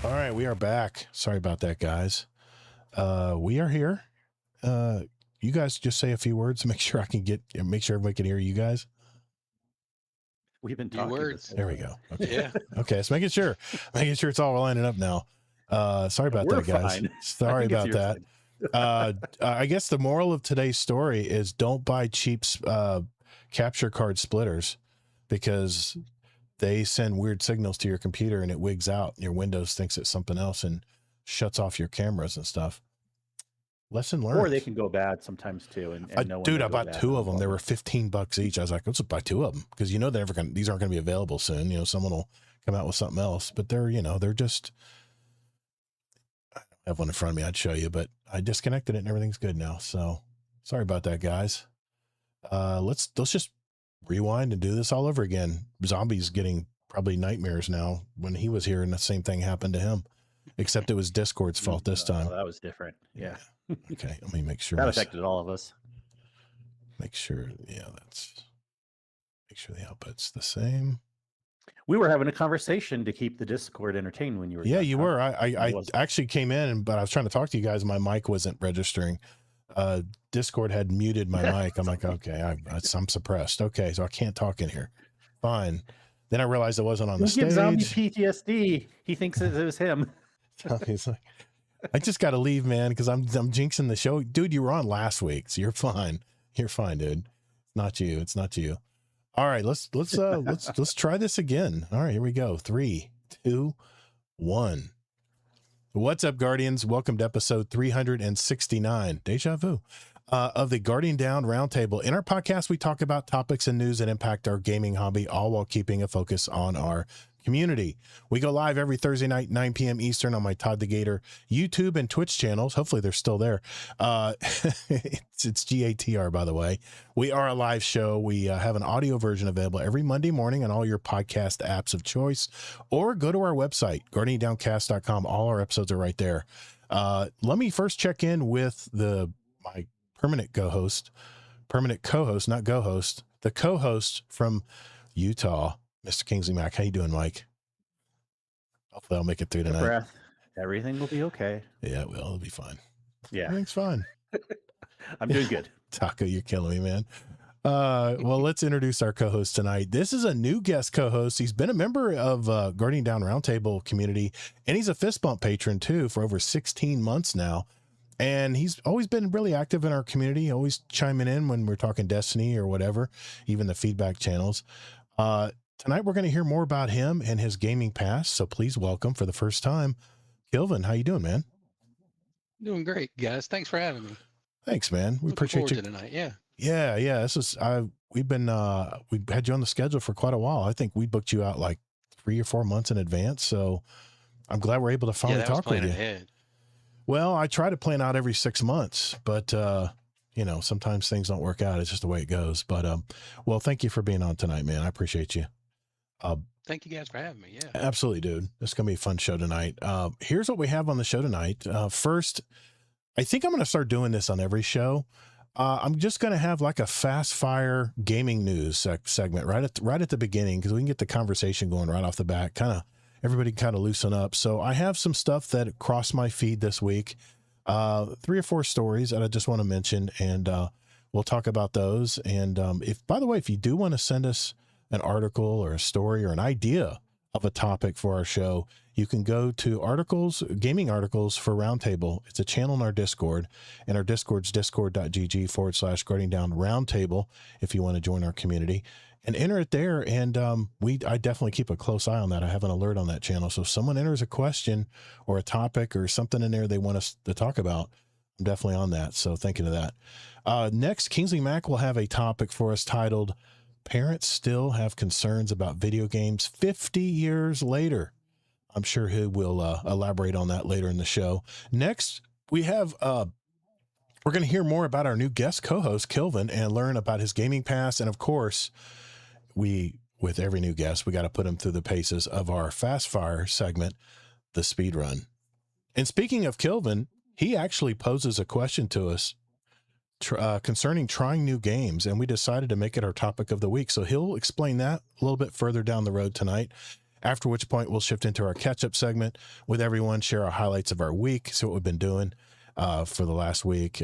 All right, we are back. Sorry about that, guys. We are here. You guys just say a few words to make sure make sure everybody can hear you guys. We've been talking. Words. There we go. Okay. Yeah. Okay, so making sure it's all lining up now. Sorry about that, guys. Fine. Sorry about that. I guess the moral of today's story is don't buy cheap capture card splitters, because they send weird signals to your computer and it wigs out and your Windows thinks it's something else and shuts off your cameras and stuff. Lesson learned. Or they can go bad sometimes too. And no dude, I bought two of them. They were $15 each. I was like, let's buy two of them, because these aren't going to be available soon. Someone will come out with something else, but they're just, I don't have one in front of me. I'd show you, but I disconnected it and everything's good now. So sorry about that, guys. Let's just rewind and do this all over again. Zombie's getting probably nightmares now when he was here and the same thing happened to him, except it was Discord's fault this time. That was different. Yeah. Okay. Let me make sure that affected all of us. Make sure. Yeah. Make sure the output's the same. We were having a conversation to keep the Discord entertained when you were. Yeah, you were. I actually came in, but I was trying to talk to you guys. My mic wasn't registering. Discord had muted my mic. I'm like, okay, I'm suppressed. Okay, so I can't talk in here. Fine. Then I realized I wasn't on the stage. Zombie PTSD. He thinks it was him. He's like, I just got to leave, man, because I'm jinxing the show, dude. You were on last week, so you're fine. You're fine, dude. It's not you. It's not you. All right, let's try this again. All right, here we go. 3, 2, 1. What's up, Guardians? Welcome to episode 369, Deja Vu, of the Guardian Down Roundtable. In our podcast, we talk about topics and news that impact our gaming hobby, all while keeping a focus on our community. We go live every Thursday night, 9 p.m. Eastern on my Todd the Gator YouTube and Twitch channels. Hopefully they're still there. It's GATR, by the way. We are a live show. We have an audio version available every Monday morning on all your podcast apps of choice, or go to our website, guardiandowncast.com. All our episodes are right there. Let me first check in with my permanent co-host, not go-host, the co-host from Utah, Mr. Kingsley Mack. How you doing, Mike? Hopefully I'll make it through tonight. Breath. Everything will be okay. Yeah, it will. It'll be fine. Yeah. Everything's fine. I'm doing good. Taco, you're killing me, man. Well, let's introduce our co-host tonight. This is a new guest co-host. He's been a member of Guardian Down Roundtable community, and he's a fist bump patron too for over 16 months now. And he's always been really active in our community, always chiming in when we're talking Destiny or whatever, even the feedback channels. Tonight, we're going to hear more about him and his gaming past. So please welcome for the first time, Kelvin. How you doing, man? Doing great, guys. Thanks for having me. Thanks, man. We appreciate you tonight. Yeah. Yeah. This is, we had you on the schedule for quite a while. I think we booked you out like 3 or 4 months in advance. So I'm glad we're able to finally talk with you. Ahead. Well, I try to plan out every 6 months, but, sometimes things don't work out. It's just the way it goes. But, well, thank you for being on tonight, man. I appreciate you. Thank you guys for having me. Yeah, absolutely, dude. It's going to be a fun show tonight. Here's what we have on the show tonight. First, I think I'm going to start doing this on every show. I'm just going to have like a fast fire gaming news segment right at the beginning, because we can get the conversation going right off the bat. Everybody loosen up. So I have some stuff that crossed my feed this week. 3 or 4 stories that I just want to mention, and we'll talk about those. And by the way, if you do want to send us an article or a story or an idea of a topic for our show, you can go to gaming articles for Roundtable. It's a channel in our Discord, and our Discord's discord.gg/Guardian Down Roundtable if you want to join our community, and enter it there. And I definitely keep a close eye on that. I have an alert on that channel. So if someone enters a question or a topic or something in there they want us to talk about, I'm definitely on that. So thank you to that. Next, Kingsley Mack will have a topic for us titled, Parents Still Have Concerns About Video Games 50 Years Later. I'm sure he will elaborate on that later in the show. Next, we have, we're going to hear more about our new guest co-host, Kelvin, and learn about his gaming past. And of course, with every new guest, we got to put him through the paces of our fast fire segment, the speed run. And speaking of Kelvin, he actually poses a question to us concerning trying new games, and we decided to make it our topic of the week. So he'll explain that a little bit further down the road tonight. after which point we'll shift into our catch-up segment with everyone, share our highlights of our week, see what we've been doing for the last week.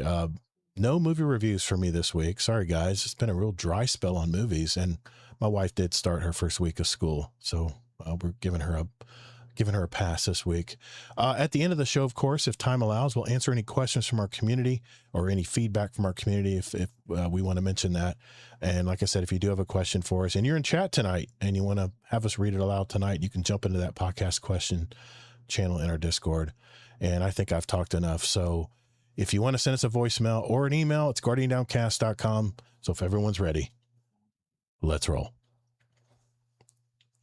No movie reviews for me this week. Sorry, guys. It's been a real dry spell on movies, and my wife did start her first week of school, so we're giving her a pass this week. At the end of the show, of course, if time allows, we'll answer any questions from our community or any feedback from our community if we want to mention that. And like I said, if you do have a question for us and you're in chat tonight and you want to have us read it aloud tonight, you can jump into that podcast question channel in our Discord. And I think I've talked enough. So if you want to send us a voicemail or an email, it's guardiandowncast.com. So if everyone's ready, let's roll.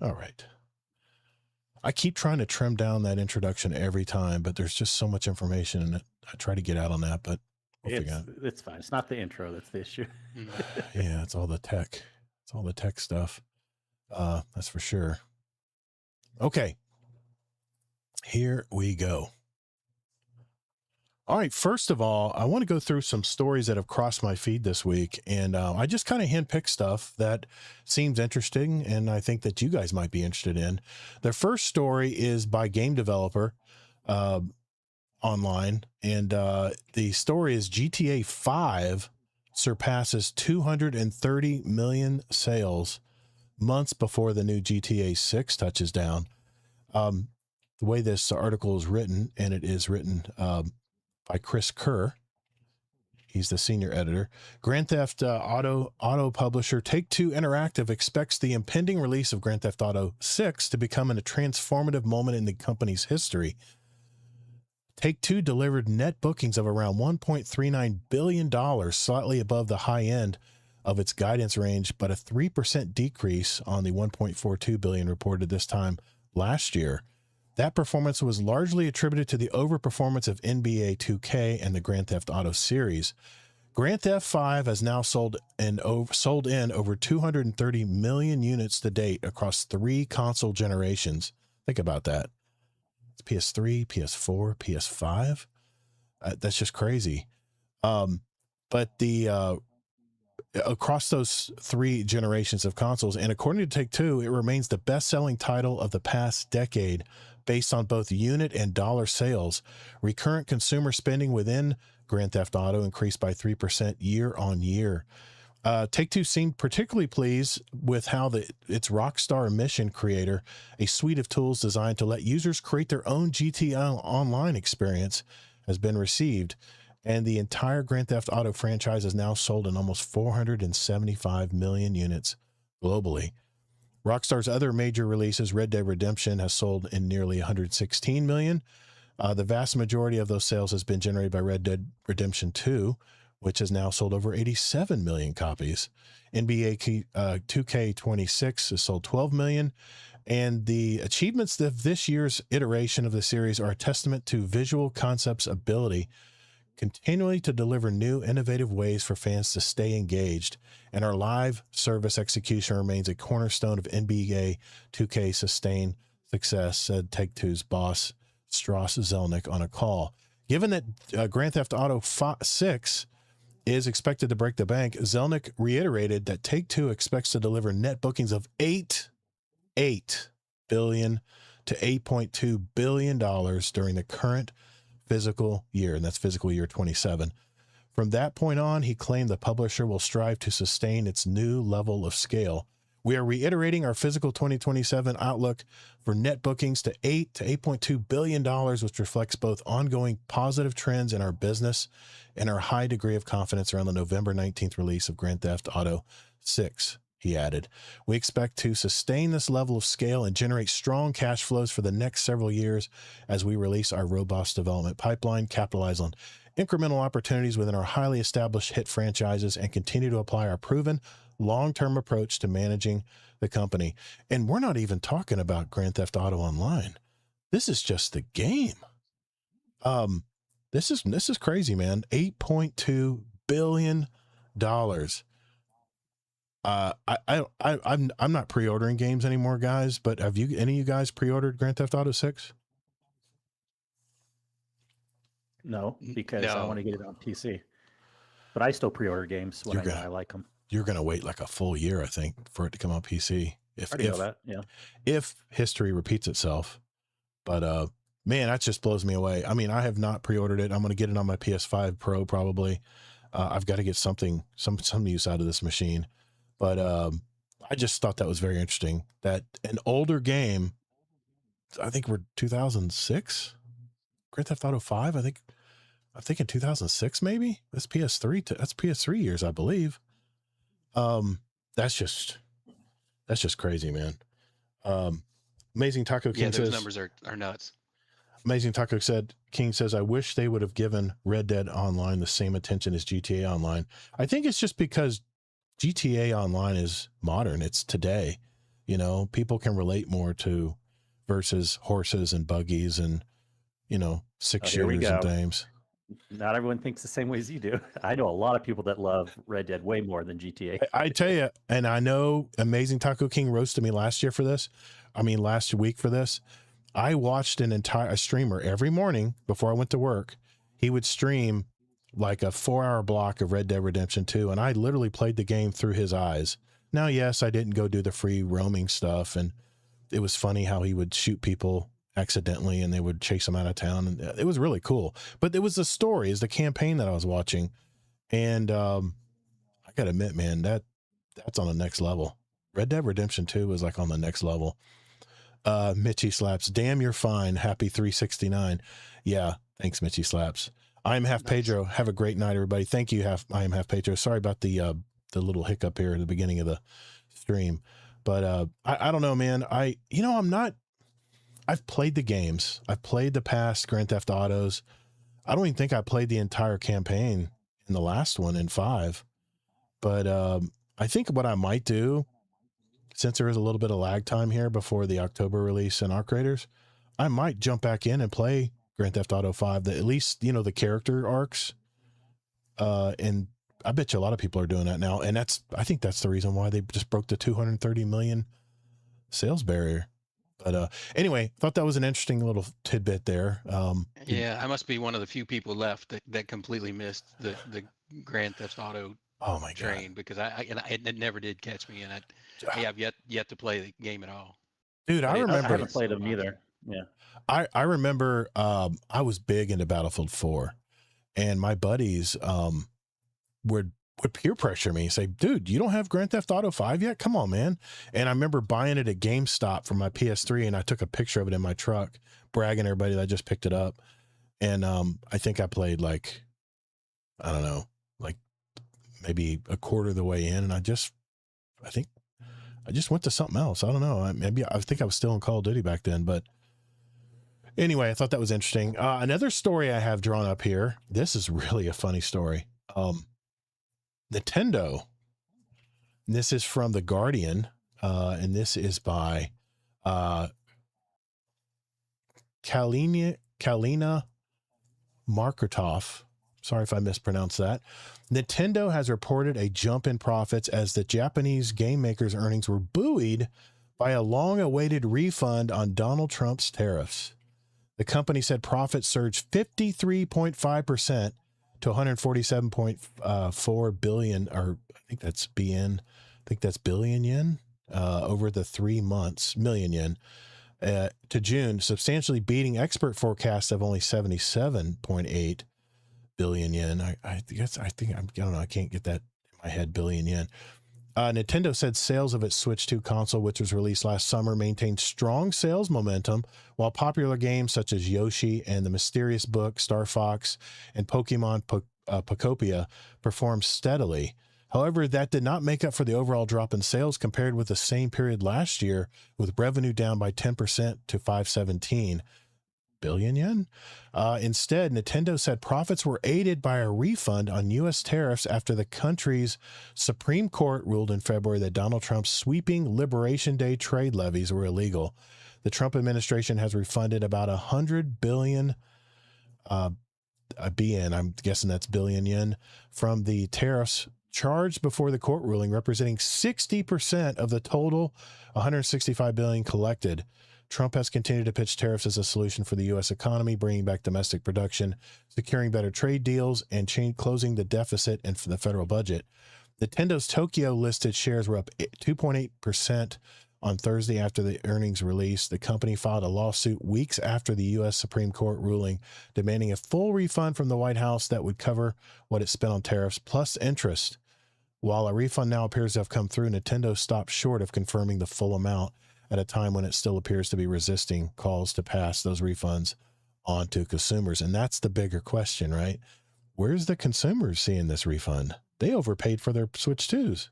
All right. I keep trying to trim down that introduction every time, but there's just so much information in it. I try to get out on that, but it's fine. It's not the intro that's the issue. Yeah, it's all the tech. It's all the tech stuff. That's for sure. Okay. Here we go. All right. First of all, I want to go through some stories that have crossed my feed this week. And I just kind of handpicked stuff that seems interesting. And I think that you guys might be interested in. The first story is by game developer online. And the story is GTA 5 surpasses 230 million sales months before the new GTA 6 touches down. The way this article is written, and it is written by Chris Kerr. He's the senior editor. Grand Theft Auto publisher Take-Two Interactive expects the impending release of Grand Theft Auto 6 to become a transformative moment in the company's history. Take-Two delivered net bookings of around $1.39 billion, slightly above the high end of its guidance range, but a 3% decrease on the $1.42 billion reported this time last year. That performance was largely attributed to the overperformance of NBA 2K and the Grand Theft Auto series. Grand Theft 5 has now sold in over 230 million units to date across 3 console generations. Think about that. It's PS3, PS4, PS5. That's just crazy. But the across those 3 generations of consoles, and according to Take-Two, it remains the best-selling title of the past decade based on both unit and dollar sales. Recurrent consumer spending within Grand Theft Auto increased by 3% year on year. Take-Two seemed particularly pleased with how its Rockstar Mission Creator, a suite of tools designed to let users create their own GTA Online experience, has been received. And the entire Grand Theft Auto franchise is now sold in almost 475 million units globally. Rockstar's other major releases, Red Dead Redemption, has sold in nearly 116 million. The vast majority of those sales has been generated by Red Dead Redemption 2, which has now sold over 87 million copies. NBA 2K26 has sold 12 million. And the achievements of this year's iteration of the series are a testament to Visual Concepts' ability continually to deliver new, innovative ways for fans to stay engaged, and our live service execution remains a cornerstone of NBA 2K sustained success, said Take-Two's boss, Strauss Zelnick, on a call. Given that Grand Theft Auto 6 is expected to break the bank, Zelnick reiterated that Take-Two expects to deliver net bookings of $8 billion to $8.2 billion during the current fiscal year, and that's fiscal year 27. From that point on, he claimed the publisher will strive to sustain its new level of scale. We are reiterating our fiscal 2027 outlook for net bookings to $8 to $8.2 billion, which reflects both ongoing positive trends in our business and our high degree of confidence around the November 19th release of Grand Theft Auto 6. He added, we expect to sustain this level of scale and generate strong cash flows for the next several years as we release our robust development pipeline, capitalize on incremental opportunities within our highly established hit franchises, and continue to apply our proven long-term approach to managing the company. And we're not even talking about Grand Theft Auto Online. This is just the game. This is crazy, man. $8.2 billion. I'm not pre-ordering games anymore, guys, but have any of you guys pre-ordered Grand Theft Auto 6? No, because I want to get it on PC. But I still pre-order games when I like them. You're going to wait like a full year, I think, for it to come on PC. if I already know that. Yeah. if history repeats itself. But man, that just blows me away. I mean, I have not pre-ordered it. I'm going to get it on my PS5 Pro probably. I've got to get some use out of this machine. But I just thought that was very interesting that an older game, I think we're 2006, Grand Theft Auto 5. I'm thinking 2006 maybe. That's PS3. That's PS3 years, I believe. That's just crazy, man. Amazing Taco King those says numbers are nuts. Amazing Taco King says, I wish they would have given Red Dead Online the same attention as GTA Online. I think it's just because GTA Online is modern. It's today, you know, people can relate more to versus horses and buggies and, you know, six shooters and things. Not everyone thinks the same way as you do. I know a lot of people that love Red Dead way more than GTA. I tell you, and I know Amazing Taco King roasted me last week for this. I watched a streamer every morning before I went to work. He would stream like a 4-hour block of Red Dead Redemption 2, and I literally played the game through his eyes. Now, yes, I didn't go do the free roaming stuff, and it was funny how he would shoot people accidentally and they would chase him out of town, and it was really cool. But it was the story, is the campaign that I was watching, and I gotta admit, man, that's on the next level. Red Dead Redemption 2 is like on the next level. Mitchy Slaps, damn, you're fine. Happy 369. Yeah, thanks, Mitchy Slaps. I'm Half Pedro. Have a great night, everybody. Thank you, I am Half Pedro. Sorry about the little hiccup here at the beginning of the stream, but I don't know, man. I've played the games. I've played the past Grand Theft Autos. I don't even think I played the entire campaign in the last one in 5, but I think what I might do, since there is a little bit of lag time here before the October release in our creators, I might jump back in and play Grand Theft Auto 5, at least, you know, the character arcs. And I bet you a lot of people are doing that now. And I think that's the reason why they just broke the 230 million sales barrier. But anyway, thought that was an interesting little tidbit there. Yeah, I must be one of the few people left that completely missed the Grand Theft Auto train, because it never did catch me, and I have yet to play the game at all. Dude, I remember. I haven't played them either. Yeah. I remember I was big into Battlefield 4, and my buddies would peer pressure me, say, dude, you don't have Grand Theft Auto 5 yet? Come on, man. And I remember buying it at GameStop for my PS3, and I took a picture of it in my truck, bragging to everybody that I just picked it up. And I think I played like, I don't know, like maybe a quarter of the way in, and I think I just went to something else. I don't know. I think I was still in Call of Duty back then, but anyway, I thought that was interesting. Another story I have drawn up here. This is really a funny story. Nintendo. And this is from The Guardian, and this is by Kalina Marketov. Sorry if I mispronounced that. Nintendo has reported a jump in profits as the Japanese game makers' earnings were buoyed by a long-awaited refund on Donald Trump's tariffs. The company said profits surged 53.5% to 147.4 billion, or I think that's billion yen, over the 3 months, million yen, to June, substantially beating expert forecasts of only 77.8 billion yen. I don't know. I can't get that in my head. Billion yen. Nintendo said sales of its Switch 2 console, which was released last summer, maintained strong sales momentum, while popular games such as Yoshi and the Mysterious Book, Star Fox, and Pokemon Pocopia performed steadily. However, that did not make up for the overall drop in sales compared with the same period last year, with revenue down by 10% to 517 billion yen. Instead, Nintendo said profits were aided by a refund on U.S. tariffs after the country's Supreme Court ruled in February that Donald Trump's sweeping Liberation Day trade levies were illegal. The Trump administration has refunded about 100 billion BN, I'm guessing that's billion yen, from the tariffs charged before the court ruling, representing 60% of the total 165 billion collected. Trump has continued to pitch tariffs as a solution for the U.S. economy, bringing back domestic production, securing better trade deals, and closing the deficit in the federal budget. Nintendo's Tokyo listed shares were up 2.8% On Thursday, after the earnings release, the company filed a lawsuit weeks after the U.S. Supreme Court ruling demanding a full refund from the White House that would cover what it spent on tariffs plus interest. While a refund now appears to have come through, Nintendo stopped short of confirming the full amount at a time when it still appears to be resisting calls to pass those refunds on to consumers. And that's the bigger question, right? Where's the consumers seeing this refund? They overpaid for their Switch 2s.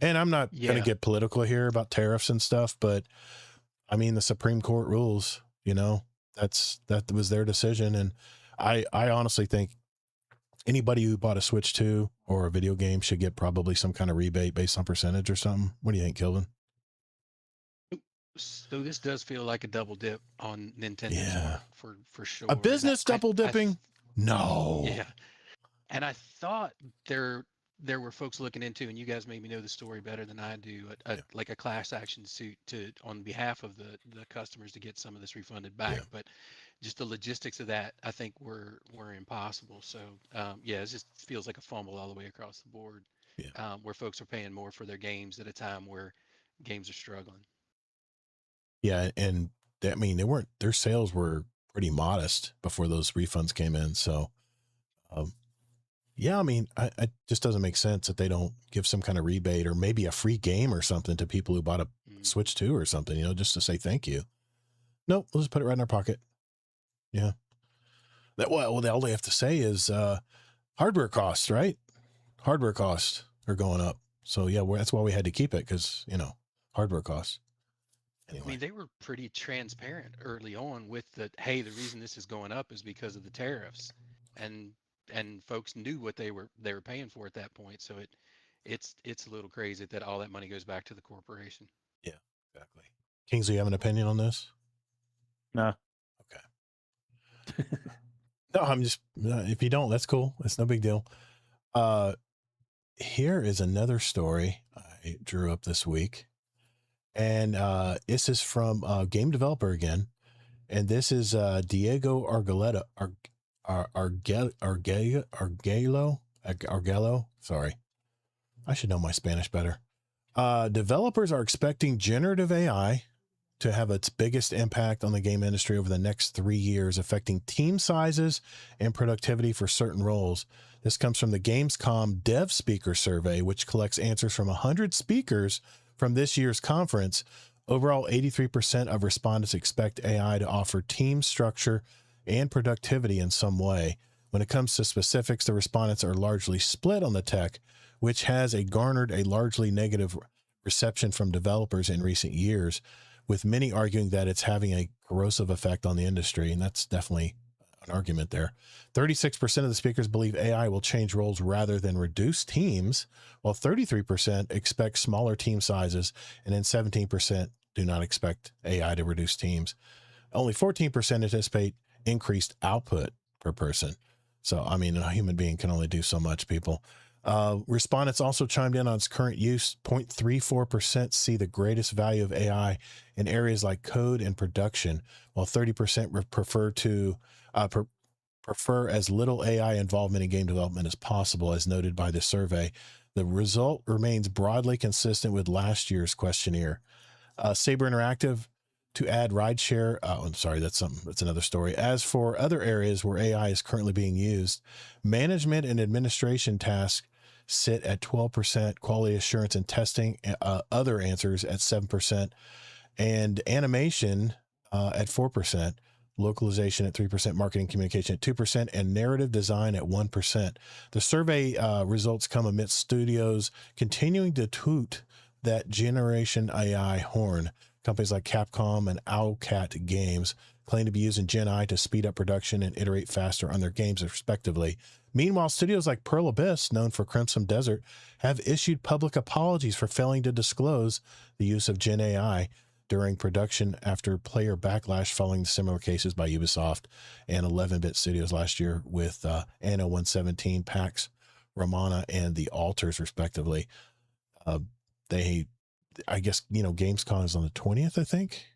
And I'm not going to get political here about tariffs and stuff, but I mean, the Supreme Court rules, you know, that was their decision. And I honestly think anybody who bought a Switch 2 or a video game should get probably some kind of rebate based on percentage or something. What do you think, Kilvin? So this does feel like a double dip on Nintendo's part, for sure. A business double dipping? No. Yeah. And I thought there were folks looking into, and you guys maybe know the story better than I do, like a class action suit on behalf of the customers to get some of this refunded back. Yeah. But just the logistics of that, I think, were impossible. So it just feels like a fumble all the way across the board, where folks are paying more for their games at a time where games are struggling. Yeah, and I mean, their sales were pretty modest before those refunds came in. So, I mean, it just doesn't make sense that they don't give some kind of rebate or maybe a free game or something to people who bought a Switch 2 or something, you know, just to say thank you. Nope, we'll just put it right in our pocket. Yeah. All they have to say is hardware costs, right? Hardware costs are going up. So, that's why we had to keep it, because, you know, hardware costs. Anyway. I mean, they were pretty transparent early on with hey, the reason this is going up is because of the tariffs, and folks knew what they were paying for at that point. So it's a little crazy that all that money goes back to the corporation. Yeah, exactly. Kingsley, you have an opinion on this? No. Okay. No, I'm just, if you don't, that's cool. It's no big deal. Here is another story I drew up this week. And this is from a game developer again. And this is Diego Argelo. Sorry. I should know my Spanish better. Developers are expecting generative AI to have its biggest impact on the game industry over the next 3 years, affecting team sizes and productivity for certain roles. This comes from the Gamescom Dev Speaker Survey, which collects answers from 100 speakers from this year's conference. Overall, 83% of respondents expect AI to offer team structure and productivity in some way. When it comes to specifics, the respondents are largely split on the tech, which has garnered a largely negative reception from developers in recent years, with many arguing that it's having a corrosive effect on the industry. And that's definitely an argument there. 36% of the speakers believe AI will change roles rather than reduce teams, while 33% expect smaller team sizes, and then 17% do not expect AI to reduce teams. Only 14% anticipate increased output per person. So, I mean, a human being can only do so much, people. Respondents also chimed in on its current use. 0.34% see the greatest value of AI in areas like code and production, while 30% prefer as little AI involvement in game development as possible, as noted by the survey. The result remains broadly consistent with last year's questionnaire. Sabre Interactive to add rideshare. I'm sorry, that's another story. As for other areas where AI is currently being used, management and administration tasks sit at 12%, quality assurance and testing, other answers at 7%, and animation at 4%, localization at 3%, marketing communication at 2%, and narrative design at 1%. The survey results come amidst studios continuing to toot that generation AI horn. Companies like Capcom and Owlcat Games claim to be using Gen AI to speed up production and iterate faster on their games, respectively. Meanwhile, studios like Pearl Abyss, known for Crimson Desert, have issued public apologies for failing to disclose the use of Gen AI during production after player backlash following similar cases by Ubisoft and 11-bit studios last year with Anno 117, Pax Romana, and The Alters, respectively. I guess, Gamescom is on the 20th, I think.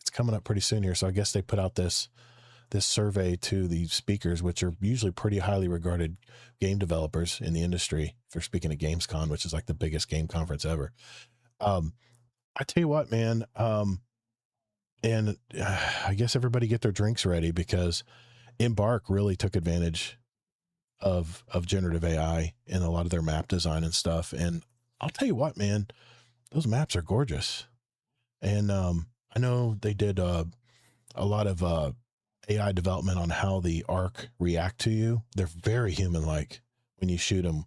It's coming up pretty soon here. So I guess they put out this survey to the speakers, which are usually pretty highly regarded game developers in the industry, for speaking of Gamescom, which is like the biggest game conference ever. Um, I tell you what, man. And I guess everybody get their drinks ready because Embark really took advantage of generative AI in a lot of their map design and stuff. And I'll tell you what, man, those maps are gorgeous. And I know they did a lot of AI development on how the arc react to you. They're very human like when you shoot them.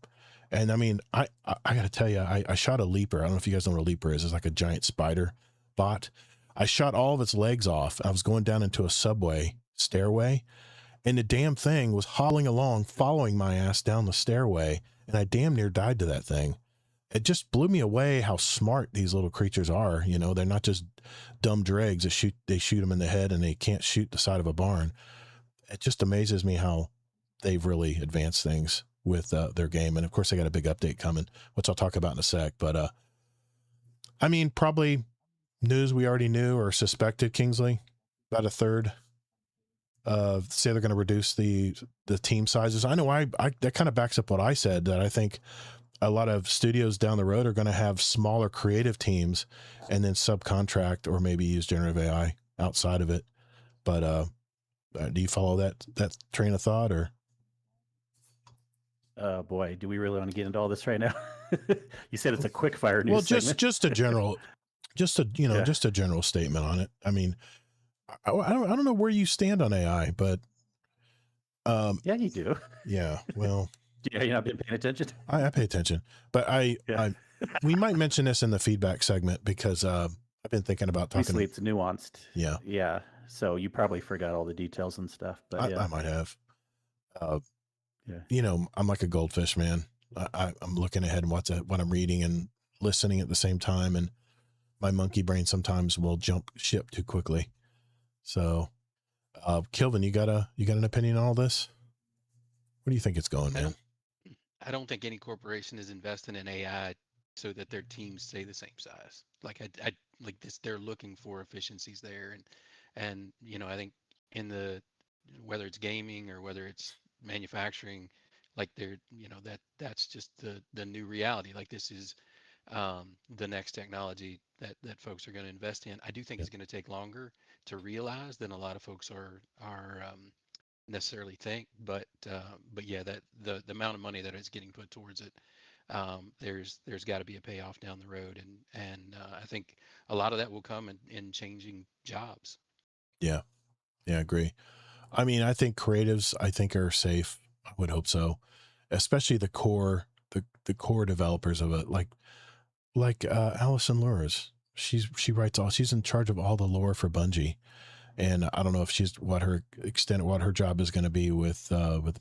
And I mean, I got to tell you, I shot a leaper. I don't know if you guys know what a leaper is. It's like a giant spider bot. I shot all of its legs off. I was going down into a subway stairway, and the damn thing was hobbling along, following my ass down the stairway, and I damn near died to that thing. It just blew me away how smart these little creatures are. You know, they're not just dumb dregs that they shoot them in the head and they can't shoot the side of a barn. It just amazes me how they've really advanced things with their game. And of course they got a big update coming, which I'll talk about in a sec. But I mean, probably news we already knew or suspected, Kingsley. About a third say they're going to reduce the team sizes. I know I that kind of backs up what I said, that I think a lot of studios down the road are going to have smaller creative teams and then subcontract or maybe use generative AI outside of it. But do you follow that train of thought? Or Oh boy, do we really want to get into all this right now? You said it's a quick fire news well, segment. just a general, just a Yeah. just a general statement on it. I mean, I don't know where you stand on AI, but Yeah, you do. yeah, well, Yeah, you're not been paying attention. I pay attention, but Yeah. we might mention this in the feedback segment because I've been thinking about talking. Obviously, it's nuanced. Yeah. Yeah. So you probably forgot all the details and stuff, but yeah. I might have. Yeah. You know, I'm like a goldfish, man. I'm looking ahead and what I'm reading and listening at the same time, and my monkey brain sometimes will jump ship too quickly. So, Kilvin, you got an opinion on all this? Where do you think it's going, man? I don't think any corporation is investing in AI so that their teams stay the same size. Like I like this, they're looking for efficiencies there, and you know, I think in the whether it's gaming or whether it's manufacturing, like they're you know that's just the new reality. Like this is the next technology that folks are going to invest in. I do think Yeah. it's going to take longer to realize than a lot of folks are necessarily think, but yeah, that the amount of money that is getting put towards it, there's got to be a payoff down the road, and I think a lot of that will come in changing jobs. Yeah, I agree. I mean, I think creatives, I think, are safe. I would hope so, especially the core developers of it, like Allison Lures. She writes all. She's in charge of all the lore for Bungie, and I don't know if she's what her job is going to be with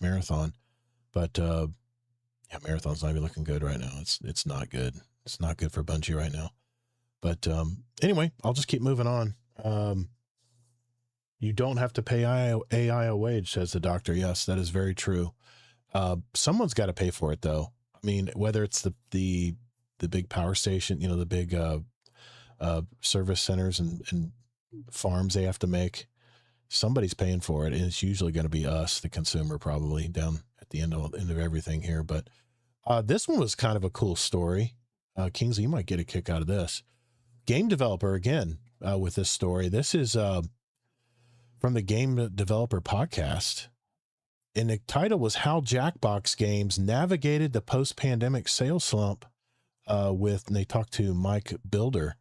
Marathon, but yeah, Marathon's not even looking good right now. It's not good. It's not good for Bungie right now. But anyway, I'll just keep moving on. You don't have to pay AI a wage, says the doctor. Yes, that is very true. Someone's got to pay for it, though. I mean, whether it's the big power station, you know, the big service centers and farms they have to make, somebody's paying for it, and it's usually going to be us, the consumer, probably down at the end of everything here. But this one was kind of a cool story. Kingsley, you might get a kick out of this. Game developer again with this story. This is from the Game Developer Podcast, and the title was "How Jackbox Games Navigated the Post-Pandemic Sales Slump." And they talked to Mike Builder.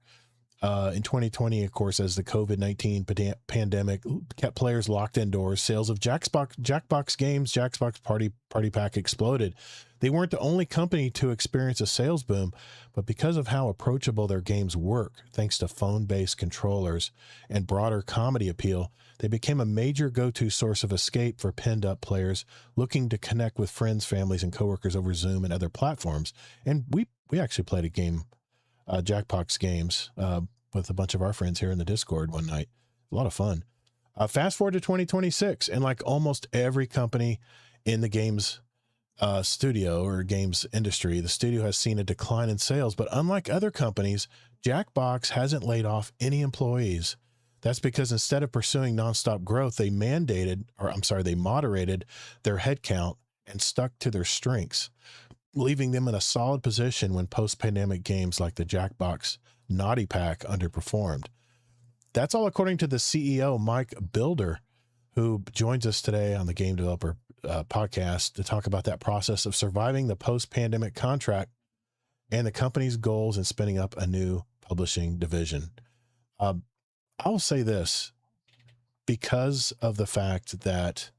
In 2020, of course, as the COVID-19 pandemic kept players locked indoors, sales of Jackbox games, Jackbox Party Pack exploded. They weren't the only company to experience a sales boom, but because of how approachable their games work, thanks to phone-based controllers and broader comedy appeal, they became a major go-to source of escape for pinned-up players looking to connect with friends, families, and coworkers over Zoom and other platforms. And we actually played a game, Jackbox games, with a bunch of our friends here in the Discord one night. A lot of fun. Fast forward to 2026, and like almost every company in the games studio or games industry, the studio has seen a decline in sales. But unlike other companies, Jackbox hasn't laid off any employees. That's because instead of pursuing nonstop growth, they moderated their headcount and stuck to their strengths. leaving them in a solid position when post-pandemic games like the Jackbox Naughty Pack underperformed. That's all according to the CEO, Mike Builder, who joins us today on the Game Developer podcast to talk about that process of surviving the post-pandemic contract and the company's goals in spinning up a new publishing division. I'll say this, because of the fact that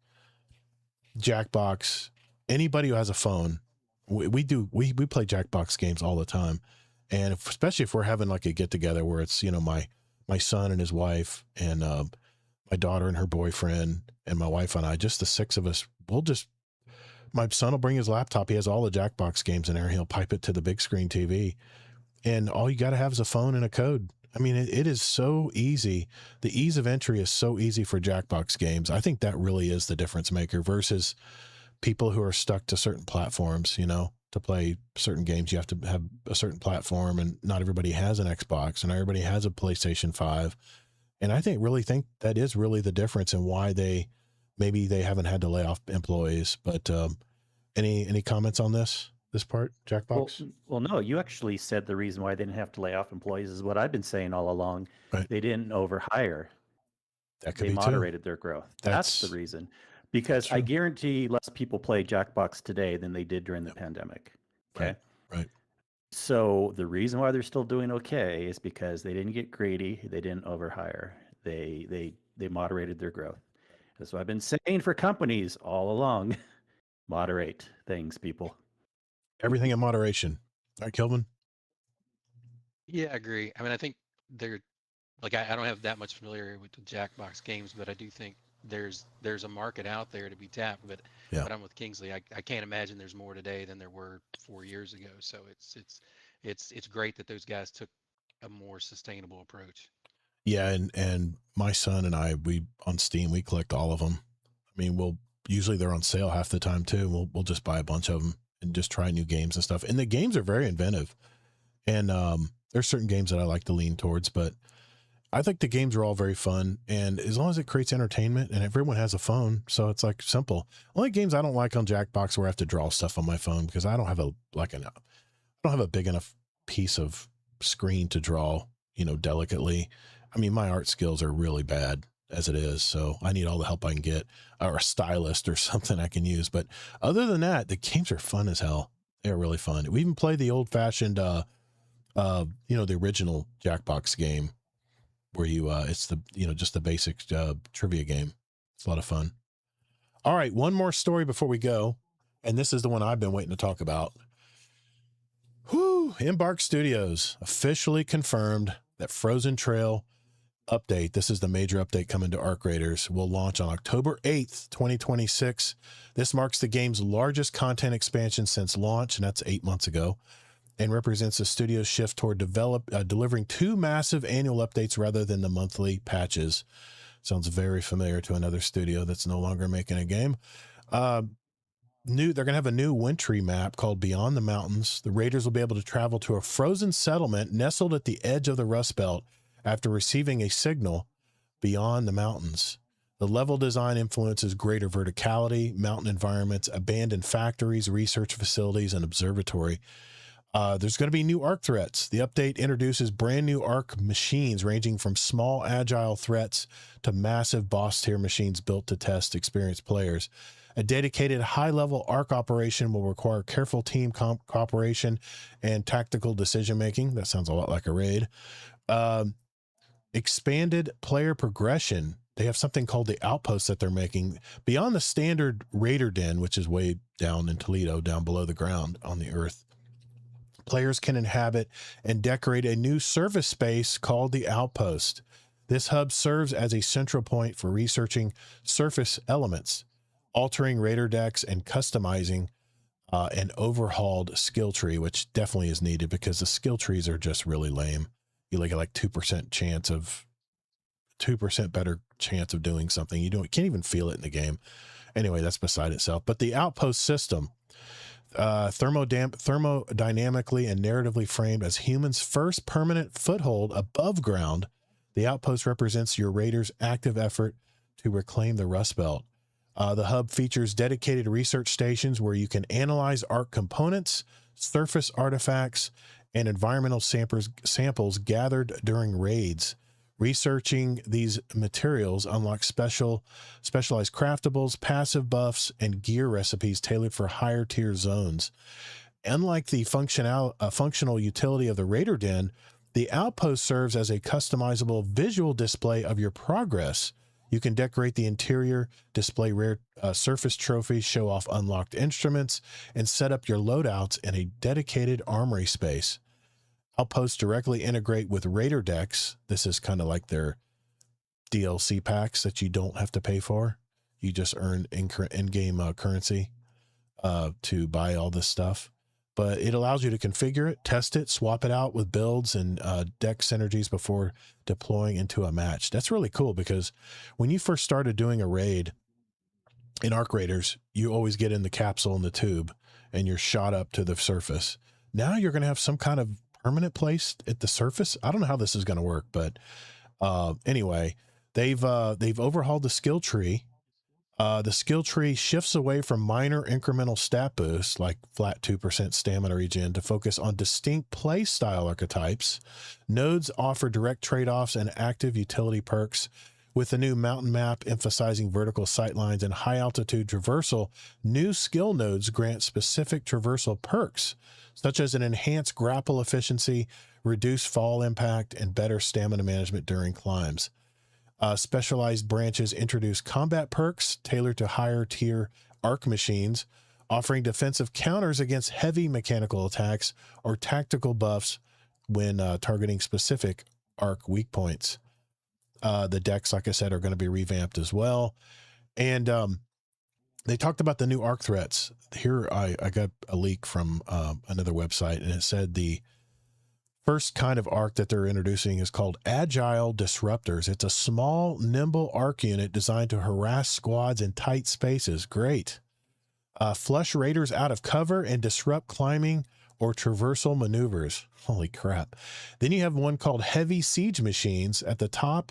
Jackbox, anybody who has a phone, we play Jackbox games all the time. And especially if we're having like a get together where it's, my son and his wife and my daughter and her boyfriend and my wife and I, just the six of us, my son will bring his laptop. He has all the Jackbox games in there. He'll pipe it to the big screen TV, and all you got to have is a phone and a code. I mean, it is so easy. The ease of entry is so easy for Jackbox games. I think that really is the difference maker versus people who are stuck to certain platforms. To play certain games, you have to have a certain platform, and not everybody has an Xbox and everybody has a PlayStation 5. And I really think that is really the difference in why maybe they haven't had to lay off employees. But any comments on this part, Jackbox? Well, no, you actually said the reason why they didn't have to lay off employees is what I've been saying all along. Right. They didn't overhire. That could They be moderated their growth. That's the reason. Because I guarantee less people play Jackbox today than they did during the pandemic. Okay. Right. So the reason why they're still doing okay is because they didn't get greedy. They didn't overhire. They moderated their growth. That's what I've been saying for companies all along. Moderate things, people. Everything in moderation. All right, Kelvin? Yeah, I agree. I mean, I think they're like, I don't have that much familiarity with the Jackbox games, but I do think there's a market out there to be tapped. But I'm with Kingsley. I can't imagine there's more today than there were 4 years ago. So it's great that those guys took a more sustainable approach. Yeah, and my son and I, on Steam, we collect all of them. I mean, usually they're on sale half the time too. We'll just buy a bunch of them and just try new games and stuff. And the games are very inventive. And there's certain games that I like to lean towards, but I think the games are all very fun. And as long as it creates entertainment, and everyone has a phone, so it's like simple. Only games I don't like on Jackbox where I have to draw stuff on my phone, because I don't have a big enough piece of screen to draw, delicately. I mean, my art skills are really bad as it is, so I need all the help I can get, or a stylist or something I can use. But other than that, the games are fun as hell. They're really fun. We even play the old fashioned, the original Jackbox game where it's just the basic trivia game. It's a lot of fun. All right, one more story before we go, and this is the one I've been waiting to talk about. Embark Studios officially confirmed that Frozen Trail update, this is the major update coming to Arc Raiders, will launch on October 8th, 2026. This marks the game's largest content expansion since launch, and that's 8 months ago, and represents the studio's shift toward delivering 2 massive annual updates rather than the monthly patches. Sounds very familiar to another studio that's no longer making a game. They're going to have a new wintry map called Beyond the Mountains. The Raiders will be able to travel to a frozen settlement nestled at the edge of the Rust Belt after receiving a signal beyond the mountains. The level design influences greater verticality, mountain environments, abandoned factories, research facilities, and observatory. There's going to be new Arc threats. The update introduces brand new Arc machines ranging from small agile threats to massive boss tier machines built to test experienced players. A dedicated high-level Arc operation will require careful team cooperation and tactical decision-making. That sounds a lot like a raid. Expanded player progression. They have something called the Outpost that they're making beyond the standard Raider Den, which is way down in Toledo, down below the ground on the earth. Players can inhabit and decorate a new service space called the Outpost. This hub serves as a central point for researching surface elements, altering Raider decks, and customizing an overhauled skill tree, which definitely is needed because the skill trees are just really lame. You like 2% chance of 2% better chance of doing something. You can't even feel it in the game. Anyway, that's beside itself. But the Outpost system, thermodynamically and narratively framed as humans' first permanent foothold above ground, the Outpost represents your Raiders' active effort to reclaim the Rust Belt. The hub features dedicated research stations where you can analyze ARC components, surface artifacts, and environmental samples gathered during raids. Researching these materials unlocks specialized craftables, passive buffs, and gear recipes tailored for higher tier zones. Unlike the functional utility of the Raider Den, the outpost serves as a customizable visual display of your progress. You can decorate the interior, display rare surface trophies, show off unlocked instruments, and set up your loadouts in a dedicated armory space. Outposts directly integrate with Raider decks. This is kind of like their DLC packs that you don't have to pay for. You just earn in-game currency to buy all this stuff. But it allows you to configure it, test it, swap it out with builds and deck synergies before deploying into a match. That's really cool because when you first started doing a raid in Arc Raiders, you always get in the capsule and the tube and you're shot up to the surface. Now you're going to have some kind of permanent place at the surface. I don't know how this is going to work, but anyway, they've overhauled the skill tree. The skill tree shifts away from minor incremental stat boosts like flat 2% stamina regen to focus on distinct play style archetypes. Nodes offer direct trade-offs and active utility perks. With the new mountain map emphasizing vertical sightlines and high altitude traversal, new skill nodes grant specific traversal perks, such as an enhanced grapple efficiency, reduced fall impact, and better stamina management during climbs. Specialized branches introduce combat perks tailored to higher tier arc machines, offering defensive counters against heavy mechanical attacks or tactical buffs when targeting specific arc weak points. The decks, like I said, are going to be revamped as well. And they talked about the new arc threats. Here, I got a leak from another website, and it said the first kind of arc that they're introducing is called Agile Disruptors. It's a small, nimble arc unit designed to harass squads in tight spaces. Great. Flush raiders out of cover and disrupt climbing or traversal maneuvers. Holy crap. Then you have one called Heavy Siege Machines. At the top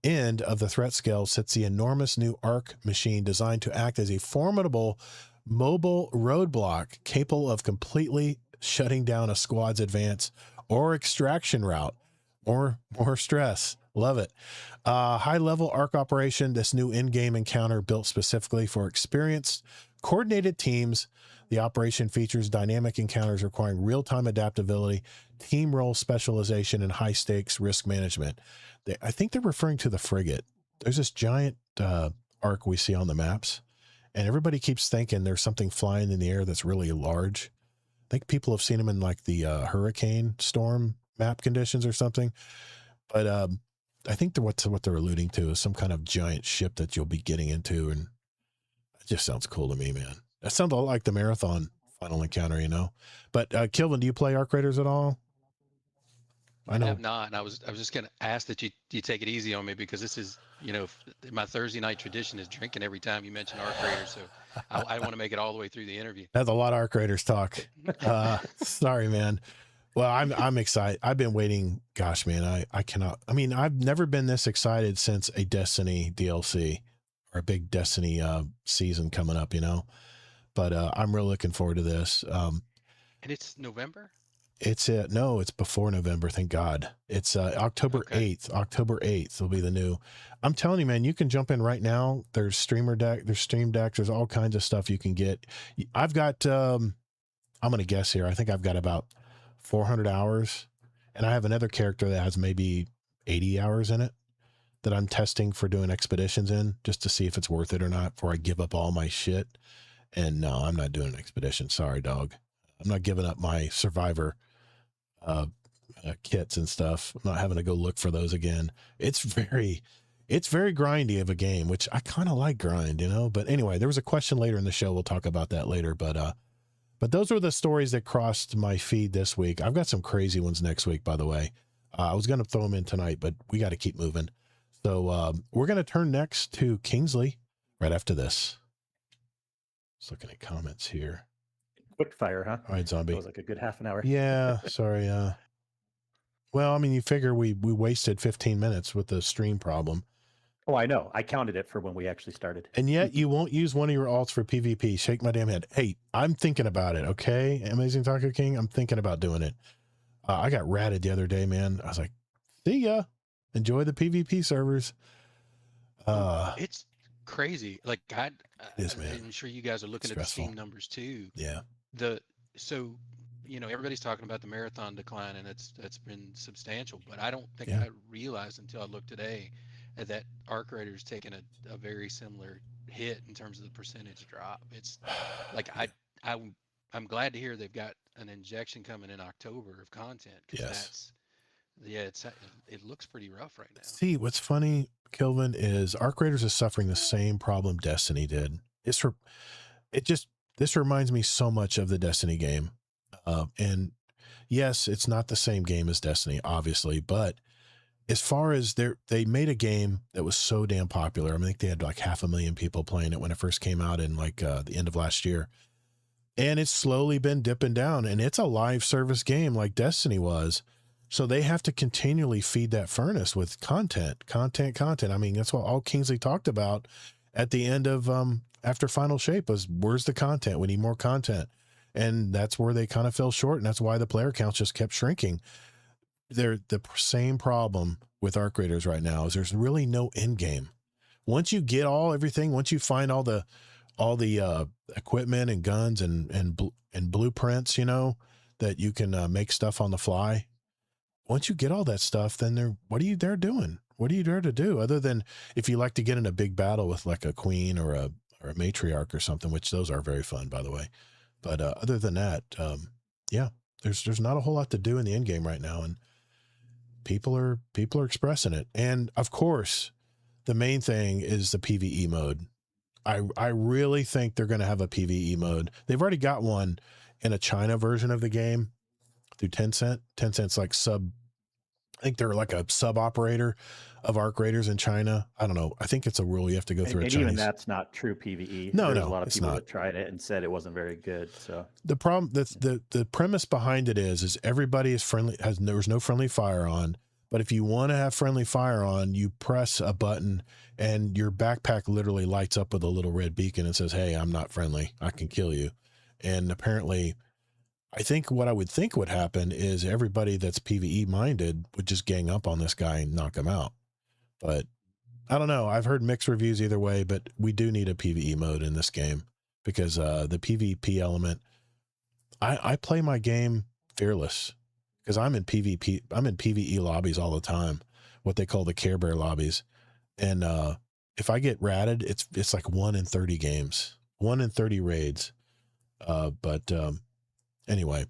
end of the threat scale sits the enormous new arc machine designed to act as a formidable mobile roadblock capable of completely shutting down a squad's advance or extraction route, or more stress. Love it. High-level arc operation, this new in-game encounter built specifically for experienced, coordinated teams. The operation features dynamic encounters requiring real-time adaptability, team role specialization, and high-stakes risk management. I think they're referring to the frigate. There's this giant arc we see on the maps, and everybody keeps thinking there's something flying in the air that's really large. I think people have seen them in like the hurricane storm map conditions or something. But I think what they're alluding to is some kind of giant ship that you'll be getting into. And it just sounds cool to me, man. That sounds a lot like the Marathon final encounter, you know. But Kilvin, do you play Arc Raiders at all? I know. I have not. And I was just going to ask that you take it easy on me because this is, you know, my Thursday night tradition is drinking every time you mention Arc Raiders. So I want to make it all the way through the interview. That's a lot of Arc Raiders talk. Sorry, man. Well, I'm excited. I've been waiting. Gosh, man, I cannot. I mean, I've never been this excited since a Destiny DLC or a big Destiny season coming up, you know. But I'm really looking forward to this. And it's November? No, it's before November. Thank God. It's October 8th. October 8th will be the new. I'm telling you, man, you can jump in right now. There's Stream Deck, there's all kinds of stuff you can get. I've got, I'm going to guess here. I think I've got about 400 hours, and I have another character that has maybe 80 hours in it that I'm testing for doing expeditions in just to see if it's worth it or not before I give up all my shit. And no, I'm not doing an expedition. Sorry, dog. I'm not giving up my Survivor kits and stuff. I'm not having to go look for those again. It's very grindy of a game, which I kind of like grind, you know. But anyway, there was a question later in the show. We'll talk about that later. But those were the stories that crossed my feed this week. I've got some crazy ones next week, by the way. I was going to throw them in tonight, but we got to keep moving. So we're going to turn next to Kingsley right after this. Just looking at comments here. Quick fire, huh? All right, Zombie. That was like a good half an hour. Yeah, sorry. Well, I mean, you figure we wasted 15 minutes with the stream problem. Oh, I know. I counted it for when we actually started. And yet you won't use one of your alts for PvP. Shake my damn head. Hey, I'm thinking about it. Okay. Amazing Taco King. I'm thinking about doing it. I got ratted the other day, man. I was like, see ya. Enjoy the PvP servers. It's crazy. Like It is, man. I'm sure you guys are looking at the Stressful. Steam numbers too. Yeah. So everybody's talking about the marathon decline, and that's been substantial. But I don't think Yeah. I realized until I looked today that Arc Raiders taken a very similar hit in terms of the percentage drop. It's like I'm glad to hear they've got an injection coming in October of content, because Yes. it looks pretty rough right now. See, what's funny, Kelvin, is Arc Raiders is suffering the same problem Destiny did. This reminds me so much of the Destiny game. And yes, it's not the same game as Destiny, obviously, but as far as they made a game that was so damn popular. I think they had like 500,000 people playing it when it first came out in like the end of last year. And it's slowly been dipping down, and it's a live service game like Destiny was. So they have to continually feed that furnace with content. I mean, that's what all Kingsley talked about at the end of after Final Shape was, where's the content? We need more content. And that's where they kind of fell short, and that's why the player counts just kept shrinking. They're the same problem with Arc Raiders right now is there's really no end game. Once you get everything, once you find all the equipment and guns and blueprints, that you can make stuff on the fly. Once you get all that stuff, then what are you there doing? What are you there to do other than if you like to get in a big battle with like a queen or a matriarch or something, which those are very fun, by the way. But other than that, yeah, there's not a whole lot to do in the end game right now, and people are expressing it. And of course, the main thing is the PvE mode. I really think they're going to have a PvE mode. They've already got one in a China version of the game through Tencent. Tencent's like I think they're like a sub operator of Arc Raiders in China. I don't know. I think it's a rule you have to go through. And even that's not true PvE. No, There's a lot of people not. that tried it and said it wasn't very good. So the problem, the premise behind it is everybody is friendly. There's no friendly fire on. But if you want to have friendly fire on, you press a button and your backpack literally lights up with a little red beacon and says, hey, I'm not friendly. I can kill you. And apparently, I think what I would think would happen is everybody that's PvE minded would just gang up on this guy and knock him out. But I don't know. I've heard mixed reviews either way, but we do need a PvE mode in this game because the PvP element, I play my game fearless. Because I'm in PvE lobbies all the time, what they call the Care Bear lobbies. And if I get ratted, it's like 1 in 30 games, 1 in 30 raids. But anyway,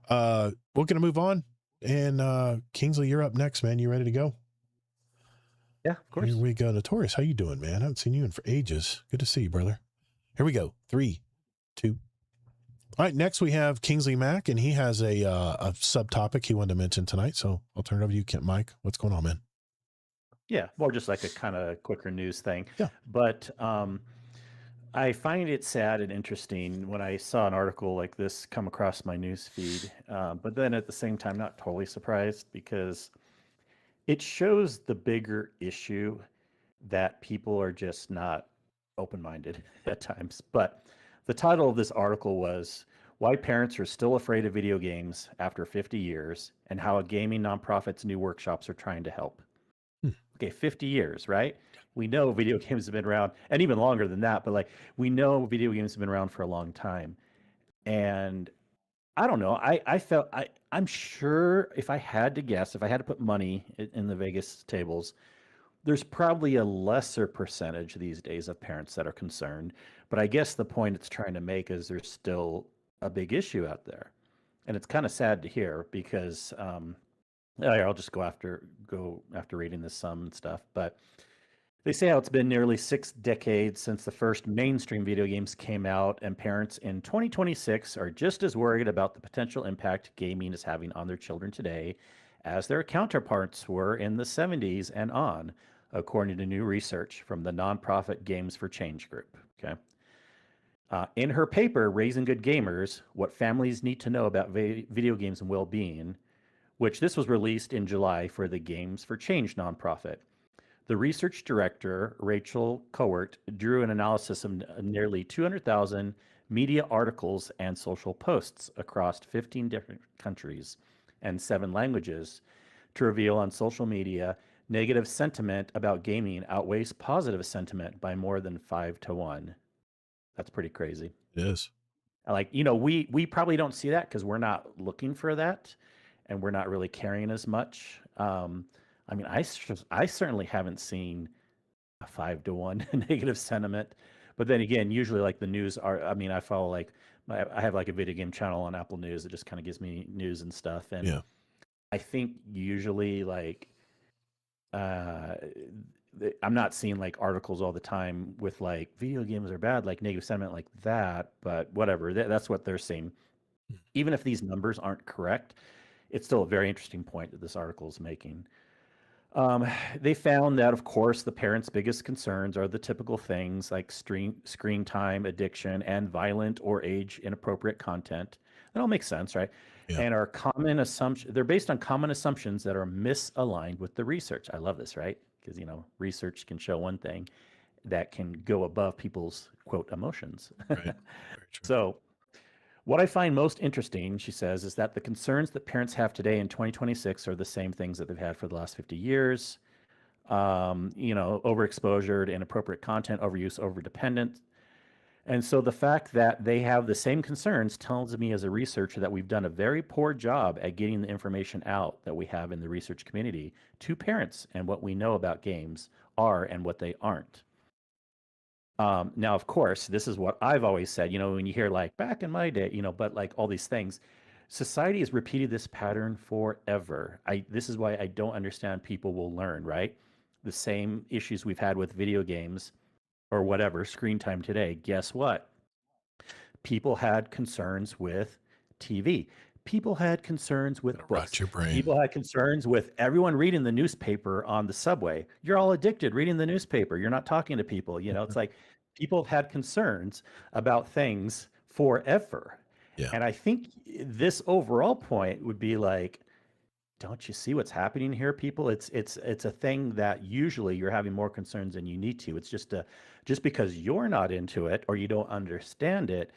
we're going to move on. And Kingsley, you're up next, man. You ready to go? Yeah, of course. Here we go. Notorious, how you doing, man? I haven't seen you in for ages. Good to see you, brother. Here we go. 3, 2. All right, next we have Kingsley Mack, and he has a subtopic he wanted to mention tonight. So I'll turn it over to you, Mike. What's going on, man? Yeah, more just like a kind of quicker news thing. Yeah. But I find it sad and interesting when I saw an article like this come across my news feed. But then at the same time, not totally surprised because it shows the bigger issue that people are just not open-minded at times. But the title of this article was Why Parents Are Still Afraid of Video Games After 50 Years and How a Gaming Nonprofit's New Workshops Are Trying to Help. Okay, 50 years, right? We know video games have been around, and even longer than that, but like we know video games have been around for a long time. And I don't know, I'm sure if I had to guess, if I had to put money in the Vegas tables, there's probably a lesser percentage these days of parents that are concerned. But I guess the point it's trying to make is there's still a big issue out there. And it's kind of sad to hear because I'll just go after reading this some and stuff. But they say how it's been nearly 6 decades since the first mainstream video games came out, and parents in 2026 are just as worried about the potential impact gaming is having on their children today as their counterparts were in the 70s and on, according to new research from the nonprofit Games for Change group. Okay. In her paper, Raising Good Gamers, What Families Need to Know About Video Games and Well-Being, which this was released in July for the Games for Change nonprofit, The research director, Rachel Cowart, drew an analysis of nearly 200,000 media articles and social posts across 15 different countries and 7 languages to reveal on social media negative sentiment about gaming outweighs positive sentiment by more than 5 to 1. That's pretty crazy. It is. Like, we probably don't see that because we're not looking for that and we're not really caring as much. I mean, I certainly haven't seen a 5 to 1 negative sentiment. But then again, usually like the news I mean, I follow like, I have like a video game channel on Apple News that just kind of gives me news and stuff. And Yeah. I think usually like, I'm not seeing like articles all the time with like video games are bad, like negative sentiment like that, but whatever. That's what they're saying. Even if these numbers aren't correct, it's still a very interesting point that this article is making. They found that, of course, the parents' biggest concerns are the typical things like screen time, addiction, and violent or age inappropriate content. That all makes sense, right? Yeah. And are common assumptions. They're based on common assumptions that are misaligned with the research. I love this, right? Because research can show one thing that can go above people's quote emotions. Right. Very true. So, what I find most interesting, she says, is that the concerns that parents have today in 2026 are the same things that they've had for the last 50 years. Overexposure to inappropriate content, overuse, overdependence. And so the fact that they have the same concerns tells me as a researcher that we've done a very poor job at getting the information out that we have in the research community to parents and what we know about games are and what they aren't. Now, of course, this is what I've always said, when you hear like back in my day, but like all these things, society has repeated this pattern forever. This is why I don't understand people will learn, right? The same issues we've had with video games or whatever, screen time today. Guess what? People had concerns with TV. People had concerns with Rot books. your brain. People had concerns with everyone reading the newspaper on the subway. You're all addicted reading the newspaper. You're not talking to people. It's like people had concerns about things forever. Yeah. And I think this overall point would be like, don't you see what's happening here, people? It's a thing that usually you're having more concerns than you need to. It's just because you're not into it or you don't understand it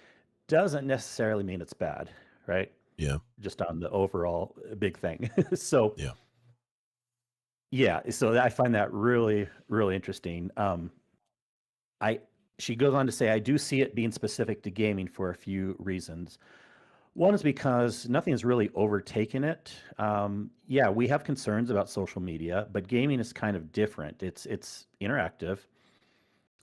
doesn't necessarily mean it's bad, right? Yeah. Just on the overall big thing. So yeah. So I find that really, really interesting. She goes on to say, I do see it being specific to gaming for a few reasons. One is because nothing has really overtaken it. We have concerns about social media, but gaming is kind of different. It's interactive,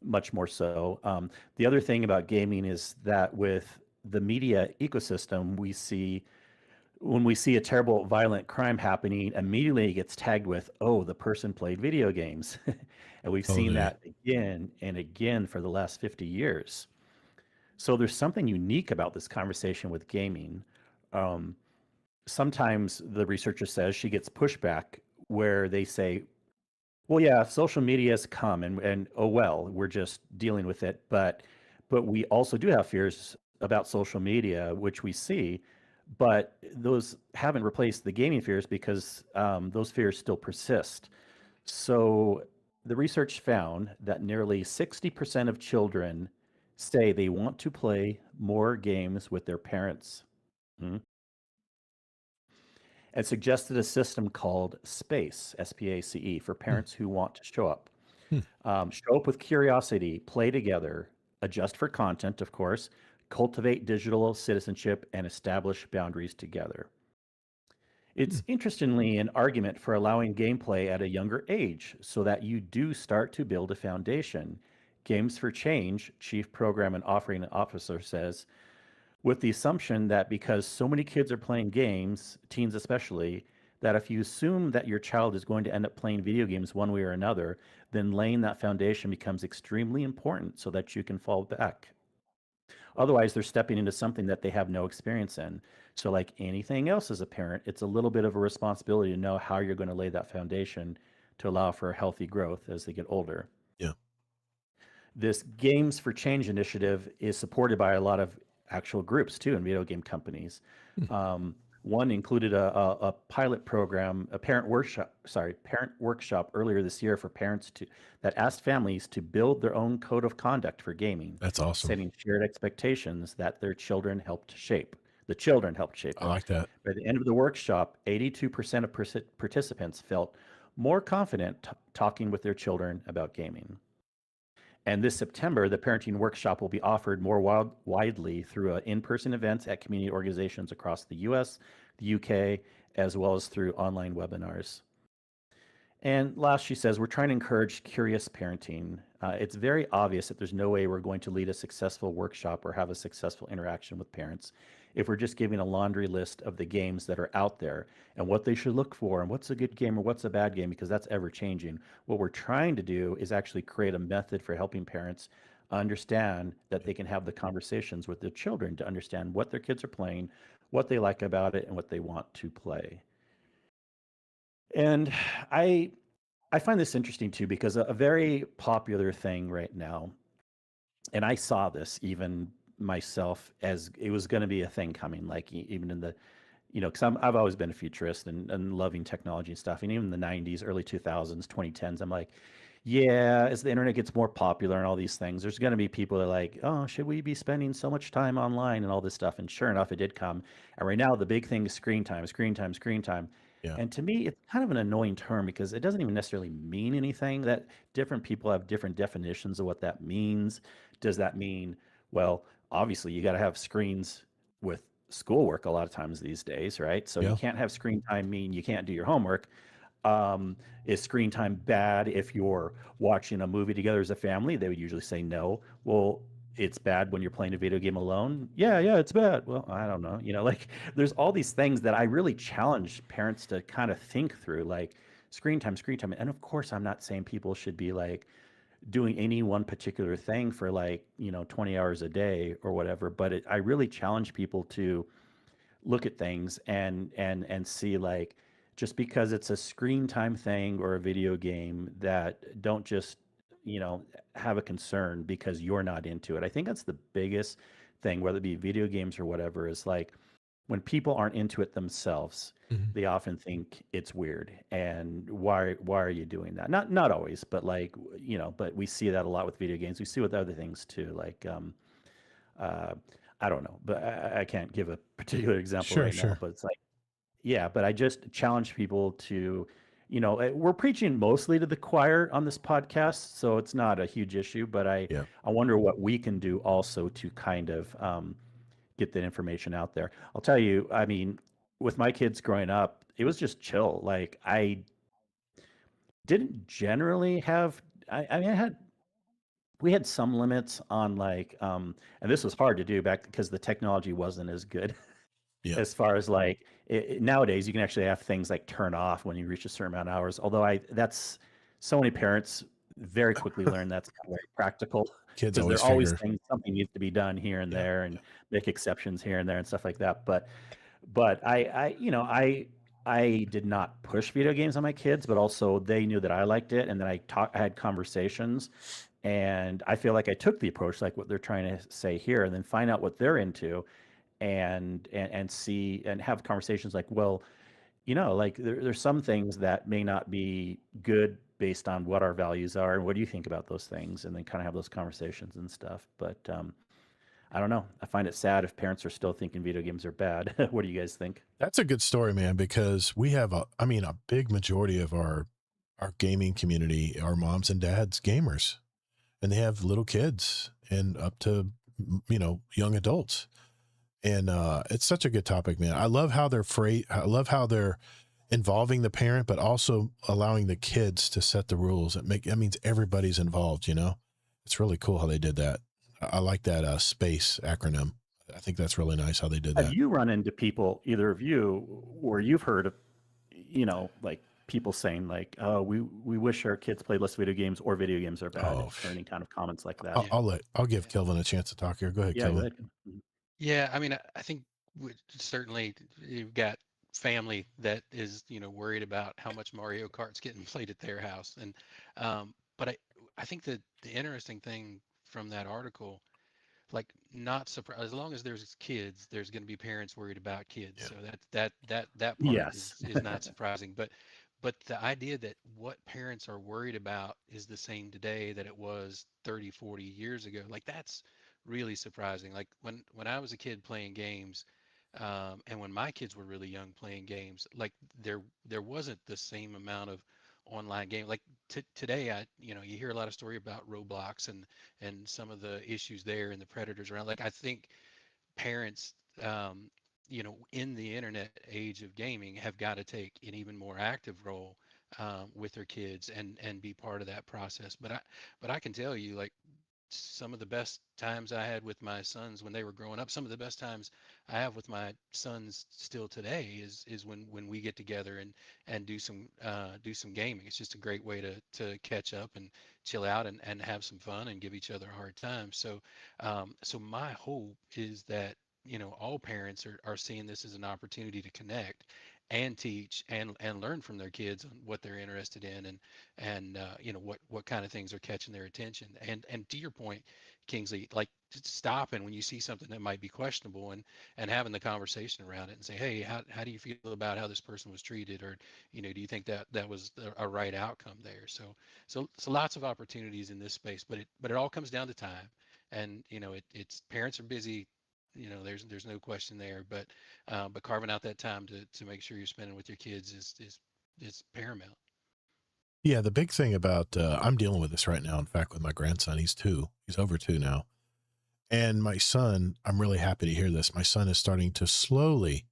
much more so. The other thing about gaming is that with the media ecosystem, when we see a terrible violent crime happening, immediately it gets tagged with, oh, the person played video games. And we've seen that again and again for the last 50 years. So there's something unique about this conversation with gaming. Sometimes the researcher says she gets pushback where they say, well, yeah, social media has come and oh, well, we're just dealing with it. But we also do have fears about social media, which we see, but those haven't replaced the gaming fears because those fears still persist. So the research found that nearly 60% of children say they want to play more games with their parents. And suggested a system called SPACE, S-P-A-C-E, for parents who want to show up. Show up with curiosity, play together, adjust for content, of course, cultivate digital citizenship, and establish boundaries together. It's interestingly an argument for allowing gameplay at a younger age so that you do start to build a foundation. Games for Change, Chief Program and Offering Officer, says, with the assumption that because so many kids are playing games, teens especially, that if you assume that your child is going to end up playing video games one way or another, then laying that foundation becomes extremely important so that you can fall back. Otherwise, they're stepping into something that they have no experience in. So like anything else as a parent, it's a little bit of a responsibility to know how you're going to lay that foundation to allow for healthy growth as they get older. Yeah. This Games for Change initiative is supported by a lot of actual groups too in video game companies. One included a pilot program, a parent workshop earlier this year for parents that asked families to build their own code of conduct for gaming, That's awesome. setting shared expectations that their children helped shape. The children helped shape I it. like that. By the end of the workshop, 82% of participants felt more confident talking with their children about gaming. And this September, the parenting workshop will be offered more widely through in-person events at community organizations across the US, the UK, as well as through online webinars. And last, she says, we're trying to encourage curious parenting. It's very obvious that there's no way we're going to lead a successful workshop or have a successful interaction with parents if we're just giving a laundry list of the games that are out there and what they should look for and what's a good game or what's a bad game, because that's ever changing. What we're trying to do is actually create a method for helping parents understand that they can have the conversations with their children to understand what their kids are playing, what they like about it, and what they want to play. And I I find this interesting too because a very popular thing right now, and I saw this even myself as it was going to be a thing coming, like even in the, because I've always been a futurist and loving technology and stuff, and even in the '90s, early 2000s, 2010s, I'm like, yeah, as the internet gets more popular and all these things, there's going to be people that are like, oh, should we be spending so much time online and all this stuff? And sure enough, it did come. And right now, the big thing is screen time, screen time, screen time. Yeah. And to me, it's kind of an annoying term because it doesn't even necessarily mean anything. That different people have different definitions of what that means. Does that mean, well, obviously you got to have screens with schoolwork a lot of times these days, right? So you Yeah. can't have screen time mean you can't do your homework. Is screen time bad if you're watching a movie together as a family? They would usually say no. Well, it's bad when you're playing a video game alone. Yeah, yeah, it's bad. Well, I don't know. Like there's all these things that I really challenge parents to kind of think through, like screen time, screen time. And of course, I'm not saying people should be like doing any one particular thing for like, 20 hours a day or whatever, but I really challenge people to look at things and see like just because it's a screen time thing or a video game that don't just you know have a concern because you're not into it. I think that's the biggest thing, whether it be video games or whatever, is like when people aren't into it themselves, Mhm. they often think it's weird and why are you doing that? Not always, but like but we see that a lot with video games. We see with other things too, like uh, I don't know, but I can't give a particular example Sure, right now. sure. But it's like, yeah, but I just challenge people to, we're preaching mostly to the choir on this podcast, so it's not a huge issue. But Yeah. I wonder what we can do also to kind of get that information out there. I'll tell you, I mean, with my kids growing up, it was just chill. Like I didn't generally have, I mean, we had some limits on like, and this was hard to do back because the technology wasn't as good Yeah. as far as like nowadays you can actually have things like turn off when you reach a certain amount of hours. Although that's so many parents very quickly learn that's not very practical Kids because there always are always figure. things, something needs to be done here and Yeah. there and make exceptions here and there and stuff like that. But I did not push video games on my kids, but also they knew that I liked it, and then I had conversations, and I feel like I took the approach like what they're trying to say here, and then find out what they're into, and see and have conversations like, well, like there's some things that may not be good based on what our values are, and what do you think about those things, and then kind of have those conversations and stuff. But I don't know. I find it sad if parents are still thinking video games are bad. What do you guys think? That's a good story, man, because we have I mean, a big majority of our gaming community are moms and dads gamers, and they have little kids and up to, young adults. And it's such a good topic, man. I love how I love how they're involving the parent, but also allowing the kids to set the rules. That means everybody's involved, It's really cool how they did that. I like that SPACE acronym. I think that's really nice how they did Have that. you run into people, either of you, where you've heard of, like people saying like, "Oh, we wish our kids played less video games," or "video games are bad," Oh, or any kind of comments like that? I'll, Yeah. I'll give Kelvin a chance to talk here. Go ahead, Yeah, go Kelvin. ahead. Mhm. Yeah, I mean, I think certainly you've got family that is, worried about how much Mario Kart's getting played at their house, but I think that the interesting thing from that article, like not surprised. As long as there's kids, there's going to be parents worried about kids. Yeah. So that part Yes. is not surprising. But the idea that what parents are worried about is the same today that it was 30, 40 years ago, like that's really surprising. Like when I was a kid playing games, and when my kids were really young playing games, like there wasn't the same amount of online game. Like today, you hear a lot of story about Roblox and some of the issues there and the predators around. Like I think parents, in the internet age of gaming, have got to take an even more active role with their kids and be part of that process. But I can tell you, like some of the best times I had with my sons when they were growing up, some of the best times I have with my sons still today is when we get together and do some gaming. It's just a great way to catch up and chill out and have some fun and give each other a hard time. So my hope is that all parents are seeing this as an opportunity to connect and teach and learn from their kids on what they're interested in and what kind of things are catching their attention. And to your point, Kingsley, like stopping when you see something that might be questionable and having the conversation around it and say, hey, how do you feel about how this person was treated, or do you think that was a right outcome there? So lots of opportunities in this space, but it all comes down to time. And it's parents are busy. There's no question there, but carving out that time to make sure you're spending with your kids is paramount. Yeah, the big thing about I'm dealing with this right now. In fact, with my grandson, he's 2. He's over 2 now. And my son, I'm really happy to hear this. My son is starting to slowly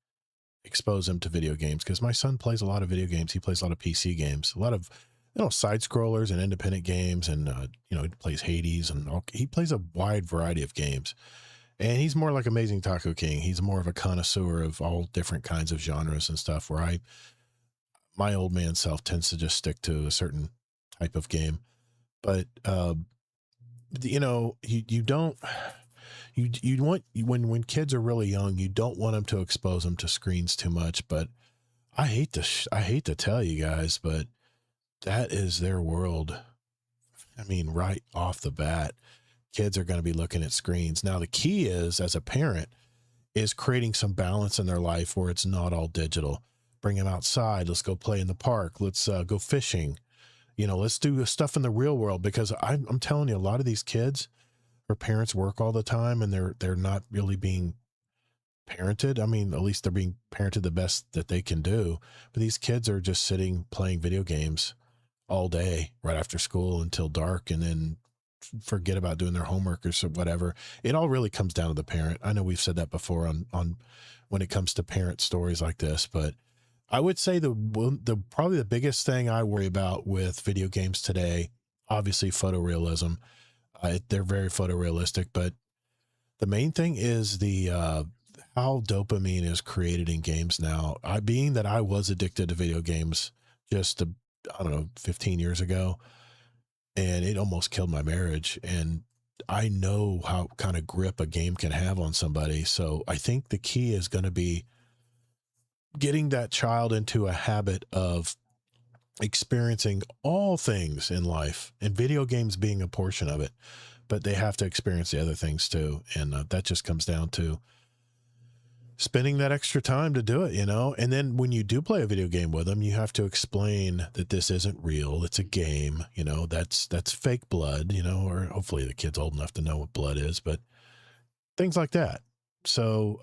expose him to video games because my son plays a lot of video games. He plays a lot of PC games, a lot of side scrollers and independent games, and he plays Hades and he plays a wide variety of games. And he's more like Amazing Taco King. He's more of a connoisseur of all different kinds of genres and stuff. Where my old man self tends to just stick to a certain type of game. But you don't. You want when kids are really young, you don't want them to expose them to screens too much. But I hate to tell you guys, but that is their world. I mean, right off the bat, kids are going to be looking at screens. Now, the key is, as a parent, is creating some balance in their life where it's not all digital. Bring them outside. Let's go play in the park. Let's go fishing. Let's do stuff in the real world, because I'm telling you, a lot of these kids, their parents work all the time and they're not really being parented. I mean, at least they're being parented the best that they can do. But these kids are just sitting playing video games all day right after school until dark, and then forget about doing their homework or whatever. It all really comes down to the parent. I know we've said that before on when it comes to parent stories like this, but I would say the probably the biggest thing I worry about with video games today, obviously photorealism. They're very photorealistic, but the main thing is the how dopamine is created in games now. Being that I was addicted to video games just I don't know, 15 years ago, and it almost killed my marriage. And I know how kind of grip a game can have on somebody. So I think the key is going to be getting that child into a habit of experiencing all things in life, and video games being a portion of it, but they have to experience the other things too. And that just comes down to spending that extra time to do it, and then when you do play a video game with them, you have to explain that this isn't real. It's a game, that's fake blood, or hopefully the kid's old enough to know what blood is, but things like that. So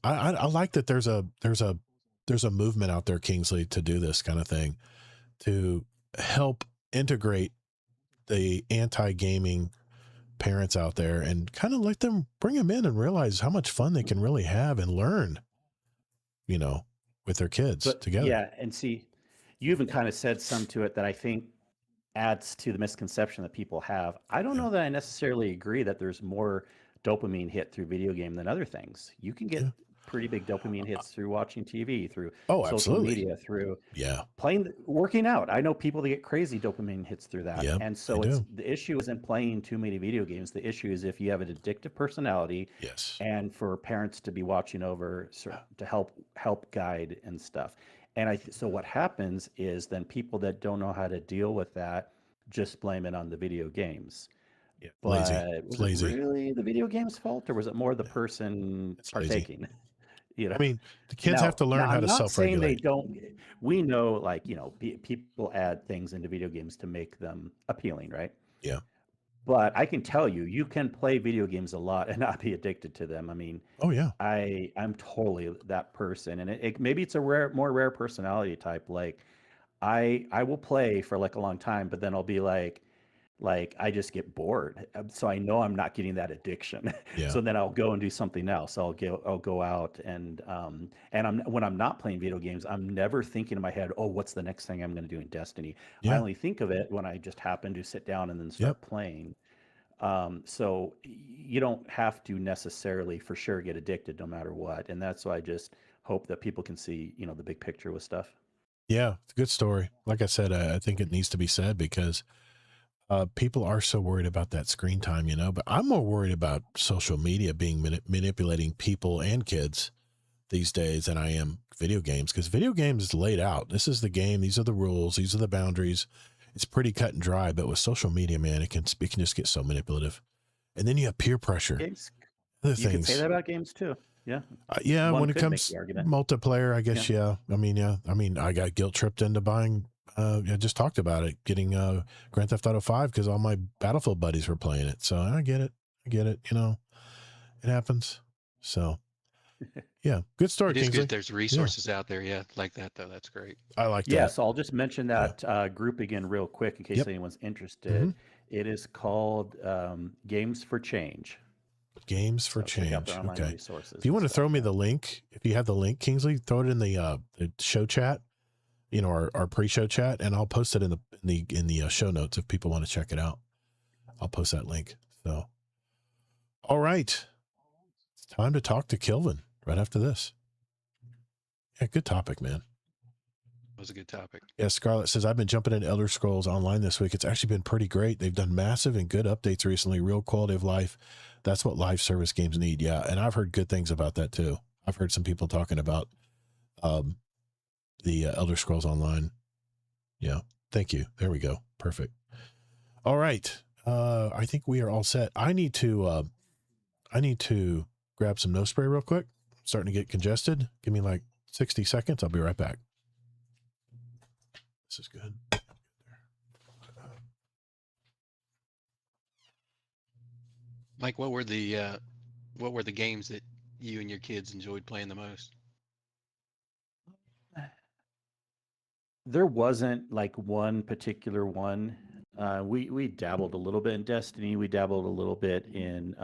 I like that there's a movement out there, Kingsley, to do this kind of thing, to help integrate the anti-gaming parents out there and kind of let them bring them in and realize how much fun they can really have and learn, with their kids But together. yeah, and see, you even kind of said some to it that I think adds to the misconception that people have. I don't Yeah. know that I necessarily agree that there's more dopamine hit through video game than other things. You can Yeah. get pretty big dopamine hits through watching TV, through Oh, social absolutely. media, through Yeah. working out. I know people that get crazy dopamine hits through that. Yep. And I so do. the issue isn't playing too many video games. The issue is if you have an addictive personality, Yes. and for parents to be watching over to help guide and stuff. And so what happens is then people that don't know how to deal with that just blame it on the video games. Yeah, lazy. But It's was lazy. it really the video game's fault, or was it more the Yeah, person it's lazy. partaking? You I know. mean, the kids have to Now learn how I'm to not saying they self-regulate. don't. We know, like, people add things into video games to make them appealing, right? Yeah. But I can tell you, you can play video games a lot and not be addicted to them. I mean, Oh yeah. I'm totally that person, and maybe it's a more rare personality type. Like, I will play for like a long time, but then I'll be like I just get bored. So I know I'm not getting that addiction. Yeah. So then I'll go and do something else. I'll go out and when I'm not playing video games, I'm never thinking in my head, oh, what's the next thing I'm going to do in Destiny? I Yeah. only think of it when I just happen to sit down and then Yep. start playing. So you don't have to necessarily for sure get addicted no matter what. And that's why I just hope that people can see, the big picture with stuff. Yeah. It's a good story. Like I said, I think it needs to be said because people are so worried about that screen time, but I'm more worried about social media being manipulating people and kids these days than I am video games, because video games is laid out. This is the game. These are the rules. These are the boundaries. It's pretty cut and dry. But with social media, man, it can just get so manipulative. And then you have peer pressure. Games, Other you could say things. that about games too. Yeah. Yeah, One when it could make comes the argument. multiplayer, I guess, Yeah. yeah. I mean, I got guilt tripped into buying, I just talked about it, getting Grand Theft Auto 5 because all my Battlefield buddies were playing it. So I get it. It happens. So, yeah, good story, It is good Kingsley. there's resources out there, yeah, like that though. That's great. I like Yeah, that. so I'll just mention Yeah. that group again real quick in case Yep. anyone's interested. Mhm. It is called Games for Change. Games for So check out Change. their online Okay. resources If you and want to stuff. throw me Yeah. the link, if you have the link, Kingsley, throw it in the show chat, our pre-show chat, and I'll post it in the show notes if people want to check it out. I'll post that link. So, all right, it's time to talk to Kilvin right after this. Yeah, good topic, man. That was a good topic. Yeah, Scarlett says, I've been jumping into Elder Scrolls Online this week. It's actually been pretty great. They've done massive and good updates recently, real quality of life. That's what live service games need. Yeah, and I've heard good things about that too. I've heard some people talking about the Elder Scrolls Online. Yeah, thank you. There we go. Perfect. All right. I think we are all set. I need to grab some nose spray real quick. I'm starting to get congested. Give me like 60 seconds. I'll be right back. This is good. Mike, what were the games that you and your kids enjoyed playing the most? There wasn't like one particular one. We dabbled a little bit in Destiny. We dabbled a little bit in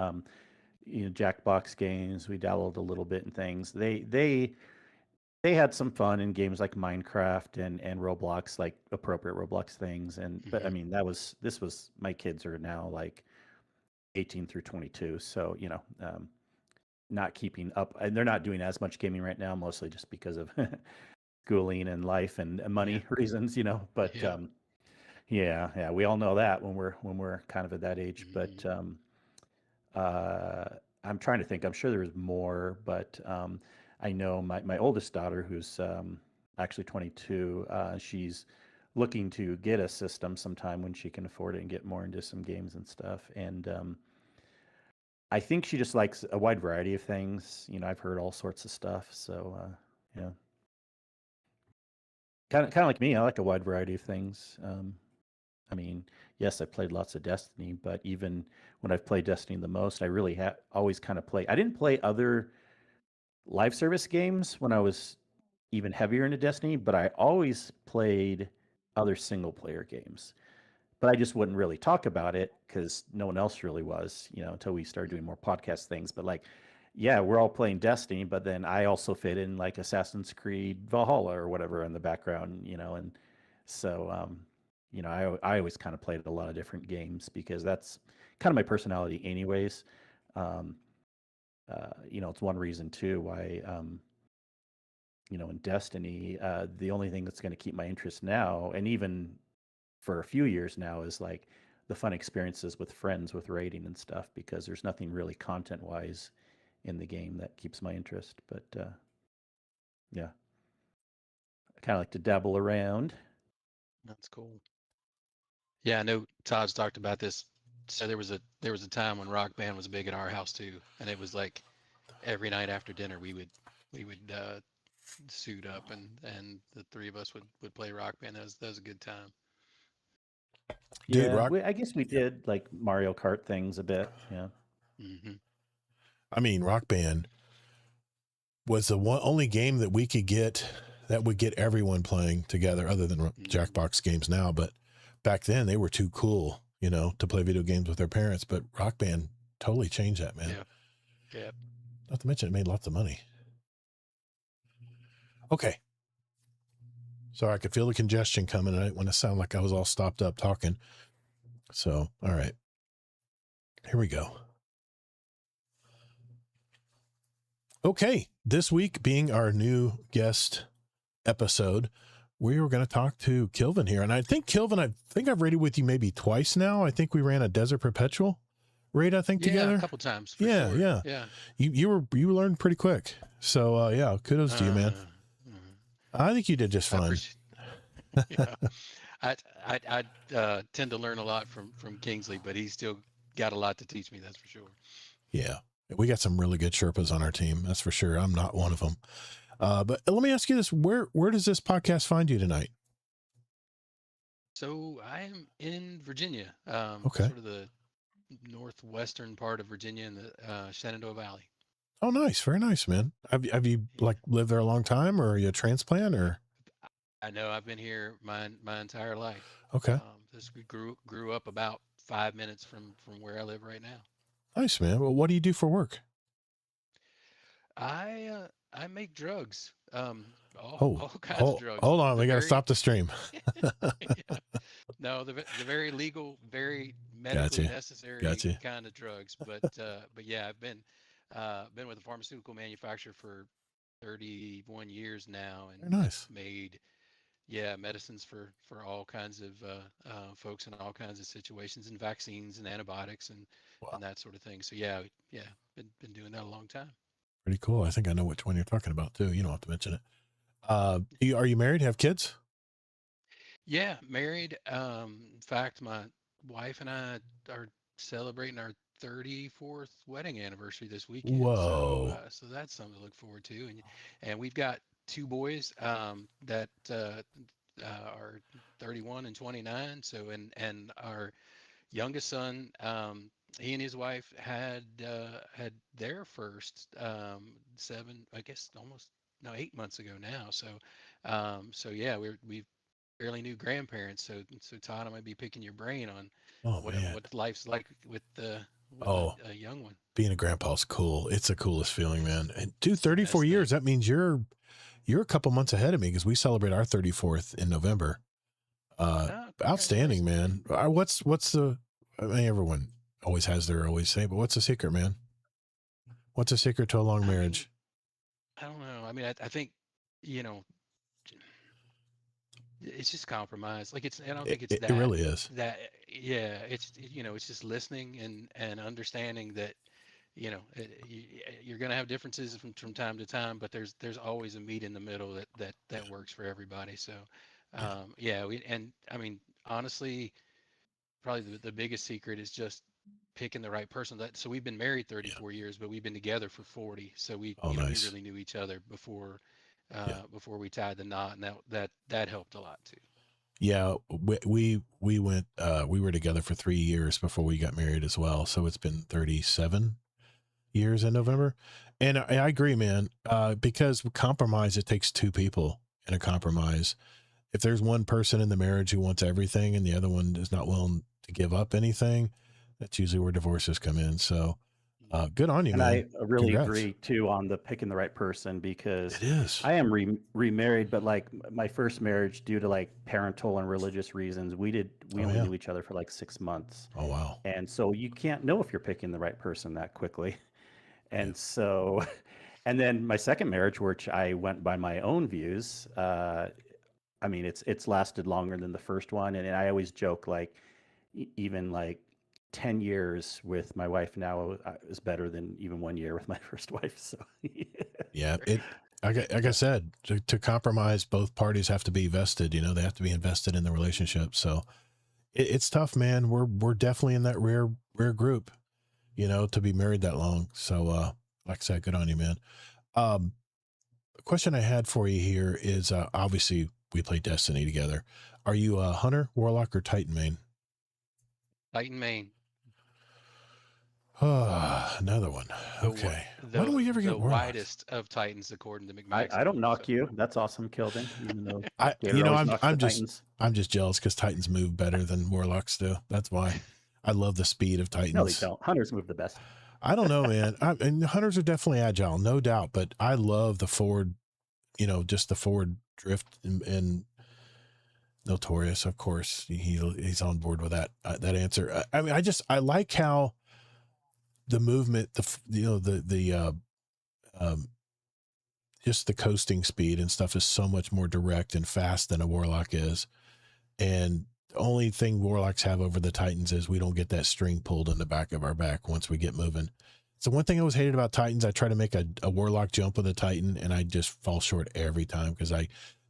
Jackbox games. We dabbled a little bit in things. They had some fun in games like Minecraft and Roblox, like appropriate Roblox things. But I mean, this was my kids are now like 18 through 22, so not keeping up, and they're not doing as much gaming right now, mostly just because of schooling and life and money reasons, But Yeah. yeah, we all know that when we're kind of at that age. But Mhm. I'm trying to think. I'm sure there's more, but I know my oldest daughter, who's actually 22, she's looking to get a system sometime when she can afford it and get more into some games and stuff. And I think she just likes a wide variety of things. I've heard all sorts of stuff. So yeah, kind of like me. I like a wide variety of things. I mean, yes, I played lots of Destiny, but even when I've played Destiny the most, I really always kind of play. I didn't play other live service games when I was even heavier into Destiny, but I always played other single player games. But I just wouldn't really talk about it because no one else really was, until we started doing more podcast things. But like, yeah, we're all playing Destiny, but then I also fit in like Assassin's Creed Valhalla or whatever in the background, and so I always kind of played a lot of different games because that's kind of my personality, anyways. Um, it's one reason too why in Destiny, the only thing that's going to keep my interest now, and even for a few years now, is like the fun experiences with friends with raiding and stuff, because there's nothing really content wise in the game that keeps my interest. But yeah, I kind of like to dabble around. That's cool. Yeah, I know Todd's talked about this So there was a time when Rock Band was big at our house too, and it was like every night after dinner we would suit up and the three of us would play Rock Band. That was a good time. Dude, Yeah, Rock. I guess we did like Mario Kart things a bit. Yeah. Hmm. I mean, Rock Band was the only game that we could get that would get everyone playing together, other than Jackbox games now. But back then, they were too cool, to play video games with their parents. But Rock Band totally changed that, man. Yeah. Yeah. Not to mention, it made lots of money. Okay. Sorry, I could feel the congestion coming. I didn't want to sound like I was all stopped up talking. So, all right. Here we go. Okay. This week being our new guest episode, we were going to talk to Kilvin here. And I think, Kilvin, I've raided with you maybe twice now. I think we ran a Desert Perpetual raid, together. A couple times. For Yeah, sure. yeah. Yeah. You learned pretty quick. So, yeah, kudos to you, man. I think you did just fine. Yeah. I tend to learn a lot from Kingsley, but he's still got a lot to teach me. That's for sure. Yeah, we got some really good Sherpas on our team. That's for sure. I'm not one of them. But let me ask you this: where does this podcast find you tonight? So I am in Virginia, Okay. sort of the northwestern part of Virginia in the Shenandoah Valley. Oh, nice, very nice, man. Have you like lived there a long time, or are you a transplant, or? I know I've been here my entire life. Okay. We grew up about 5 minutes from where I live right now. Nice, man. Well, what do you do for work? I make drugs. All kinds hold, of drugs. Hold on, we got to stop the stream. Yeah. No, the very legal, very medically necessary kind of drugs. But yeah, I've been with a pharmaceutical manufacturer for 31 years now, and Very nice. made medicines for all kinds of folks in all kinds of situations, and vaccines and antibiotics and that sort of thing. So yeah, been doing that a long time. Pretty cool. I think I know which one you're talking about too. You don't have to mention it. Are you married? Have kids? Yeah, married. In fact, my wife and I are celebrating our 34th wedding anniversary this weekend. Whoa! So that's something to look forward to, and we've got two boys that are 31 and 29. So and our youngest son, he and his wife had their first 8 months ago now. So yeah, we fairly new grandparents. So Todd, I might be picking your brain on what life's like with a young one. Being a grandpa is cool. It's the coolest feeling, man. And 34 years. That means you're a couple months ahead of me, because we celebrate our 34th in November. Outstanding, man. What's the? I mean, everyone always has their always say, but what's the secret, man? What's the secret to a long marriage? I don't know. I mean, I think, it's just compromise. Like I don't think it's that. It really is. It's just listening and understanding that, you're going to have differences from time to time, but there's always a meet in the middle that works for everybody. So, I mean, honestly, probably the biggest secret is just picking the right person. So we've been married 34 years, but we've been together for 40. So we really knew each other before we tied the knot, and that helped a lot too. Yeah, we went we were together for 3 years before we got married as well. So it's been 37 years in November. And I agree, man, because compromise, it takes two people in a compromise. If there's one person in the marriage who wants everything and the other one is not willing to give up anything, that's usually where divorces come in. So good on you, and man. I really Congrats. agree too on the picking the right person, because it is. I am remarried, but like my first marriage, due to like parental and religious reasons, we only knew each other for like 6 months. Oh, wow. And so you can't know if you're picking the right person that quickly. And so, and then my second marriage, which I went by my own views, I mean, it's lasted longer than the first one. And I always joke, like, even like 10 years with my wife now is better than even 1 year with my first wife. So yeah, like I said, to compromise, both parties have to be vested. They have to be invested in the relationship. So it's tough, man. We're definitely in that rare group, to be married that long. So, like I said, good on you, man. Um, a question I had for you here is, obviously we play Destiny together. Are you a hunter, warlock, or Titan main? Titan Main, Another one. Okay. Why don't we ever the get warlocks? widest of Titans according to I don't McMaximo. knock So you. That's awesome, Kilden. Even though I, Gator always I'm knocks the I'm just Titans. I'm just jealous because Titans move better than warlocks do. That's why. I love the speed of No, they Titans. don't. Hunters move the best. I don't know, man. And hunters are definitely agile, no doubt. But I love the forward, just the forward drift and Notorious, of course. He's on board with that answer. I mean, I like how the movement, the um, just the coasting speed and stuff is so much more direct and fast than a warlock is. And the only thing warlocks have over the Titans is we don't get that string pulled in the back of our back once we get moving. So one thing I always hated about Titans, I try to make a warlock jump with a Titan and I just fall short every time because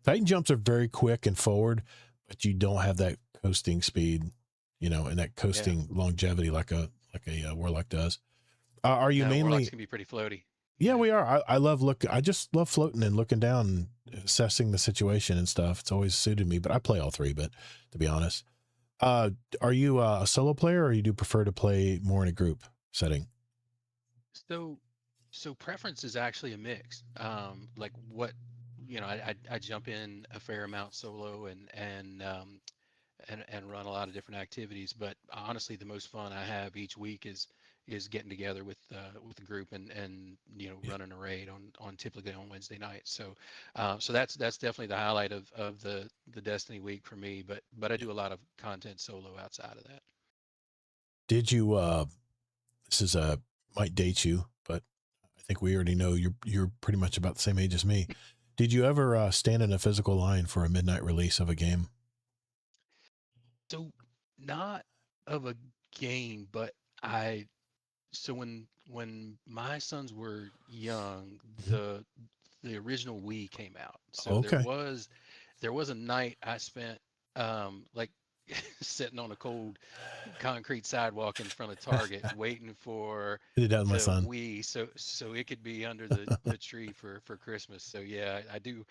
Titan jumps are very quick and forward, but you don't have that coasting speed, and that coasting longevity like a warlock does. Are you no, warlocks mainly? can be pretty floaty. Yeah, we are. I just love floating and looking down and assessing the situation and stuff. It's always suited me, but I play all three, but to be honest, are you a solo player or you do prefer to play more in a group setting? So, so preference is actually a mix. Like what, I jump in a fair amount solo and run a lot of different activities. But honestly, the most fun I have each week is getting together with the group and Yeah. running a raid on typically on Wednesday nights. So that's definitely the highlight of the Destiny week for me. But I Yeah. do a lot of content solo outside of that. Did you, this is might date you, but I think we already know you're pretty much about the same age as me. Did you ever stand in a physical line for a midnight release of a game? So not of a game, but I so when my sons were young, Mhm. the original Wii came out. So Okay. there was a night I spent like sitting on a cold concrete sidewalk in front of Target waiting for I did that with my the son. Wii so it could be under the tree for Christmas. So yeah, I do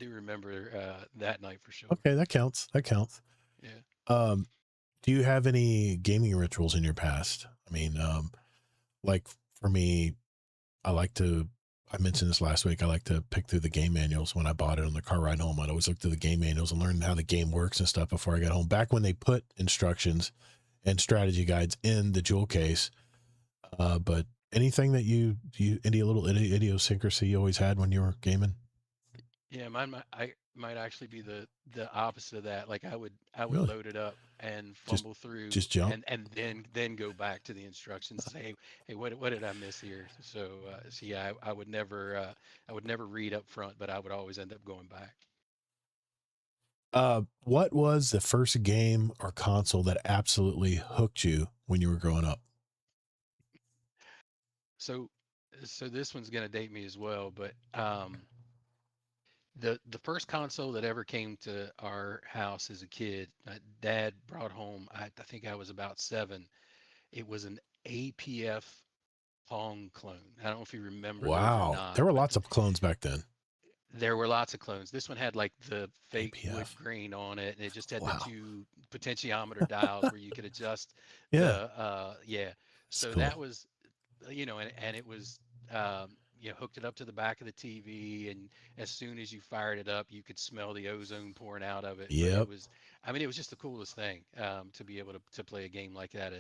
remember that night for sure. Okay, that counts. That counts. Yeah. Um, do you have any gaming rituals in your past? I mean, like for me, I like to, I mentioned this last week. I like to pick through the game manuals when I bought it on the car ride home. I'd always look through the game manuals and learn how the game works and stuff before I got home. Back when they put instructions and strategy guides in the jewel case. But anything that any little idiosyncrasy you always had when you were gaming? Yeah, I might actually be the opposite of that. Like I would Really? load it up and Just, fumble through just jump? and then go back to the instructions and say, hey, what did I miss here? So yeah, I would never read up front, but I would always end up going back. What was the first game or console that absolutely hooked you when you were growing up? So so this one's gonna date me as well, but the first console that ever came to our house as a kid, Dad brought home. I think I was about 7. It was an APF Pong clone. I don't know if you remember those or Wow. not, There were but lots of clones back then. there were lots of clones. This one had like the fake wood APF. grain on it, and it just had the Wow. two potentiometer dials where you could adjust Yeah. yeah. That's So cool. that was and it was hooked it up to the back of the TV, and as soon as you fired it up, you could smell the ozone pouring out of it. But Yep. I mean, it was just the coolest thing to be able to play a game like that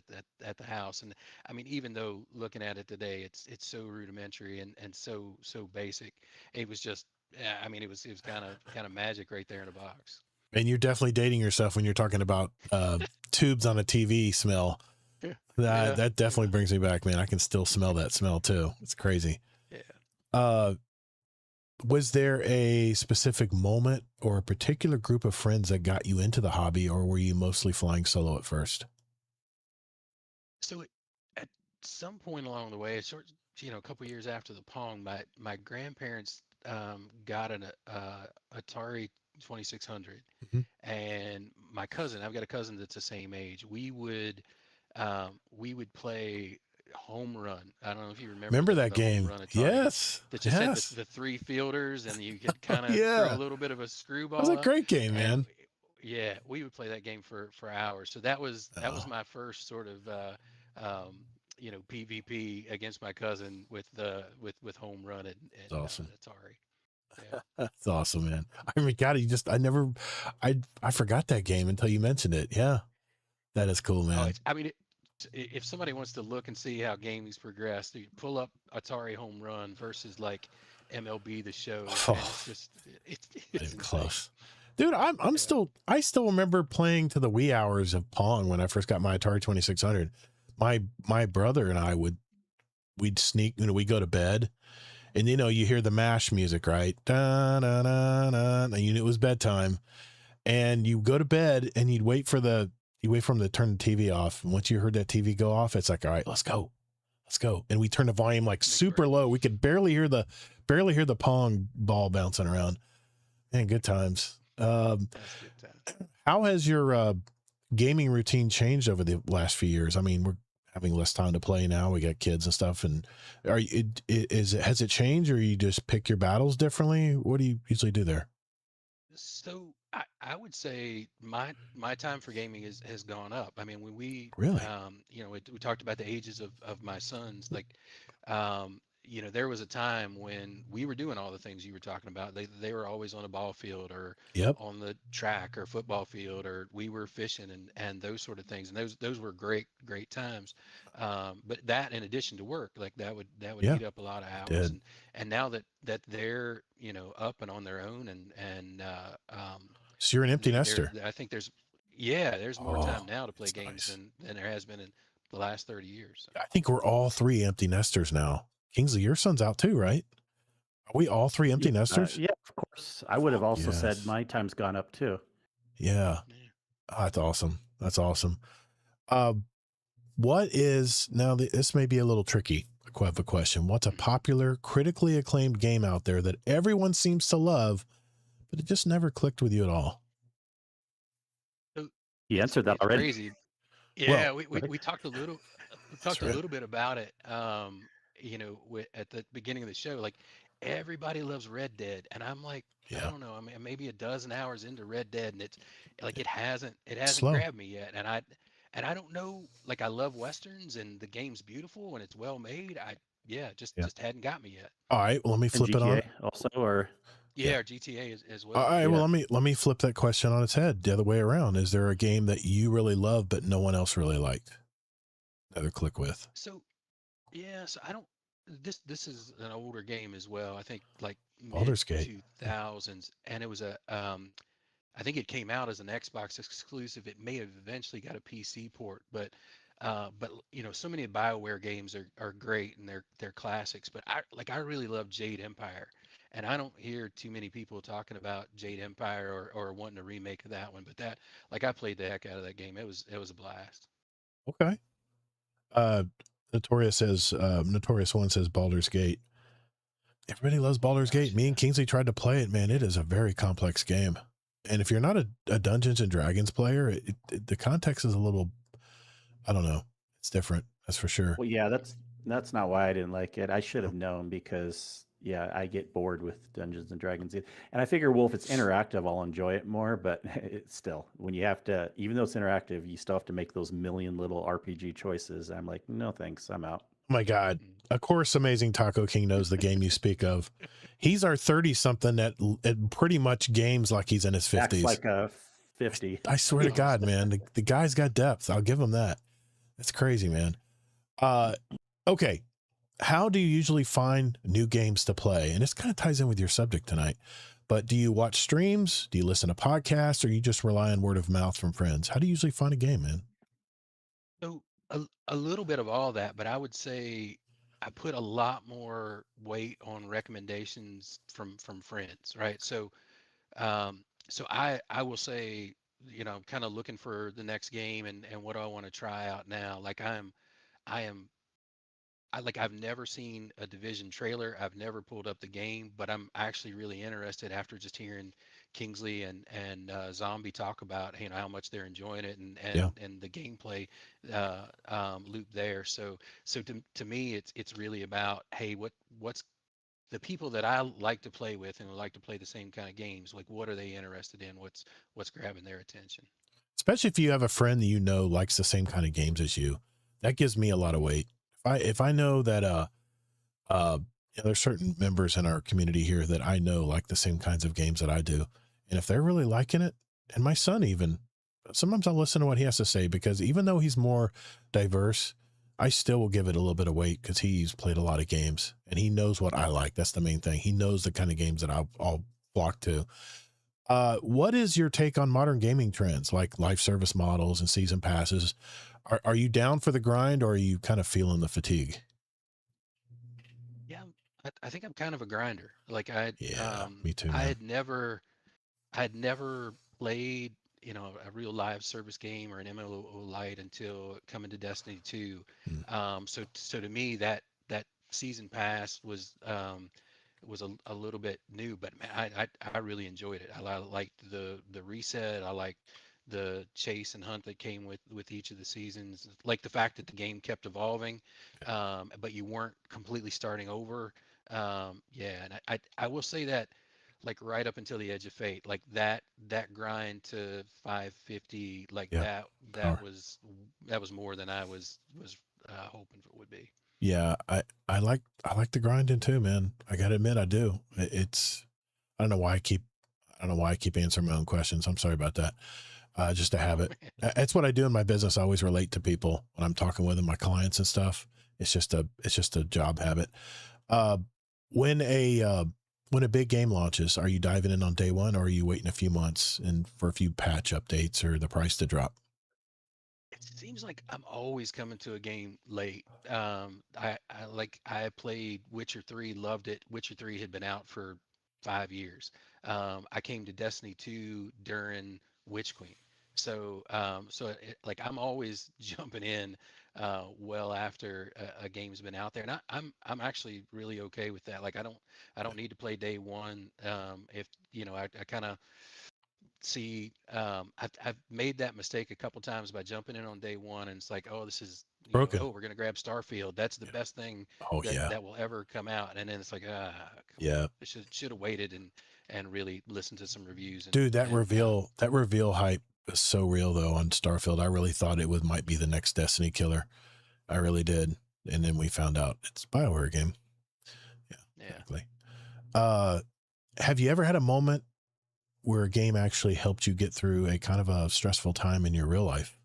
at the house. And I mean, even though looking at it today, it's so rudimentary and so basic, it was just yeah, I mean, it was kind of magic right there in a box. And you're definitely dating yourself when you're talking about tubes on a TV smell. Yeah, That yeah, that definitely yeah, brings me back, man. I can still smell that smell too. It's crazy. yeah. Uh, was there a specific moment or a particular group of friends that got you into the hobby, or were you mostly flying solo at first? So at some point along the way, a couple years after the Pong, my grandparents got an Atari 2600. Mhm. And my cousin, I've got a cousin that's the same age. We would play home run. I don't know if you remember Remember that the home game? run Atari Yes. that just had Yes. the three fielders, and you could Oh, kind of throw a yeah. little bit of a That was screwball a up. great game, And man. yeah, we would play that game for hours. So that was Oh, my first sort of PvP against my cousin with home run it's and awesome. Atari. Yeah. That's awesome, man. I mean, God, I forgot that game until you mentioned it. Yeah. That is cool, Oh, man. it's. I mean, if somebody wants to look and see how gaming's progressed, you pull up Atari Home Run versus like MLB The Show, and it's Oh, just it's not it's even insane. close. Dude, Yeah. I still remember playing to the wee hours of Pong when I first got my Atari 2600. My brother and I we'd sneak, we'd go to bed, and you hear the MASH music, right? Da, da, da, da, and you knew it was bedtime, and you go to bed and you wait for them to turn the TV off. And once you heard that TV go off, it's like, all right, let's go. Let's go. And we turn the volume like Make it super right. low. We could barely hear the Pong ball bouncing around. Man, good times. That's good times. How has your gaming routine changed over the last few years? I mean, we're having less time to play now. We got kids and stuff. And has it changed, or you just pick your battles differently? What do you usually do there? So I would say my time for gaming has gone up. I mean, when Really? we talked about the ages of my sons, like, there was a time when we were doing all the things you were talking about. They were always on a ball field or Yep. on the track or football field, or we were fishing and those sort of things. And those were great times. But that, in addition to work, like that would Yeah, eat up a lot of it hours. did. And now that they're up and on their own, and So you're an empty there nester. I think there's more time Oh, now to play that's games nice. than there has been in the last 30 years. So. I think we're all three empty nesters now. Kingsley, your son's out too, right? Are we all three Yeah, empty nesters? yeah, of course. I would have also said Yes. my time's gone up too. Yeah. Yeah. Oh, that's awesome. That's awesome. Uh, what is now? This may be a little tricky. I have a question. What's a Mhm. popular, critically acclaimed game out there that everyone seems to love, but it just never clicked with you at all? So You it's answered that it's already. crazy. Well, Yeah, we, we, Right? we talked a little we that's talked a right. little bit about it. At the beginning of the show, like everybody loves Red Dead, and I'm like, I Yeah. don't know, I mean, maybe a dozen hours into Red Dead, and it's like it hasn't Slow. grabbed me yet, and I don't know, like I love westerns, and the game's beautiful and it's well made. Yeah, just Yeah. just hadn't got me yet. All right. Well, let me And flip it on. GTA also, or Yeah. Yeah, or GTA as All well. right. Well, yeah. let me flip that question on its head. The other way around. Is there a game that you really love but no one else really liked? Another click with So yeah, so I don't. This is an older game as well. I think like mid Baldur's Gate. 2000s, and it was I think it came out as an Xbox exclusive. It may have eventually got a PC port, but so many BioWare games are great and they're classics. But I really love Jade Empire, and I don't hear too many people talking about Jade Empire or wanting a remake of that one. But I played the heck out of that game. It was a blast. Okay. Uh, Notorious One says Baldur's Gate. Everybody loves Oh my Baldur's Gate. gosh, Me and yeah. Kingsley tried to play it, man. It is a very complex game. And if you're not a Dungeons and Dragons player, the context is a little, I don't know. It's different. That's for sure. Well, yeah, that's not why I didn't like it. I should Oh, have known because yeah, I get bored with Dungeons and Dragons. And I figure, well, if it's interactive, I'll enjoy it more. But it's still, when you have to, even though it's interactive, you still have to make those million little RPG choices. I'm like, no, thanks, I'm out. my God. Mm. Of course, Amazing Taco King knows the game you speak of. He's our 30 something that pretty much games like he's in his Acts 50s. like a 50. I swear to God, Honestly. man, the guy's got depth. I'll give him that. That's crazy, man. Uh, okay. How do you usually find new games to play? And this kind of ties in with your subject tonight. But do you watch streams? Do you listen to podcasts, or you just rely on word of mouth from friends? How do you usually find a game, man? So a little bit of all that, but I would say I put a lot more weight on recommendations from friends, right? So I will say, I'm kind of looking for the next game and what do I want to try out now? I am I've never seen a Division trailer. I've never pulled up the game, but I'm actually really interested after just hearing Kingsley and Zombie talk about, how much they're enjoying it, and Yeah. the gameplay loop there. So to me, it's really about, hey, what's the people that I like to play with and would like to play the same kind of games, like what are they interested in? What's grabbing their attention? Especially if you have a friend that you know likes the same kind of games as you, that gives me a lot of weight. If I know that uh there's certain members in our community here that I know like the same kinds of games that I do, and if they're really liking it, and my son even, sometimes I'll listen to what he has to say, because even though he's more diverse, I still will give it a little bit of weight because he's played a lot of games and he knows what I like. That's the main thing. He knows the kind of games that I'll flock to. What is your take on modern gaming trends like life service models and season passes? Are you down for the grind, or are you kind of feeling the fatigue? Yeah, I think I'm kind of a grinder. Like Yeah, me too, I man. had never played, a real live service game or an MMO light until coming to Destiny 2. Mm, So to me, that season pass was a little bit new, but man, I really enjoyed it. I liked the reset. I liked the chase and hunt that came with each of the seasons. Like the fact that the game kept evolving, but you weren't completely starting over. Yeah, and I will say that, like right up until the edge of fate, like that grind to 550, like yeah, that power. was that was more than I was hoping for it would be. Yeah, I like the grinding too, man. I gotta admit, I do. It's I don't know why I keep answering my own questions. I'm sorry about that. Just a habit. It's what I do in my business. I always relate to people when I'm talking with them, my clients and stuff. It's just a job habit. Uh, when a uh, when a big game launches, are you diving in on day one, or are you waiting a few months and for a few patch updates or the price to drop? It seems like I'm always coming to a game late. I played Witcher 3, loved it. Witcher 3 had been out for 5 years. I came to Destiny 2 during Witch Queen. Like I'm always jumping in well after a game's been out there, and I'm actually really okay with that. Like I don't need to play day one. If I kind of see, I've made that mistake a couple times by jumping in on day one, and it's like, oh, this is, Broken. oh, we're gonna grab Starfield. That's the Yeah. best thing Oh that yeah. that will ever come out. And then it's like, come on, Yeah. I should have waited and really listened to some reviews Dude, and that reveal hype is so real though on Starfield. I really thought it might be the next Destiny killer. I really did. And then we found out it's a BioWare game. Yeah, yeah. exactly. Uh, have you ever had a moment where a game actually helped you get through a kind of a stressful time in your real life?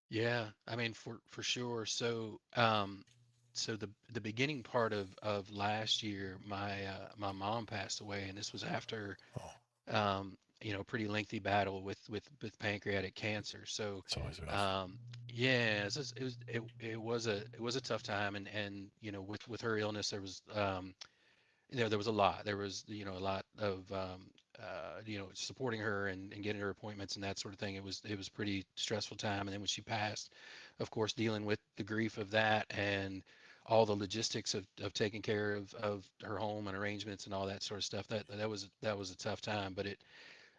Yeah, I mean, for sure. So the beginning part of last year, my mom passed away, and this was after Oh, pretty lengthy battle with pancreatic cancer. So, it's always rough. um, yeah, it was a tough time, and with her illness, there was a lot. There was, a lot of, supporting her and getting her appointments and that sort of thing. It was pretty stressful time. And then when she passed, of course, dealing with the grief of that and all the logistics of taking care of her home and arrangements and all that sort of stuff. That was a tough time. But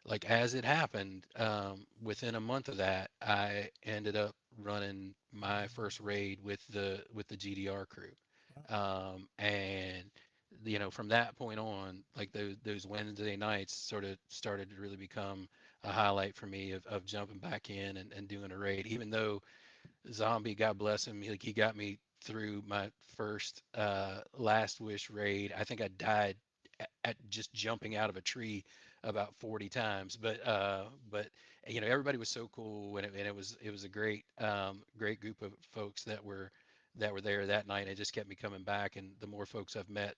like as it happened, within a month of that, I ended up running my first raid with the GDR crew, and from that point on, like those Wednesday nights sort of started to really become a highlight for me of jumping back in and doing a raid, even though Zombie, God bless him, like he got me through my first Last Wish raid. I think I died at just jumping out of a tree about 40 times. But everybody was so cool, and it was a great group of folks that were there that night. And it just kept me coming back, and the more folks I've met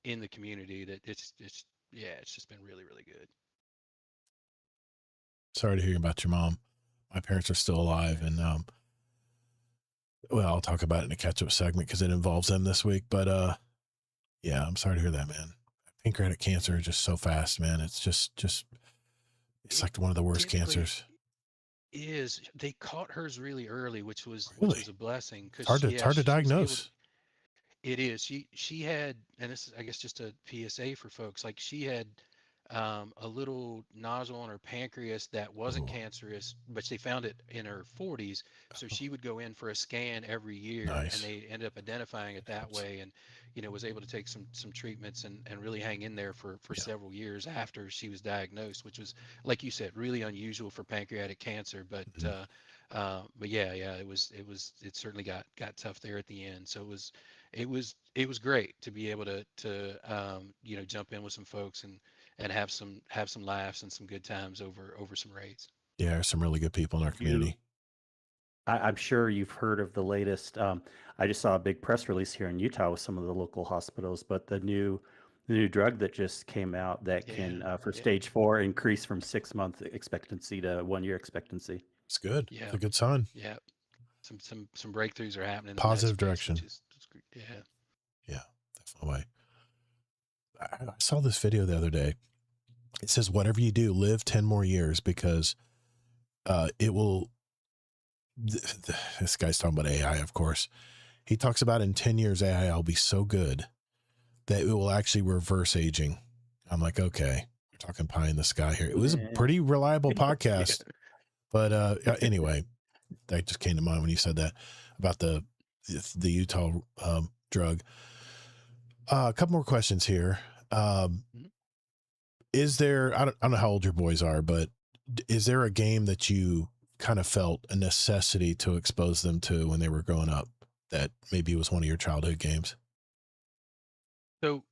in the community, that it's yeah, it's just been really, really good. Sorry to hear about your mom. My parents are still alive, and Thanks. well, I'll talk about it in a catch up segment because it involves them this week. But yeah, I'm sorry to hear that, man. Pancreatic cancer is just so fast, man. It's just it's It like one of the worst typically cancers. is. They caught hers really early, which was Really, a blessing, it's because it's yeah, hard to she was able to. diagnose. It is. She had, and this is, I guess, just a PSA for folks. Like she had a little nozzle on her pancreas that wasn't Oh, cancerous, but they found it in her 40s. So she would go in for a scan every year, and nice. they ended up identifying it that Helps. way, and was able to take some treatments and really hang in there for Yeah. several years after she was diagnosed, which was, like you said, really unusual for pancreatic cancer. Mhm. But yeah, it certainly got tough there at the end. So it was great to be able to jump in with some folks and have some laughs and some good times over some raids. Yeah, there's some really good people in our You, community. I'm sure you've heard of the latest. I just saw a big press release here in Utah with some of the local hospitals, but the new drug that just came out that Yeah, can, for yeah, stage 4, increase from 6-month expectancy to 1-year expectancy. It's good. It's yeah, a good sign. yeah. Some breakthroughs are happening in that Positive space, which direction. is great. Yeah. Yeah, definitely. I saw this video the other day. It says, whatever you do, live 10 more years because it will. This guy's talking about AI, of course. He talks about in 10 years, AI will be so good that it will actually reverse aging. I'm like, okay, we're talking pie in the sky here. It was a Eh, pretty reliable yeah. podcast. But anyway, that just came to mind when you said that about the Utah drug. A couple more questions here. Mhm. Is there, I don't know how old your boys are, but is there a game that you kind of felt a necessity to expose them to when they were growing up that maybe was one of your childhood games? So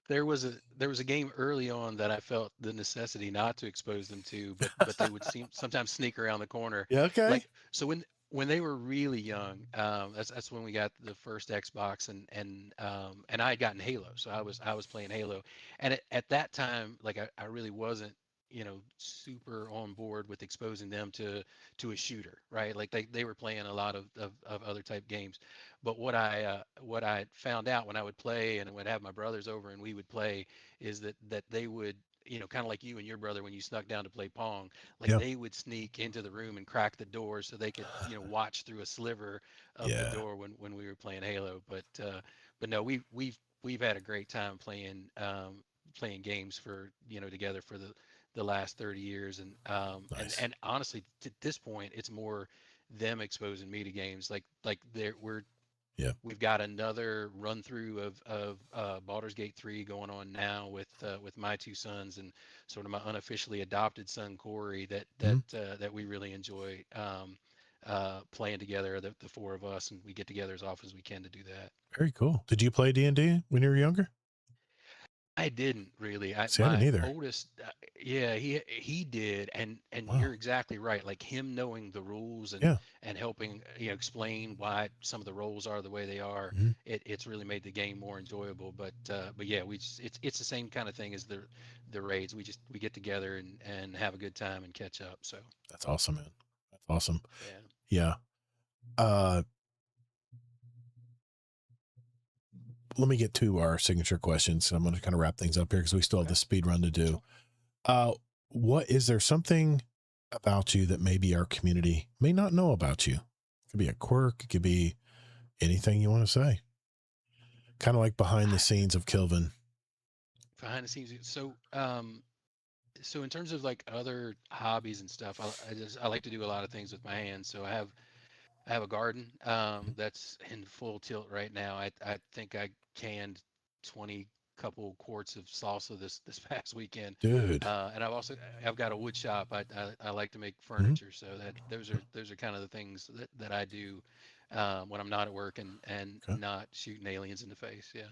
there was a game early on that I felt the necessity not to expose them to, but they would seem sometimes sneak around the corner. Yeah. Okay. Like so when they were really young, that's when we got the first Xbox, and I had gotten Halo, so I was playing Halo, and at that time, like I really wasn't super on board with exposing them to a shooter, right? Like they were playing a lot of other type games. But what I found out when I would play and would have my brothers over and we would play is that they would, kind of like you and your brother when you snuck down to play Pong, like Yeah. they would sneak into the room and crack the door so they could, watch through a sliver of the Yeah. door when we were playing Halo. But no, we've had a great time playing games together for the last 30 years, Nice. and honestly, to this point, it's more them exposing me to games like Yeah. we've got another run through of Baldur's Gate 3 going on now with my two sons and sort of my unofficially adopted son Corey Mhm. that we really enjoy playing together, the four of us, and we get together as often as we can to do that. Very cool. Did you play D&D when you were younger? I didn't really. I See, I didn't my either. oldest, yeah, he did, and Wow. you're exactly right. Like him knowing the rules and Yeah. and helping explain why some of the roles are the way they are. Mhm. It's really made the game more enjoyable. But yeah, it's the same kind of thing as the raids. We get together and have a good time and catch up. So That's awesome, man. That's awesome. yeah, Yeah. Uh, Let me get to our signature questions. I'm going to kind of wrap things up here because we still have okay, the speed run to do. sure. Uh, what is there something about you that maybe our community may not know about you? It could be a quirk. It could be anything you want to say. Kind of like behind the I, scenes of Kilvin. behind the scenes. So in terms of like other hobbies and stuff, I like to do a lot of things with my hands. So I have a garden that's in full tilt right now. I think I canned 20 couple quarts of salsa this past weekend, Dude. and I've got a wood shop. I like to make Mhm. furniture, so that those are kind of the things that I do when I'm not at work and Okay. not shooting aliens in the face. Yeah.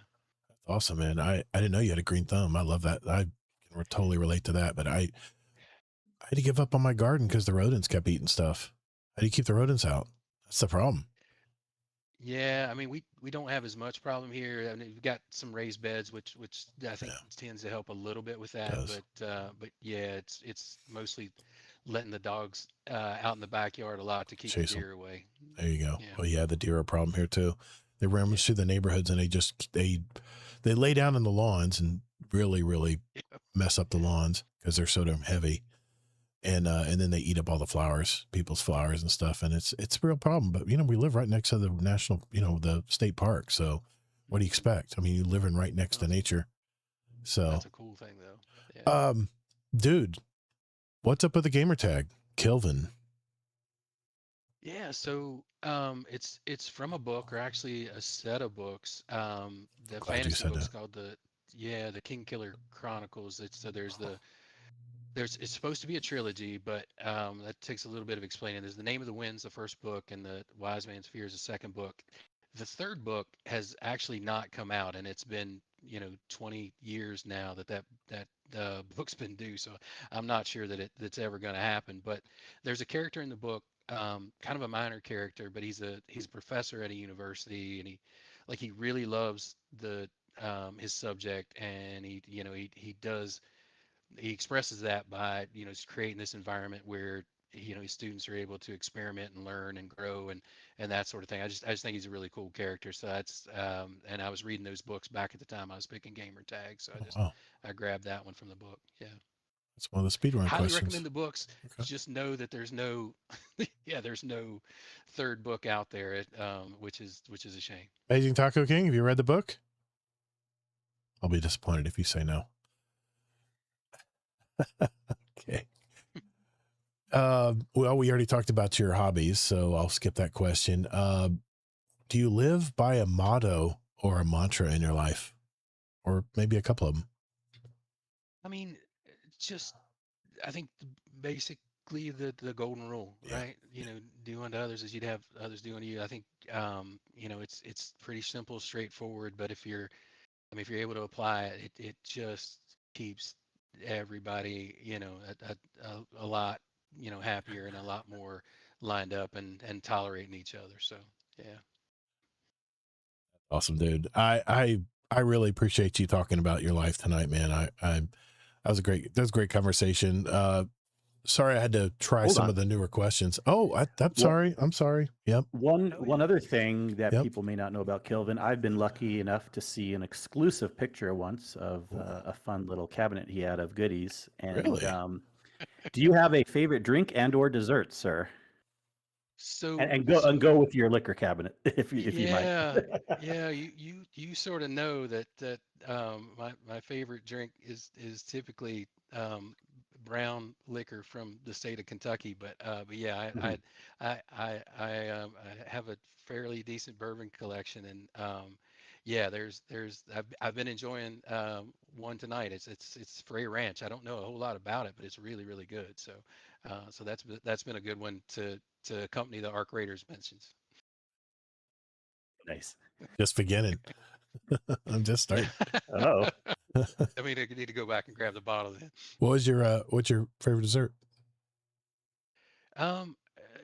That's awesome, man. I didn't know you had a green thumb. I love that. I can totally relate to that, but I had to give up on my garden because the rodents kept eating stuff. How do you keep the rodents out? That's the problem. Yeah, I mean we don't have as much problem here. I mean, we've got some raised beds, which I think Yeah, tends to help a little bit with it that. does. But yeah, it's mostly letting the dogs out in the backyard a lot to keep the Chase them. deer away. There you go. Yeah, Oh yeah, the deer are a problem here too. They yeah, rummage through the neighborhoods and they lay down in the lawns and really yeah, mess up the yeah, lawns because they're so damn heavy. And then they eat up all the flowers, people's flowers and stuff. And it's a real problem. But we live right next to the national, the state park. So What do you expect? I mean, you're living right next to nature. So That's a cool thing, though. Yeah. Dude, what's up with the gamer tag, Kelvin? Yeah, so it's from a book, or actually a set of books. The Glad you fantasy said book's that. called the King Killer Chronicles. It's so there's it's supposed to be a trilogy, but that takes a little bit of explaining. There's the Name of the Wind's the first book, and the Wise Man's Fear is the second book. The third book has actually not come out, and it's been 20 years now that book's been due. So I'm not sure that's ever going to happen. But there's a character in the book, kind of a minor character, but he's a professor at a university, and he really loves the his subject, and he expresses that by just creating this environment where his students are able to experiment and learn and grow and that sort of thing. I just think he's a really cool character. So that's and I was reading those books back at the time I was picking gamer tags, so Oh, wow. I grabbed that one from the book. Yeah, That's one of the speedrun highly questions. recommend the books. Okay. Just know that there's no there's no third book out there, which is a shame. Amazing Taco King, have you read the book? I'll be disappointed if you say no. Okay. Well, we already talked about your hobbies, so I'll skip that question. Do you live by a motto or a mantra in your life, or maybe a couple of them? I mean, just I think basically the golden rule, Yeah. right? Do unto others as you'd have others do unto you. I think it's pretty simple, straightforward. But if you're able to apply it, it just keeps everybody a lot happier and a lot more lined up and tolerating each other. So yeah. Awesome, dude. I really appreciate you talking about your life tonight, man. That was a great conversation. Sorry I had to try Hold some on. of the newer questions. Oh, I'm What sorry. I'm sorry. Yep. one other thing that Yep. people may not know about Kelvin, I've been lucky enough to see an exclusive picture once of a fun little cabinet he had of goodies. And Really? do you have a favorite drink and/or dessert, sir? So And go with your liquor cabinet if you might. yeah, you sort of know that my favorite drink is typically brown liquor from the state of Kentucky, but yeah, Mhm. I have a fairly decent bourbon collection, and yeah, I've been enjoying one tonight. It's Frey Ranch. I don't know a whole lot about it, but it's really really good. So that's been a good one to accompany the Arc Raiders mentions. Nice. Just beginning. I'm just starting. Oh, I mean, I need to go back and grab the bottle then. What's your favorite dessert? Um,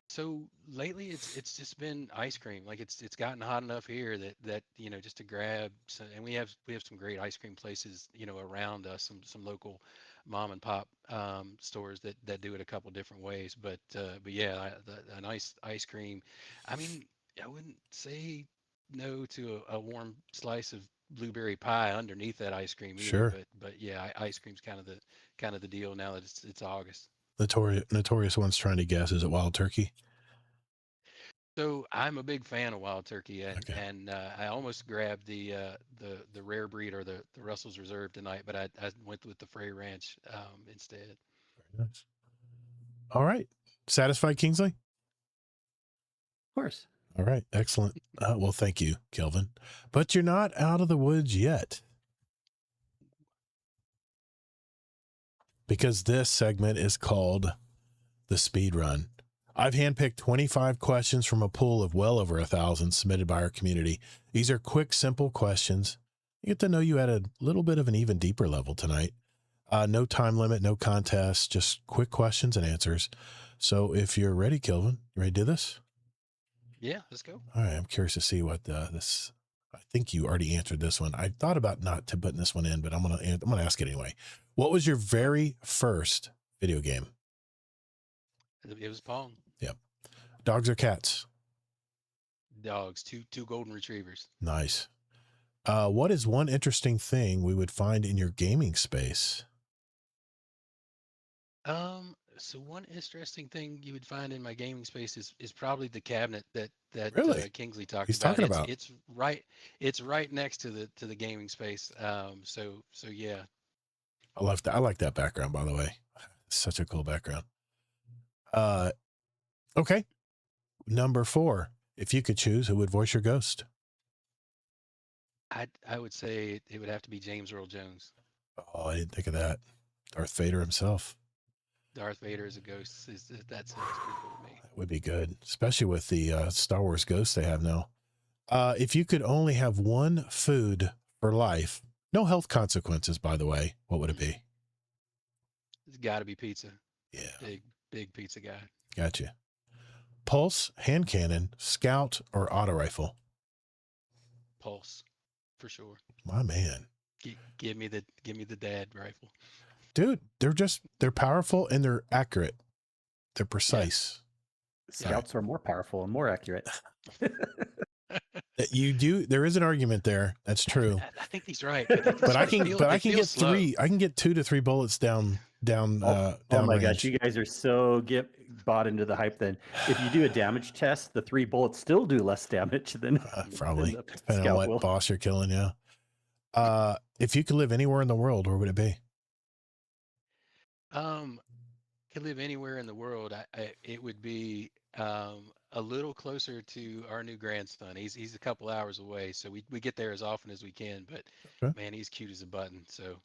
so lately it's just been ice cream. Like it's gotten hot enough here that just to grab some, and we have some great ice cream places around us, some local mom and pop stores that do it a couple different ways. But yeah, a nice ice cream. I mean, I wouldn't say no to a warm slice of blueberry pie underneath that ice cream either. Sure. But yeah, ice cream's kind of the deal now that it's August. Notorious ones trying to guess. Is it wild turkey? So I'm a big fan of wild turkey, and Okay. and I almost grabbed the rare breed or the Russell's Reserve tonight, but I went with the Frey Ranch instead. Very nice. All right. Satisfied, Kingsley? of course. All right. Excellent. Well, thank you, Kelvin. But you're not out of the woods yet, because this segment is called the speed run. I've handpicked 25 questions from a pool of well over 1,000 submitted by our community. These are quick, simple questions. You get to know you at a little bit of an even deeper level tonight. No time limit, no contest, just quick questions and answers. So if you're ready, Kelvin, you ready to do this? Yeah, let's go. All right. I'm curious to see what this. I think you already answered this one. I thought about not to putting this one in, but I'm gonna ask it anyway. What was your very first video game? It was Pong. Yep. Dogs or cats? Dogs, two golden retrievers. Nice. What is one interesting thing we would find in your gaming space? So one interesting thing you would find in my gaming space is probably the cabinet that Really? Kingsley talked He's about. talking about. It's right next to the gaming space. So yeah. I love that. I like that background, by the way. Such a cool background. Okay. Number 4. If you could choose, who would voice your ghost? I would say it would have to be James Earl Jones. Oh, I didn't think of that. Darth Vader himself. Darth Vader as a ghost that's pretty cool to me. That would be good, especially with the Star Wars ghosts they have now. If you could only have one food for life, no health consequences, by the way, what would it be? It's got to be pizza. Yeah. Big pizza guy. Gotcha. Pulse, hand cannon, scout, or auto rifle? Pulse, for sure. My man. Give me the dad rifle. Dude, they're powerful and they're accurate. They're precise. Scouts are more powerful and more accurate. There is an argument there. That's true. I think he's right. But I can get slow. 3. I can get 2 to 3 bullets down. Oh my range. gosh, you guys are so bought into the hype. Then, if you do a damage test, the 3 bullets still do less damage than probably than the depending on what will. boss you're killing. Yeah. If you could live anywhere in the world, where would it be? Could live anywhere in the world. It would be a little closer to our new grandson. He's a couple hours away, so we get there as often as we can. But Okay. man, he's cute as a button. So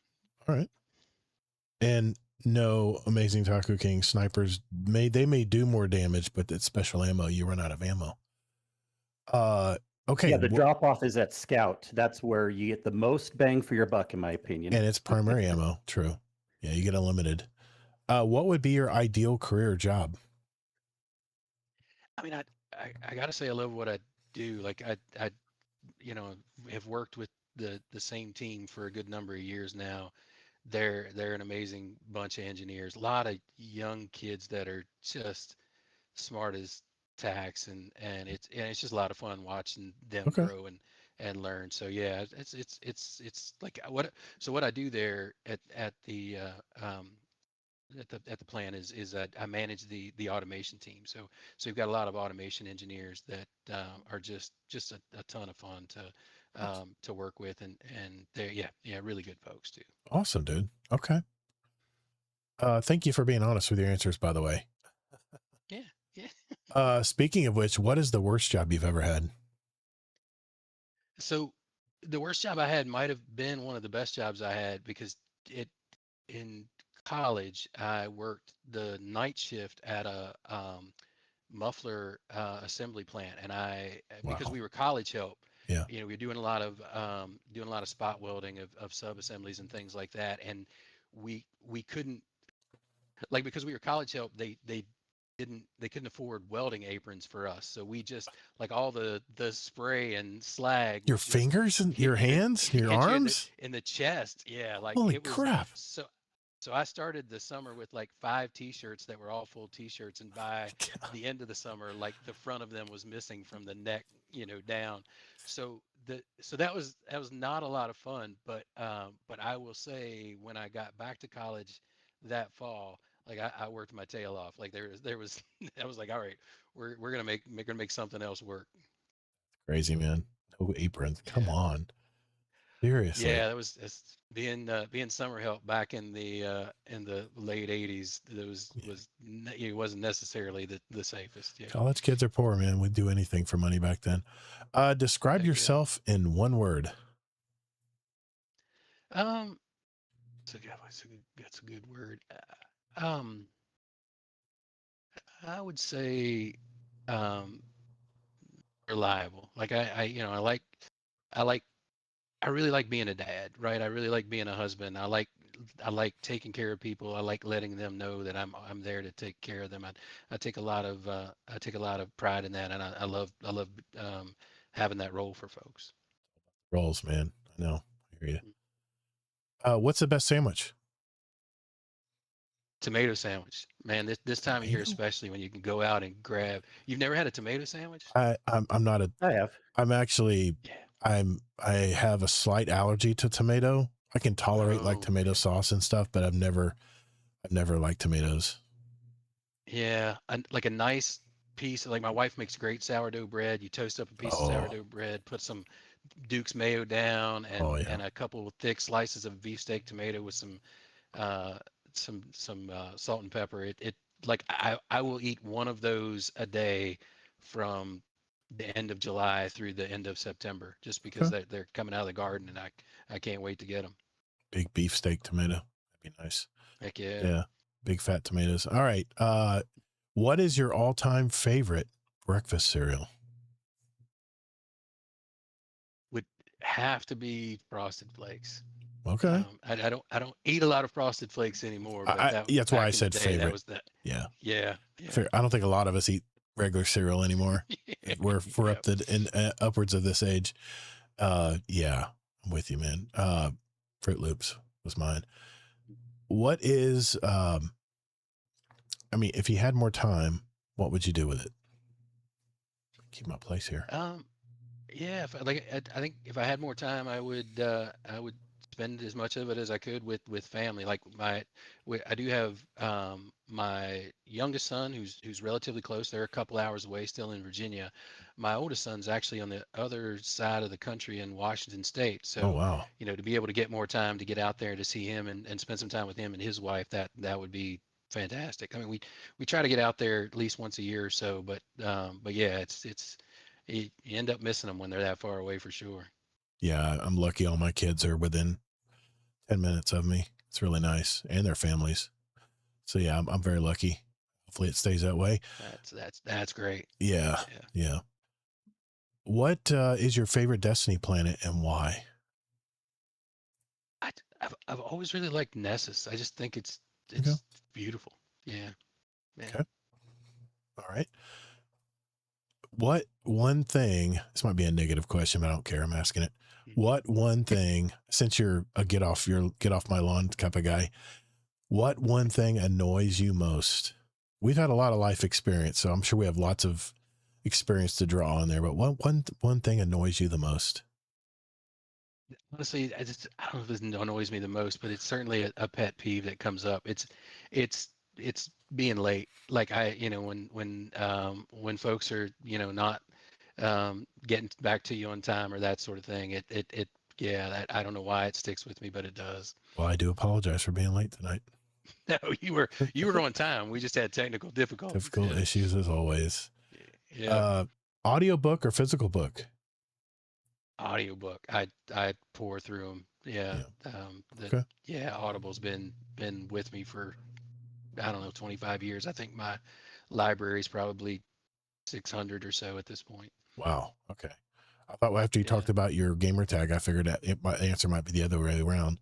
All right. And no, Amazing Taco King snipers may do more damage, but it's special ammo. You run out of ammo. Okay. Yeah, the drop off is at scout. That's where you get the most bang for your buck, in my opinion. And it's primary ammo. True. Yeah, you get unlimited. What would be your ideal career job? I mean, I gotta say I love what I do. Like I have worked with the same team for a good number of years now. They're an amazing bunch of engineers. A lot of young kids that are just smart as tacks, and it's just a lot of fun watching them grow and learn. So yeah, it's like what I do there at the plant is that I manage the automation team. So we've got a lot of automation engineers that are just a ton of fun to work with, and they're really good folks too. Awesome, dude. Okay. Thank you for being honest with your answers, by the way. Yeah. Speaking of which, what is the worst job you've ever had? So the worst job I had might have been one of the best jobs I had, because in college I worked the night shift at a muffler assembly plant, and because we were college help, yeah, we were doing a lot of spot welding of sub assemblies and things like that, and we couldn't, like, because we were college help, they couldn't afford welding aprons for us, so we just, like, all the spray and slag, your fingers and your hands, your arms, in the chest. Yeah, like, holy it was crap. So I started the summer with like 5 t-shirts that were all full t-shirts, and by the end of the summer, like, the front of them was missing from the neck, down. So that was not a lot of fun, but I will say, when I got back to college that fall, like, I worked my tail off. Like, there was I was like, all right, we're gonna make something else work. Crazy, man. No aprons. Come on. Seriously. Yeah, it's being summer help back in the late 80s. It wasn't necessarily the safest. Yeah. College kids are poor, man. We'd do anything for money back then. Describe yourself in one word. That's a good word. I would say reliable. Like, I really like being a dad, right? I really like being a husband. I like taking care of people. I like letting them know that I'm there to take care of them. I take a lot of pride in that, and I love having that role for folks. Roles, man. I know. I hear you. What's the best sandwich? Tomato sandwich, man. This time of year, especially, when you can go out and grab. You've never had a tomato sandwich? I have. I'm actually. Yeah. I have a slight allergy to tomato. I can tolerate like tomato sauce and stuff, but I've never liked tomatoes. Yeah, like a nice piece. Like my wife makes great sourdough bread. You toast up a piece of Oh, sourdough bread, put some Duke's mayo down, oh and yeah. a couple of thick slices of beefsteak tomato with uh, some salt and pepper. It like I will eat one of those a day from the end of July through the end of September, just because Okay. they're coming out of the garden, and I can't wait to get them. Big beefsteak tomato. That'd be nice. Heck yeah. Yeah. Big fat tomatoes. All right. What is your all-time favorite breakfast cereal? Would have to be Frosted Flakes. Okay. I don't eat a lot of Frosted Flakes anymore, but that That's why I back in the said day, that favorite. was that. Yeah. Yeah, yeah, I don't think a lot of us eat regular cereal anymore. We're yeah. up to upwards of this age. Yeah, I'm with you, man. Fruit Loops was mine. What is, I mean, if you had more time, what would you do with it? Keep my place here. Yeah, if I think if I had more time, I would spend as much of it as I could with family. Like I do have my youngest son who's relatively close. They're a couple hours away, still in Virginia. My oldest son's actually on the other side of the country in Washington State. Oh, So, wow. to be able to get more time to get out there to see him and spend some time with him and his wife, that would be fantastic. I mean, we try to get out there at least once a year or so, but yeah, it's you end up missing them when they're that far away for sure. Yeah, I'm lucky all my kids are within 10 minutes of me. It's really nice, and their families. So yeah, I'm very lucky. Hopefully it stays that way. That's great. Yeah. Yeah. What is your favorite Destiny planet and why? I've always really liked Nessus. I just think it's Okay. beautiful. Yeah. Okay. All right. What one thing, this might be a negative question, but I don't care. I'm asking it. What one thing, since you're a get off my lawn type of guy, what one thing annoys you most? We've had a lot of life experience, so I'm sure we have lots of experience to draw on there, but what one thing annoys you the most? Honestly, I don't know if this annoys me the most, but it's certainly a pet peeve that comes up. It's being late. Like when folks are, not getting back to you on time or that sort of thing. Yeah, that I don't know why it sticks with me, but it does. Well, I do apologize for being late tonight. No, you were on time. We just had technical difficulties. Difficult Yeah. issues as always. Yeah. Audiobook or physical book? Audiobook. I pour through them. Yeah. Okay. Yeah. Audible's been with me for, I don't know, 25 years. I think my library is probably 600 or so at this point. Wow. Okay. I thought after you talked about your gamer tag, I figured that my answer might be the other way around.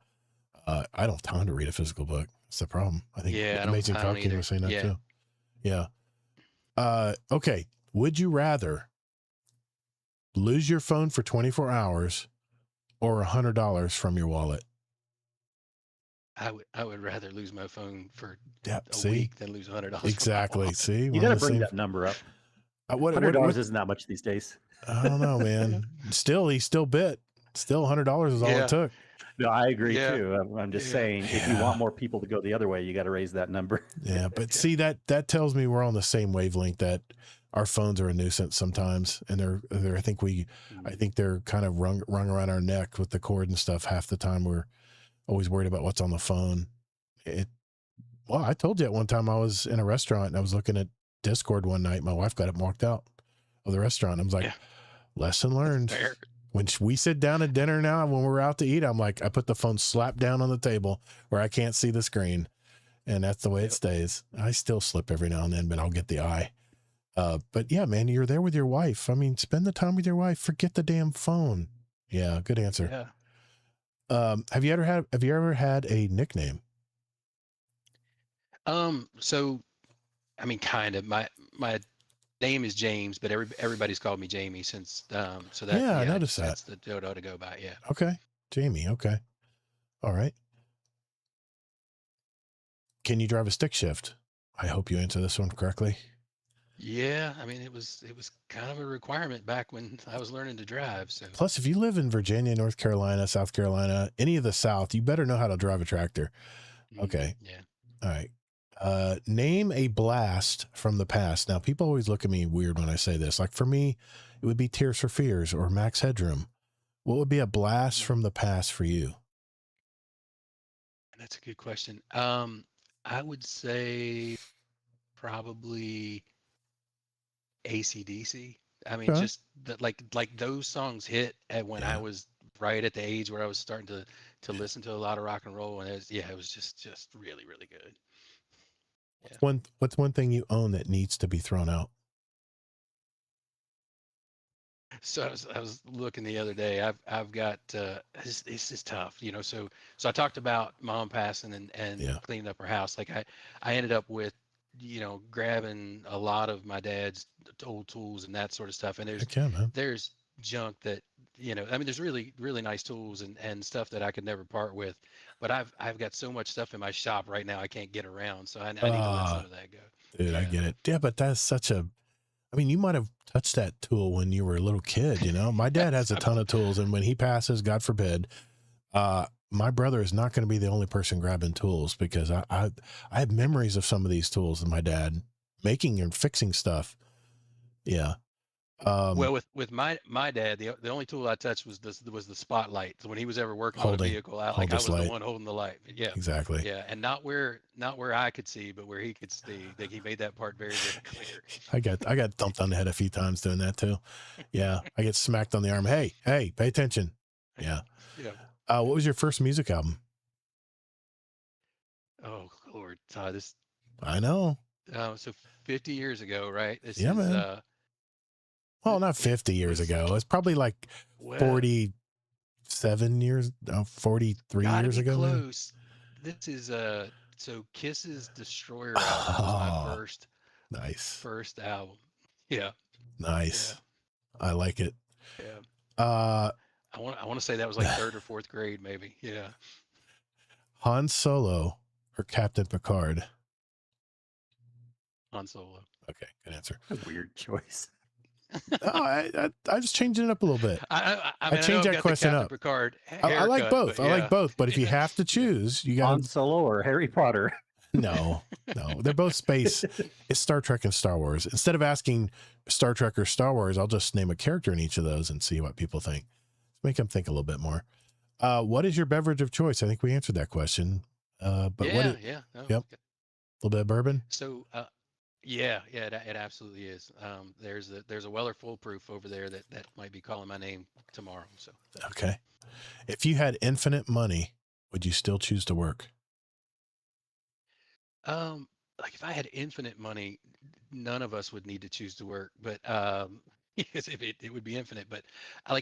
I don't have time to read a physical book. That's the problem. I think Amazing Falcon was saying that too. Yeah. Okay. Would you rather lose your phone for 24 hours or $100 from your wallet? I would rather lose my phone for a see? week than lose $100. Exactly. See, You got to bring that number up. $100 is not much these days. I don't know, man. He still bit. Still $100 is all it took. No, I agree too. I'm just saying, if you want more people to go the other way, you got to raise that number. Yeah, but see, that tells me we're on the same wavelength, that our phones are a nuisance sometimes, and I think they're kind of rung around our neck with the cord and stuff. Half the time we're always worried about what's on the phone. Well, I told you at one time I was in a restaurant and I was looking at Discord one night. My wife got up and walked out of the restaurant. I was like, lesson learned. When we sit down at dinner now, when we're out to eat, I'm like, I put the phone slap down on the table where I can't see the screen. And that's the way it stays. I still slip every now and then, but I'll get the eye. But yeah, man, you're there with your wife. I mean, spend the time with your wife. Forget the damn phone. Yeah, good answer. Yeah. Have you ever had a nickname? So, I mean, kind of. My name is James, but everybody's called me Jamie since. So that I noticed that. That's the dodo to go by. Yeah. Okay, Jamie. Okay, all right. Can you drive a stick shift? I hope you answer this one correctly. Yeah, I mean, it was kind of a requirement back when I was learning to drive. So plus, if you live in Virginia, North Carolina, South Carolina, any of the South, you better know how to drive a tractor. Okay. Yeah. All right. Name a blast from the past. Now, people always look at me weird when I say this. Like for me, it would be Tears for Fears or Max Headroom. What would be a blast from the past for you? That's a good question. I would say probably AC/DC. I mean, Okay. just that, like those songs hit at when I Yeah. was right at the age where I was starting to listen to a lot of rock and roll, and it was just really really good. Yeah. What's one thing you own that needs to be thrown out? So I was looking the other day. I've got this is tough, you know. So I talked about mom passing and Yeah. cleaning up her house. Like I ended up with, grabbing a lot of my dad's old tools and that sort of stuff. And there's Heck yeah, man. there's junk that, I mean, there's really really nice tools and stuff that I could never part with. But I've got so much stuff in my shop right now I can't get around. So I need to let some of that go. Dude, I Yeah. get it. Yeah, but that's such a, I mean, you might have touched that tool when you were a little kid, you know? My dad has a ton of tools, and when he passes, God forbid, my brother is not going to be the only person grabbing tools because I have memories of some of these tools of my dad making and fixing stuff. Yeah. Well, with my dad, the only tool I touched was the spotlight. So when he was ever working on a Holding, vehicle, I hold like I this was the light. one holding the light. Yeah, Exactly. yeah, and not where I could see, but where he could see. Like he made that part very very clear. I got thumped on the head a few times doing that too. Yeah. I get smacked on the arm. Hey, pay attention. Yeah. Yeah. What was your first music album? Oh Lord, this I know. so 50 years ago, right? This Yeah, is man. Well, not 50 years was ago. It's probably like well 47 years, 43 gotta years be ago, maybe. close. This is so Kiss's Destroyer album was my Oh, first nice. first album. Yeah, yeah, Nice. I like it. yeah. Uh, I want to say that was like third or fourth grade, maybe. Yeah, Han Solo or Captain Picard? Han Solo. Okay, good answer. A weird choice. No, I just changed it up a little bit. I I mean, I know changed I've that got the question Captain up. Picard I like haircut, both. but I like yeah, both. But if you yeah, have to yeah, choose, you got Han to. Solo or Harry Potter? No, they're both space. It's Star Trek and Star Wars. Instead of asking Star Trek or Star Wars, I'll just name a character in each of those and see what people think. Make them think a little bit more. What is your beverage of choice? I think we answered that question. But what yeah, it, yeah. No, yep, a little bit of bourbon. so, yeah, yeah, it absolutely is. There's a Weller Foolproof over there that might be calling my name tomorrow. So, Okay. If you had infinite money, would you still choose to work? like if I had infinite money, none of us would need to choose to work, but because if it would be infinite. But I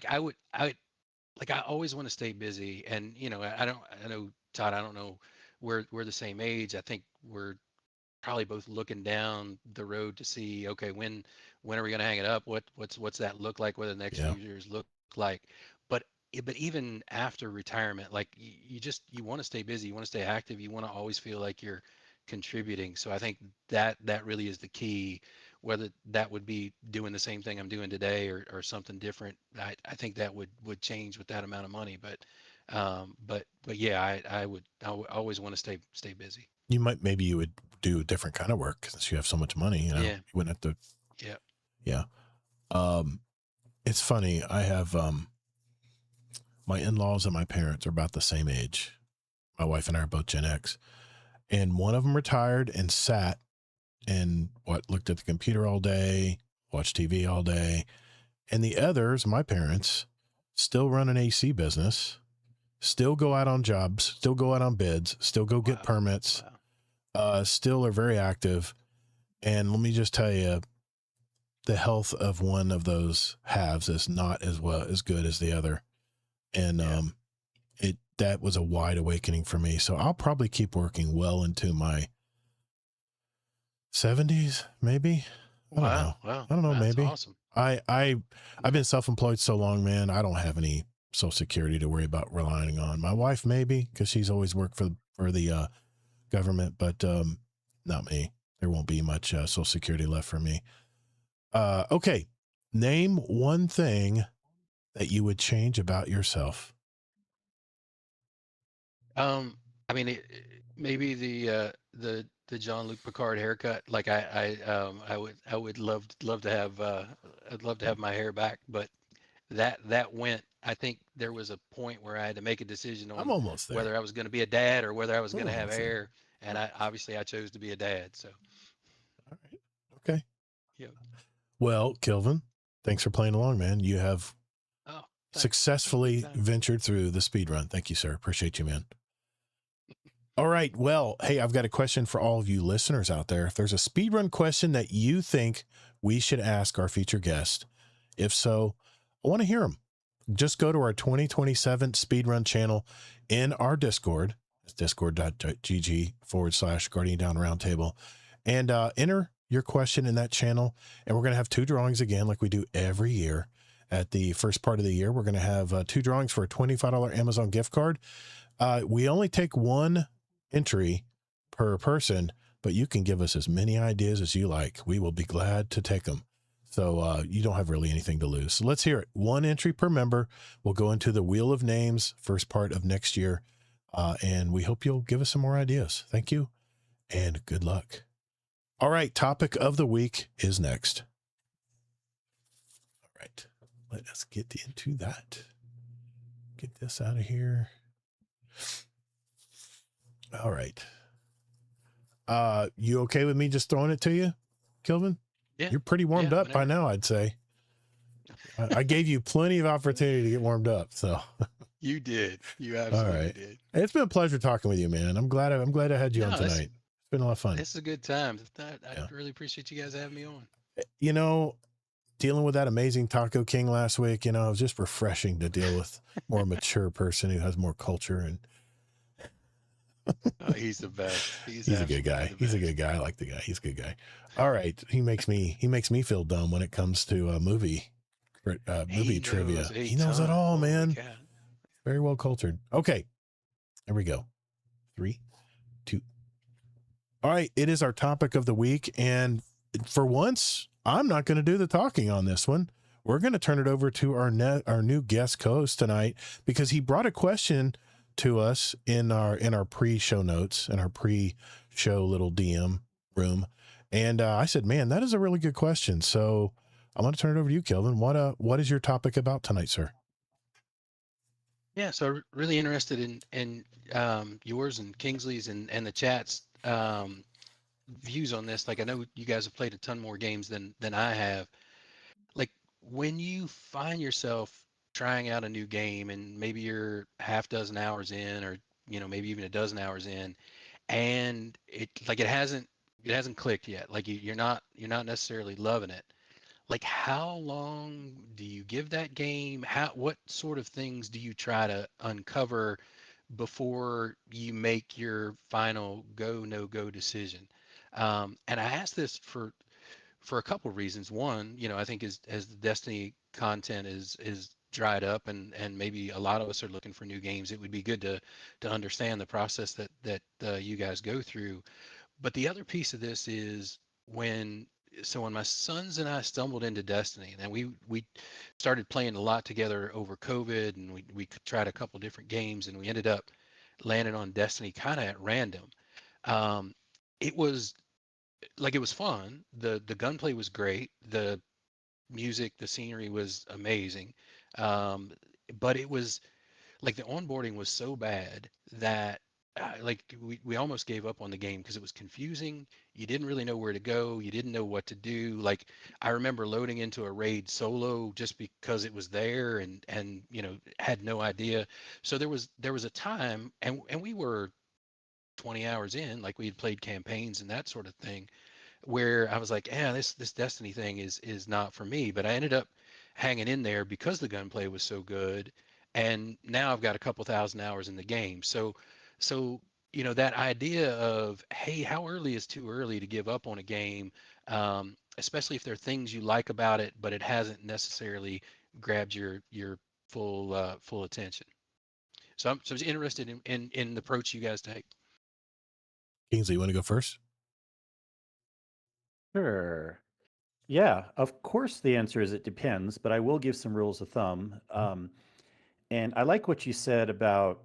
always want to stay busy, and I know Todd. I don't know, we're the same age. I think we're probably both looking down the road to see, okay, when are we going to hang it up? What's that look like? What do the next Yeah. few years look like? But but even after retirement, like you want to stay busy, you want to stay active, you want to always feel like you're contributing. So I think that really is the key. Whether that would be doing the same thing I'm doing today or something different, I think that would change with that amount of money. But yeah, I would always want to stay busy. Maybe you would do a different kind of work since you have so much money, Yeah, you wouldn't have to. yeah. Yeah. Um, it's funny. I have, my in-laws and my parents are about the same age. My wife and I are both Gen X, and one of them retired and sat and looked at the computer all day, watched TV all day. And the others, my parents, still run an AC business, still go out on jobs, still go out on bids, still go get Wow. permits, Wow. still are very active. And let me just tell you, the health of one of those halves is not as good as the other. And Yeah. That was a wide awakening for me. So I'll probably keep working well into my 70s, maybe. I don't know. Wow. I don't know. That's Maybe awesome. I've been self-employed so long, man. I don't have any social security to worry about relying on. My wife, maybe, because she's always worked for the government, but not me. There won't be much social security left for me. Okay. Name one thing that you would change about yourself. I mean, maybe the the Jean-Luc Picard haircut. Like I would love to have I'd love to have my hair back, but that went. I think there was a point where I had to make a decision I'm on almost there. whether I was going to be a dad or whether I was I'm going to have almost there. hair, and I chose to be a dad. So All right. Okay. yeah. Well, Kelvin, thanks for playing along, man. You have Oh, thanks. successfully Anytime. ventured through the speed run. Thank you, sir. Appreciate you, man. All right. Well, hey, I've got a question for all of you listeners out there. If there's a speed run question that you think we should ask our featured guest, if so, I want to hear them. Just go to our 2027 speedrun channel in our Discord. It's discord.gg/Guardian Down Roundtable, and enter your question in that channel. And we're going to have 2 drawings again, like we do every year. At the first part of the year, we're going to have 2 drawings for a $25 Amazon gift card. We only take 1 entry per person, but you can give us as many ideas as you like. We will be glad to take them. So you don't have really anything to lose. So let's hear it. 1 entry per member. We'll go into the Wheel of Names first part of next year. And we hope you'll give us some more ideas. Thank you and good luck. All right. Topic of the week is next. All right. Let us get into that. Get this out of here. All right. You okay with me just throwing it to you, Kelvin? Yeah. You're pretty warmed up by now, I'd say. I gave you plenty of opportunity to get warmed up. So you did. You absolutely did. It's been a pleasure talking with you, man. I'm glad I had you on tonight. It's been a lot of fun. This is a good time. I really appreciate you guys having me on. You know, dealing with that amazing Taco King last week, you know, it was just refreshing to deal with more mature person who has more culture. And oh, he's the best. He's a good guy. He's a good guy. I like the guy. He's a good guy. All right. He makes me feel dumb when it comes to movie trivia. He knows it all, man. Very well cultured. Okay. There we go. 3, 2. All right. It is our topic of the week. And for once, I'm not going to do the talking on this one. We're going to turn it over to our new guest co-host tonight, because he brought a question to us in our pre-show notes, in our pre-show little DM room. And I said, man, that is a really good question. So I'm going to turn it over to you, Kelvin. What is your topic about tonight, sir? Yeah. So really interested in yours and Kingsley's and the chat's views on this. Like, I know you guys have played a ton more games than I have. Like, when you find yourself trying out a new game and maybe you're half dozen hours in, or maybe even a dozen hours in, and it hasn't clicked yet, like you're not necessarily loving it, like how long do you give that game? What sort of things do you try to uncover before you make your final go no go decision? And I ask this for a couple of reasons. One, I think as the Destiny content is dried up, and maybe a lot of us are looking for new games, it would be good to understand the process that you guys go through. But the other piece of this is when my sons and I stumbled into Destiny, and we started playing a lot together over COVID, and we tried a couple different games, and we ended up landing on Destiny kind of at random. It was fun. The gunplay was great. The music, the scenery was amazing. But it was like the onboarding was so bad that we almost gave up on the game because it was confusing. You didn't really know where to go. You didn't know what to do. Like, I remember loading into a raid solo just because it was there, and had no idea. So there was a time, and we were 20 hours in, like we had played campaigns and that sort of thing, where I was like, yeah, this Destiny thing is not for me. But I ended up hanging in there because the gunplay was so good, and now I've got a couple thousand hours in the game. So that idea of, hey, how early is too early to give up on a game, especially if there are things you like about it, but it hasn't necessarily grabbed your full attention. So I'm just interested in the approach you guys take. Kingsley, you want to go first? Sure. Yeah, of course the answer is it depends, but I will give some rules of thumb. And I like what you said about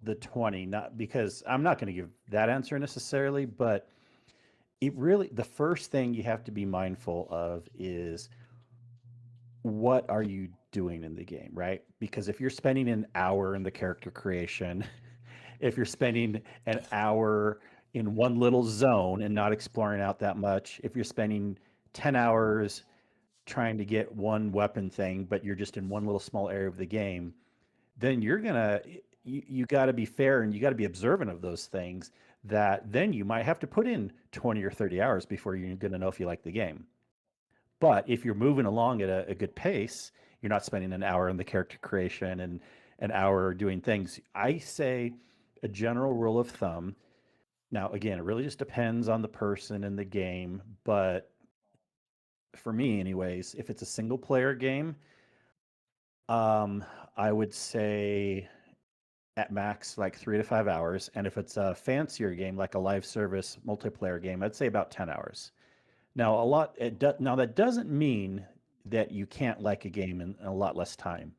the 20, not because I'm not going to give that answer necessarily, but it really, the first thing you have to be mindful of is what are you doing in the game, right? Because if you're spending an hour in the character creation, if you're spending an hour in one little zone and not exploring out that much, if you're spending 10 hours trying to get one weapon thing, but you're just in one little small area of the game, then you're gonna you got to be fair and you got to be observant of those things that then you might have to put in 20 or 30 hours before you're going to know if you like the game. But if you're moving along at a good pace, you're not spending an hour in the character creation and an hour doing things. I say a general rule of thumb. Now, again, it really just depends on the person and the game. But for me, anyways, if it's a single player game, I would say at max like 3 to 5 hours. And if it's a fancier game, like a live service multiplayer game, I'd say about 10 hours. Now, now that doesn't mean that you can't like a game in a lot less time.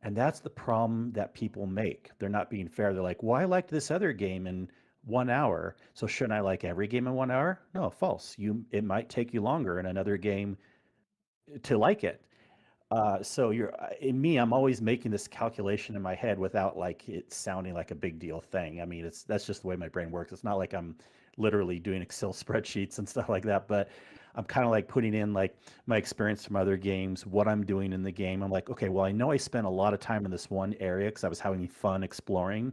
And that's the problem that people make. They're not being fair. They're like, well, I liked this other game in 1 hour, so shouldn't I like every game in 1 hour? No, false. It might take you longer in another game to like it. So in me, I'm always making this calculation in my head without like it sounding like a big deal thing. I mean, that's just the way my brain works. It's not like I'm literally doing Excel spreadsheets and stuff like that, but I'm kind of like putting in like my experience from other games, what I'm doing in the game. I'm like, okay, well, I know I spent a lot of time in this one area because I was having fun exploring,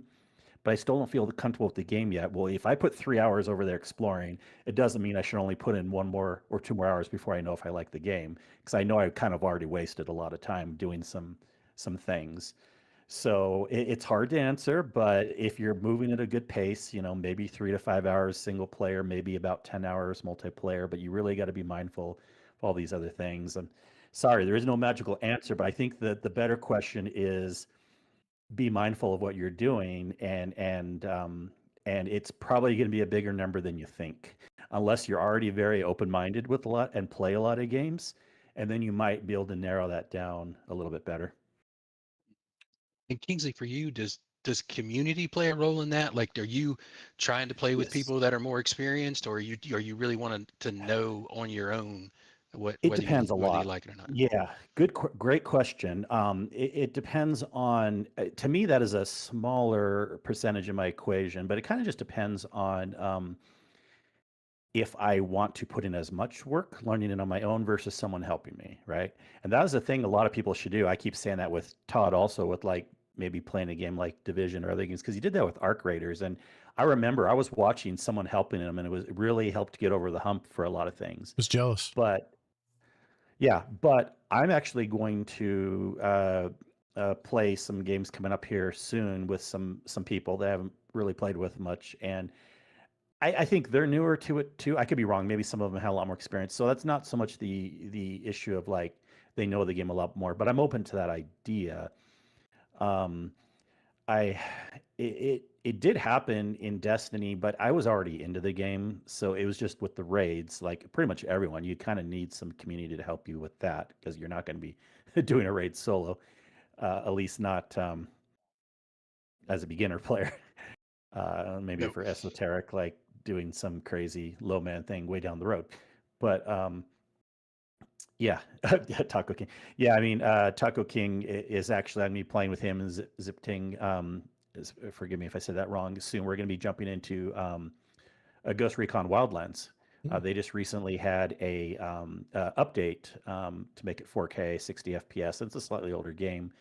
but I still don't feel comfortable with the game yet. Well, if I put 3 hours over there exploring, it doesn't mean I should only put in 1 more or 2 more hours before I know if I like the game, because I know I kind of already wasted a lot of time doing some things. So it's hard to answer, but if you're moving at a good pace, maybe 3 to 5 hours single player, maybe about 10 hours multiplayer, but you really got to be mindful of all these other things. And sorry, there is no magical answer, but I think that the better question is be mindful of what you're doing, and it's probably going to be a bigger number than you think, unless you're already very open-minded with a lot and play a lot of games, and then you might be able to narrow that down a little bit better. And Kingsley, for you, does community play a role in that? Like, are you trying to play with Yes. people that are more experienced, or are you really wanting to know on your own It depends a whether you lot. like it or not? Yeah, great question. It depends on, to me, that is a smaller percentage of my equation, but it kind of just depends on if I want to put in as much work learning it on my own versus someone helping me, right? And that is the thing a lot of people should do. I keep saying that with Todd also, with like maybe playing a game like Division or other games, because he did that with Arc Raiders. And I remember I was watching someone helping him, and it really helped get over the hump for a lot of things. Was jealous. But yeah, but I'm actually going to play some games coming up here soon with some people that I haven't really played with much, and I think they're newer to it too. I could be wrong. Maybe some of them had a lot more experience. So that's not so much the issue of like they know the game a lot more, but I'm open to that idea. Um, I it did happen in Destiny, but I was already into the game, so it was just with the raids. Like pretty much everyone, you kind of need some community to help you with that because you're not going to be doing a raid solo, at least not as a beginner player. Maybe No. for esoteric, like doing some crazy low man thing way down the road. But yeah, Taco King. Yeah, I mean, Taco King is actually, I'm going to be playing with him and Zipting. Forgive me if I said that wrong. Soon we're going to be jumping into a Ghost Recon Wildlands. They just recently had a update to make it 4K, 60 FPS. It's a slightly older game.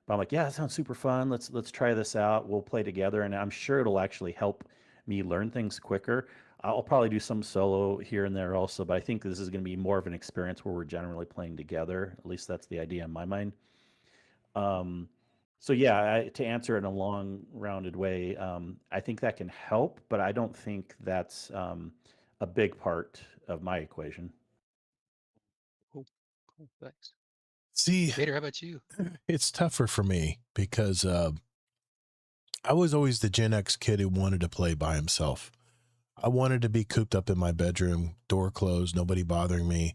But I'm like, yeah, that sounds super fun. Let's try this out. We'll play together, and I'm sure it'll actually help me learn things quicker. I'll probably do some solo here and there also, but I think this is going to be more of an experience where we're generally playing together. At least that's the idea in my mind. So yeah, to answer it in a long, rounded way, I think that can help, but I don't think that's a big part of my equation. Cool. Thanks. See, Vader, how about you? it's tougher for me because I was always the Gen X kid who wanted to play by himself. I wanted to be cooped up in my bedroom, door closed, nobody bothering me,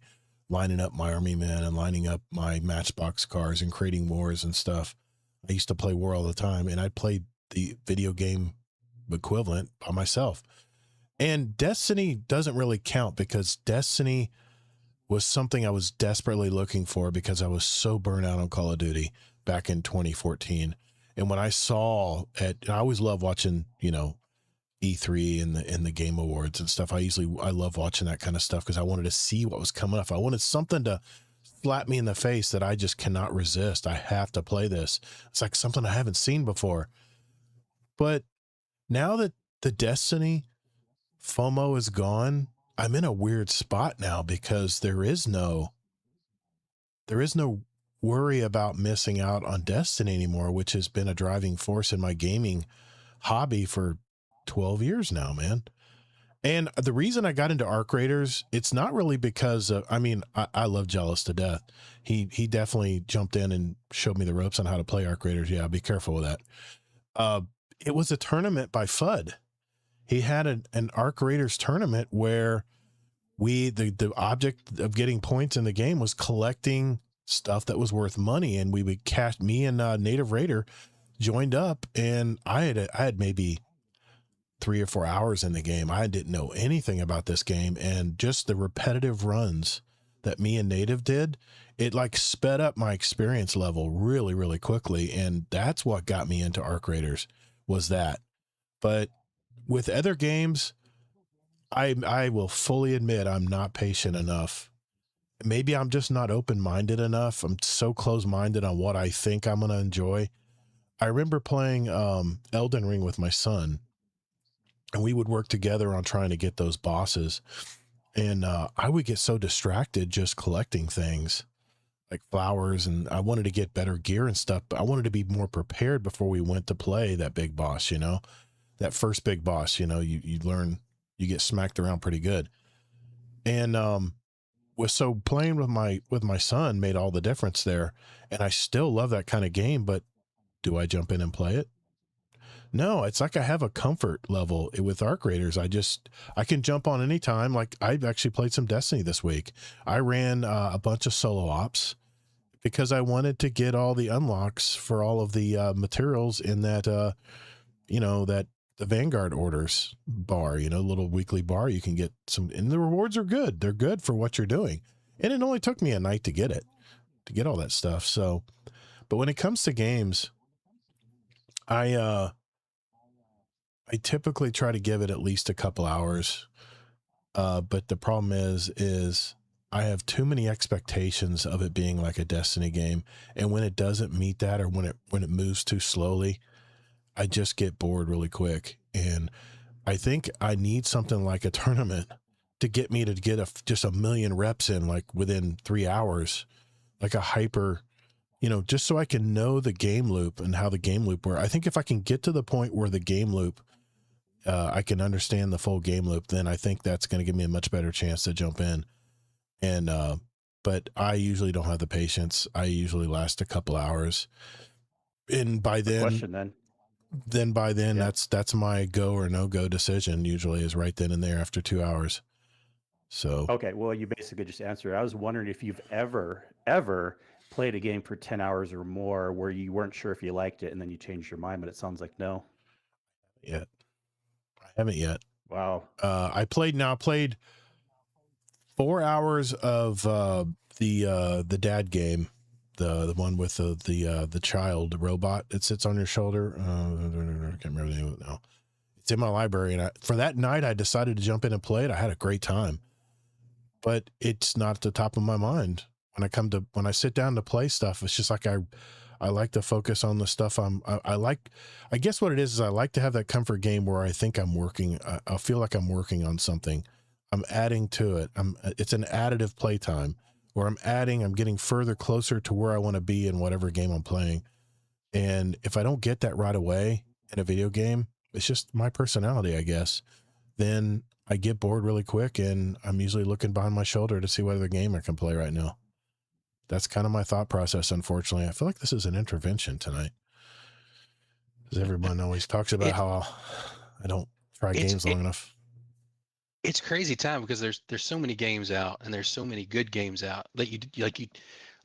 lining up my army men and lining up my Matchbox cars and creating wars and stuff. I used to play war all the time, and I'd play the video game equivalent by myself. And Destiny doesn't really count because Destiny was something I was desperately looking for because I was so burnt out on Call of Duty back in 2014. And when I saw it, I always love watching, E3 and the Game Awards and stuff. I love watching that kind of stuff because I wanted to see what was coming up. I wanted something to slap me in the face that I just cannot resist. I have to play this. It's like something I haven't seen before. But now that the Destiny FOMO is gone, I'm in a weird spot now because there is no worry about missing out on Destiny anymore, which has been a driving force in my gaming hobby for 12 years now, man. And the reason I got into Arc Raiders, it's not really because of, I love Jealous to death. He definitely jumped in and showed me the ropes on how to play Arc Raiders. Yeah, be careful with that. It was a tournament by FUD. He had an Arc Raiders tournament where the object of getting points in the game was collecting stuff that was worth money, and we would cash. Me and Native Raider joined up, and I had maybe 3 or 4 hours in the game. I didn't know anything about this game, and just the repetitive runs that me and Native did, it like sped up my experience level really, really quickly. And that's what got me into Arc Raiders, was that. But with other games, I will fully admit I'm not patient enough. Maybe I'm just not open-minded enough. I'm so close-minded on what I think I'm going to enjoy. I remember playing Elden Ring with my son, and we would work together on trying to get those bosses. And I would get so distracted just collecting things like flowers, and I wanted to get better gear and stuff, but I wanted to be more prepared before we went to play that big boss, that first big boss, you learn, you get smacked around pretty good. And so playing with my son made all the difference there. And I still love that kind of game, but do I jump in and play it? No, it's like I have a comfort level with Arc Raiders. I can jump on any time. Like I've actually played some Destiny this week. I ran a bunch of solo ops because I wanted to get all the unlocks for all of the materials in that, that the Vanguard orders bar, little weekly bar. You can get some, and the rewards are good. They're good for what you're doing. And it only took me a night to get all that stuff. So, but when it comes to games, I typically try to give it at least a couple hours. But the problem is I have too many expectations of it being like a Destiny game. And when it doesn't meet that, or when it moves too slowly, I just get bored really quick. And I think I need something like a tournament to get me to get just a million reps in, like within 3 hours, like a hyper, just so I can know the game loop and how the game loop works. I think if I can get to the point where the game loop, I can understand the full game loop, then I think that's going to give me a much better chance to jump in. And, but I usually don't have the patience. I usually last a couple hours. And by then, Yeah. that's my go or no go decision, usually, is right then and there after 2 hours. So, Okay, well, you basically just answered. I was wondering if you've ever played a game for 10 hours or more where you weren't sure if you liked it and then you changed your mind, but it sounds like no. I haven't yet. Wow. I played 4 hours of the dad game, the one with the child, the robot that sits on your shoulder. I can't remember the name of it now. It's in my library, and for that night I decided to jump in and play it. I had a great time, but it's not at the top of my mind when I sit down to play stuff. It's just like I like to focus on the stuff I like. I guess what it is I like to have that comfort game where I think I'm working. I feel like I'm working on something. I'm adding to it. It's an additive playtime where I'm getting further closer to where I want to be in whatever game I'm playing. And if I don't get that right away in a video game, it's just my personality, I guess. Then I get bored really quick, and I'm usually looking behind my shoulder to see what other game I can play right now. That's kind of my thought process, unfortunately. I feel like this is an intervention tonight, because everyone always talks about how I don't try games long enough. It's crazy time because there's so many games out, and there's so many good games out that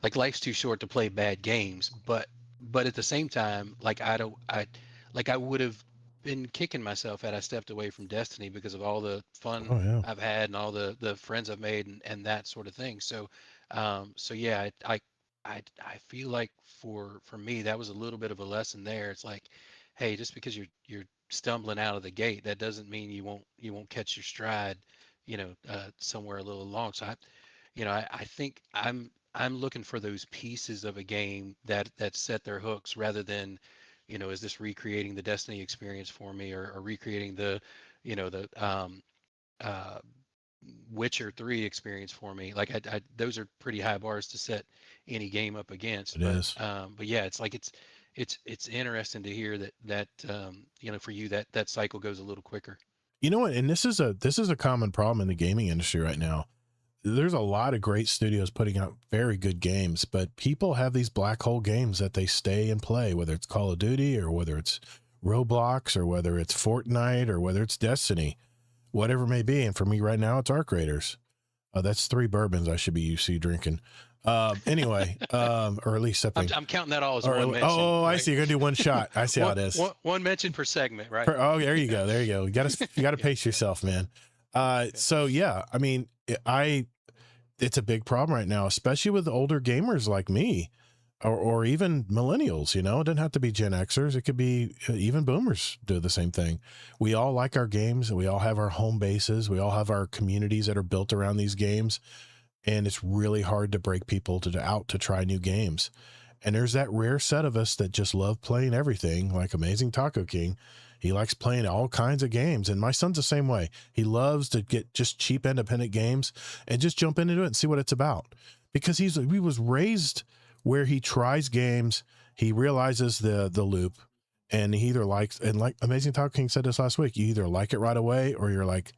like life's too short to play bad games. But at the same time, like I like I would have been kicking myself had I stepped away from Destiny because of all the fun Oh yeah. I've had and all the friends I've made and that sort of thing. So, so yeah, I feel like for me that was a little bit of a lesson there. It's like, hey, just because you're stumbling out of the gate, that doesn't mean you won't catch your stride, somewhere a little along. So I think I'm looking for those pieces of a game that set their hooks rather than, is this recreating the Destiny experience for me or recreating the uh, Witcher 3 experience for me. Like those are pretty high bars to set any game up against. It is. But yeah, it's like it's interesting to hear that for you that cycle goes a little quicker. You know what? And this is a common problem in the gaming industry right now. There's a lot of great studios putting out very good games, but people have these black hole games that they stay and play, whether it's Call of Duty or whether it's Roblox or whether it's Fortnite or whether it's Destiny, whatever it may be. And for me right now, it's Arc Raiders. That's 3 bourbons I should be UC drinking. Anyway, or at least something. I'm counting that all as Or, one mention. oh, I right? see. You're gonna do one shot. I see how it is. One mention per segment, right? Oh, there you go. There you go. You gotta pace yourself, man. So yeah, I mean, it's a big problem right now, especially with older gamers like me, or even millennials. It doesn't have to be Gen Xers. It could be even boomers do the same thing. We all like our games. We all have our home bases. We all have our communities that are built around these games. And it's really hard to break people to try new games. And there's that rare set of us that just love playing everything, like Amazing Taco King. He likes playing all kinds of games. And my son's the same way. He loves to get just cheap independent games and just jump into it and see what it's about. Because he was raised where he tries games, he realizes the loop, and he either likes, and like Amazing Taco King said this last week, you either like it right away or you're like,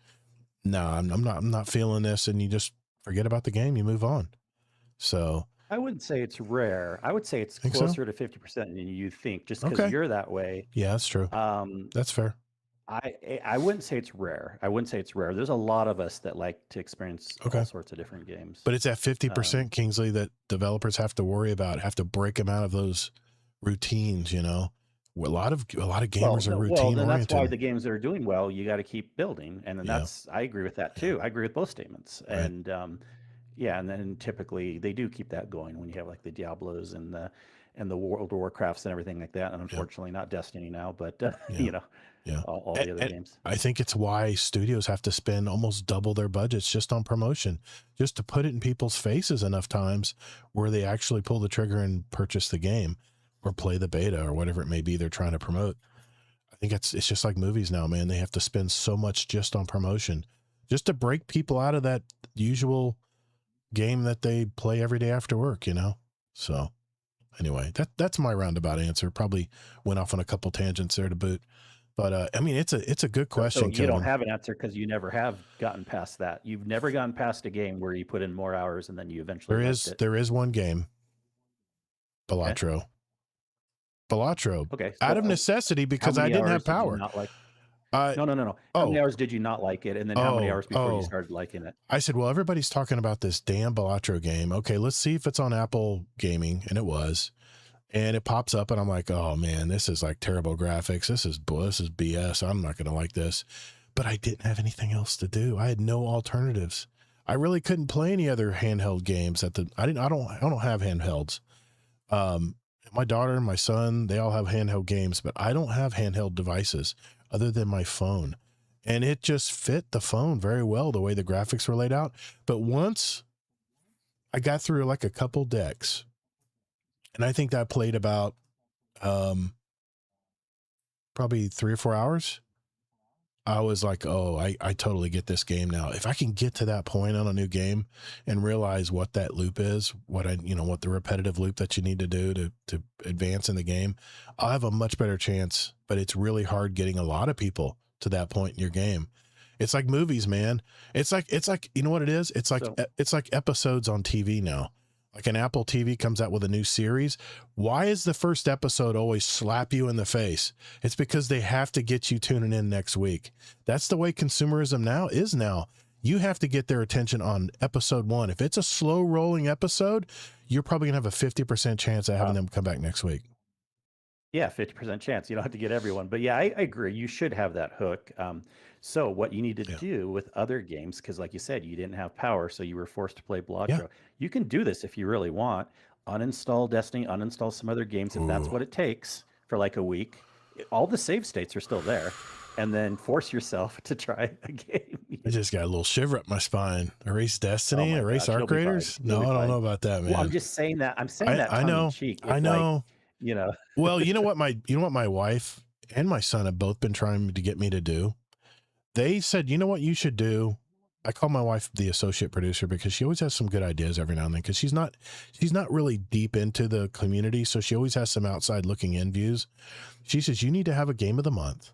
nah, I'm not feeling this, and you just forget about the game, you move on. So I wouldn't say it's rare. I would say it's Think so? closer to 50% than you think, just because Okay. you're that way. Yeah, that's true. That's fair. I wouldn't say it's rare. I wouldn't say it's rare. There's a lot of us that like to experience Okay. all sorts of different games. But it's at 50%, Kingsley, that developers have to worry about, have to break them out of those routines. A lot of gamers are routine then that's why oriented. the games that are doing well, you got to keep building, and then Yeah. I agree with that too. I agree with both statements, Right. and yeah, and then typically they do keep that going when you have like the Diablos and the World of Warcrafts and everything like that. And unfortunately, not Destiny now, but Yeah. all the other games. I think it's why studios have to spend almost double their budgets just on promotion, just to put it in people's faces enough times where they actually pull the trigger and purchase the game or play the beta or whatever it may be they're trying to promote. I think it's just like movies now, man. They have to spend so much just on promotion, just to break people out of that usual game that they play every day after work, So anyway, that's my roundabout answer. Probably went off on a couple tangents there to boot. But I mean, it's a good question. So you Kelvin. don't have an answer because you never have gotten past that. You've never gotten past a game where you put in more hours and then you eventually liked it. There is one game, Balatro. Okay. Balatro. Okay. Out of necessity because I didn't have power. No. How many hours did you not like it? And then how many hours before you started liking it? I said, well, everybody's talking about this damn Balatro game. Okay, let's see if it's on Apple Gaming. And it was. And it pops up and I'm like, oh man, this is like terrible graphics. This is BS. I'm not going to like this. But I didn't have anything else to do. I had no alternatives. I really couldn't play any other handheld games I don't have handhelds. My daughter and my son, they all have handheld games, but I don't have handheld devices other than my phone. And it just fit the phone very well, the way the graphics were laid out. But once I got through like a couple decks, and I think that played about probably 3 or 4 hours, I was like, oh, I totally get this game now. If I can get to that point on a new game and realize what that loop is, what the repetitive loop that you need to do to advance in the game, I'll have a much better chance. But it's really hard getting a lot of people to that point in your game. It's like movies, man. It's like, you know what it is? It's like episodes on TV now. Like an Apple TV comes out with a new series. Why is the first episode always slap you in the face? It's because they have to get you tuning in next week. That's the way consumerism is now. You have to get their attention on episode 1. If it's a slow rolling episode, you're probably gonna have a 50% chance of having them come back next week. Yeah, 50% chance. You don't have to get everyone. But yeah, I agree. You should have that hook. So what you need to Yeah. do with other games, because like you said, you didn't have power, so you were forced to play Yeah. Blotro. You can do this if you really want. Uninstall Destiny, uninstall some other games if that's Ooh. what it takes for like a week. All the save states are still there. And then force yourself to try a game. I just got a little shiver up my spine. Erase Oh Destiny, my erase gosh, you'll Arc be fine. Raiders. You'll No, be I don't fine. know about that, Well, I'm man. just saying that. I'm saying that I tongue in know. cheek. I If like, know. you know, Well, you know what my wife and my son have both been trying to get me to do? They said, you know what you should do? I call my wife the associate producer because she always has some good ideas every now and then because she's not really deep into the community. So she always has some outside looking in views. She says, you need to have a game of the month.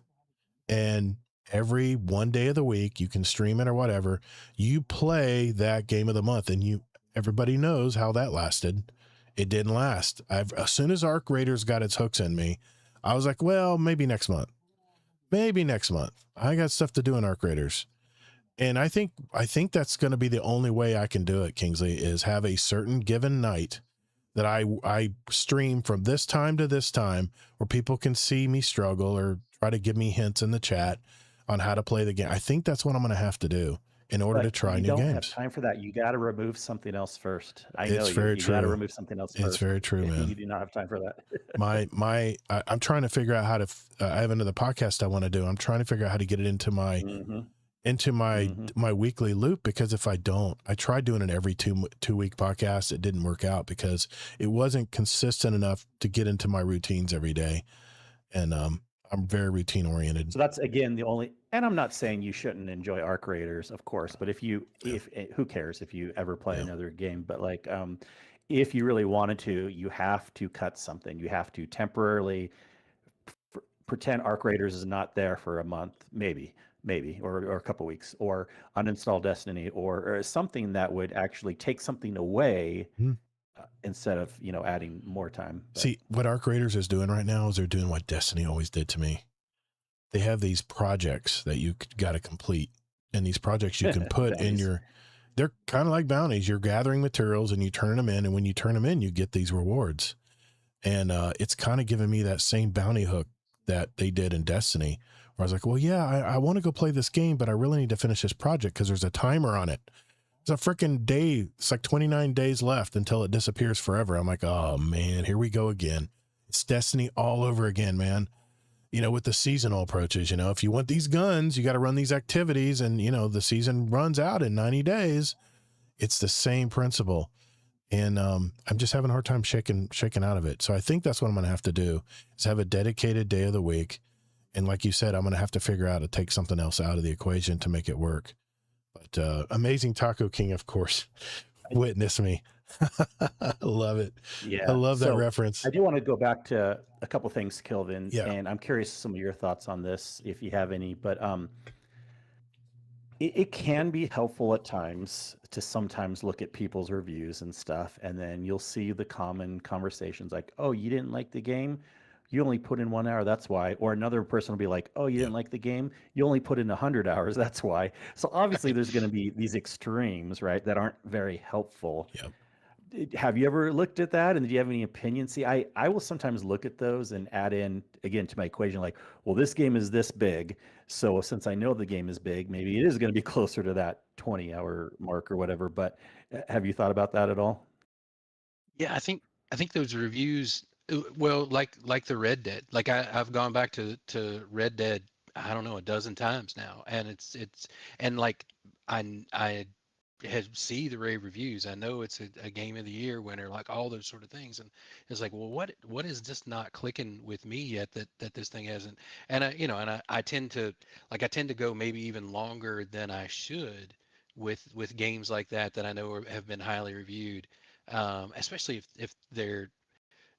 And every one day of the week, you can stream it or whatever. You play that game of the month, and everybody knows how that lasted. It didn't last. As soon as Arc Raiders got its hooks in me, I was like, well, maybe next month. Maybe next month. I got stuff to do in Arc Raiders. And I think that's going to be the only way I can do it, Kingsley, is have a certain given night that I stream from this time to this time where people can see me struggle or try to give me hints in the chat on how to play the game. I think that's what I'm going to have to do in order to but try you new don't have games. time for that. You got to remove something else first. I know It's you. very You got to true. remove something else It's first. very true, man. You do not have time for that. I'm trying to figure out how to, I have another podcast I want to do. I'm trying to figure out how to get it into my, my weekly loop, because if I don't, I tried doing it every two week podcast. It didn't work out because it wasn't consistent enough to get into my routines every day. And I'm very routine oriented. So that's again the only, and I'm not saying you shouldn't enjoy Arc Raiders, of course, but if who cares if you ever play another game, but like, if you really wanted to, you have to cut something. You have to temporarily pretend Arc Raiders is not there for a month, maybe, or a couple weeks, or uninstall Destiny, or something that would actually take something away instead of adding more time. But See, what Arc Raiders is doing right now is they're doing what Destiny always did to me. They have these projects that you got to complete, and these projects you can put in your. They're kind of like bounties. You're gathering materials and you turn them in, and when you turn them in, you get these rewards. And it's kind of giving me that same bounty hook that they did in Destiny, where I was like, well, yeah, I want to go play this game, but I really need to finish this project because there's a timer on it. There's a freaking day. It's like 29 days left until it disappears forever. I'm like, oh man, here we go again. It's Destiny all over again, man. With the seasonal approaches, if you want these guns, you got to run these activities, and the season runs out in 90 days. It's the same principle. And I'm just having a hard time shaking out of it. So I think that's what I'm going to have to do, is have a dedicated day of the week. And like you said, I'm going to have to figure out how to take something else out of the equation to make it work. But Amazing Taco King, of course, witness me. I love it. yeah, I love that reference. I do want to go back to a couple things, Kelvin, Yeah. and I'm curious some of your thoughts on this, if you have any. But it can be helpful at times to sometimes look at people's reviews and stuff, and then you'll see the common conversations like, oh, you didn't like the game, you only put in 1 hour, that's why. Or another person will be like, oh, you didn't like the game, you only put in 100 hours, that's why. So obviously there's going to be these extremes, right, that aren't very helpful. Yep. Have you ever looked at that, and do you have any opinions? See, I will sometimes look at those and add in again to my equation, like, well, this game is this big, so since I know the game is big, maybe it is going to be closer to that 20-hour mark or whatever. But have you thought about that at all? Yeah, I think those reviews, well, like the Red Dead, like I've gone back to Red Dead, I don't know, a dozen times now, and it's and like I had see the rave reviews. I know it's a game of the year winner, like all those sort of things, and it's like, well, what is just not clicking with me yet that this thing hasn't? And I tend to go maybe even longer than I should with games like that I know have been highly reviewed, especially if they're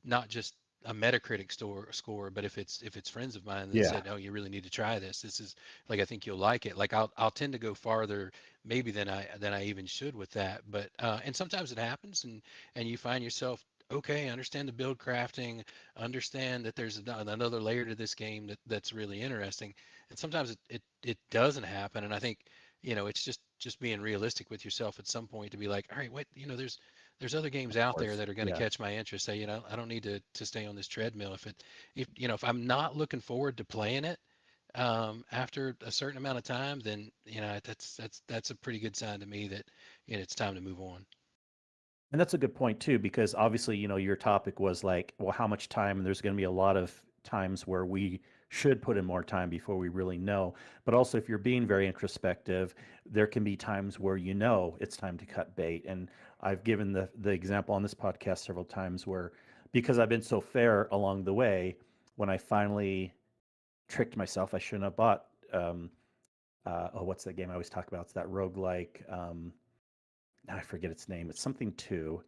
not just a Metacritic score, but if it's friends of mine that Yeah. said, "Oh, you really need to try this. This is like I think you'll like it." Like I'll tend to go farther maybe than I even should with that. But and sometimes it happens, and you find yourself, okay, I understand the build crafting, understand that there's another layer to this game that's really interesting. And sometimes it doesn't happen, and I think it's just being realistic with yourself at some point to be like, all right, wait, there's other games out there course. that are going to Yeah. catch my interest. Say, I don't need to stay on this treadmill. If I'm not looking forward to playing it, after a certain amount of time, then, that's a pretty good sign to me that, it's time to move on. And that's a good point too, because obviously, your topic was like, well, how much time? And there's going to be a lot of times where we should put in more time before we really know. But also, if you're being very introspective, there can be times where it's time to cut bait. And I've given the example on this podcast several times where, because I've been so fair along the way, when I finally tricked myself, I shouldn't have bought. What's that game I always talk about? It's that roguelike. I forget its name. It's something two.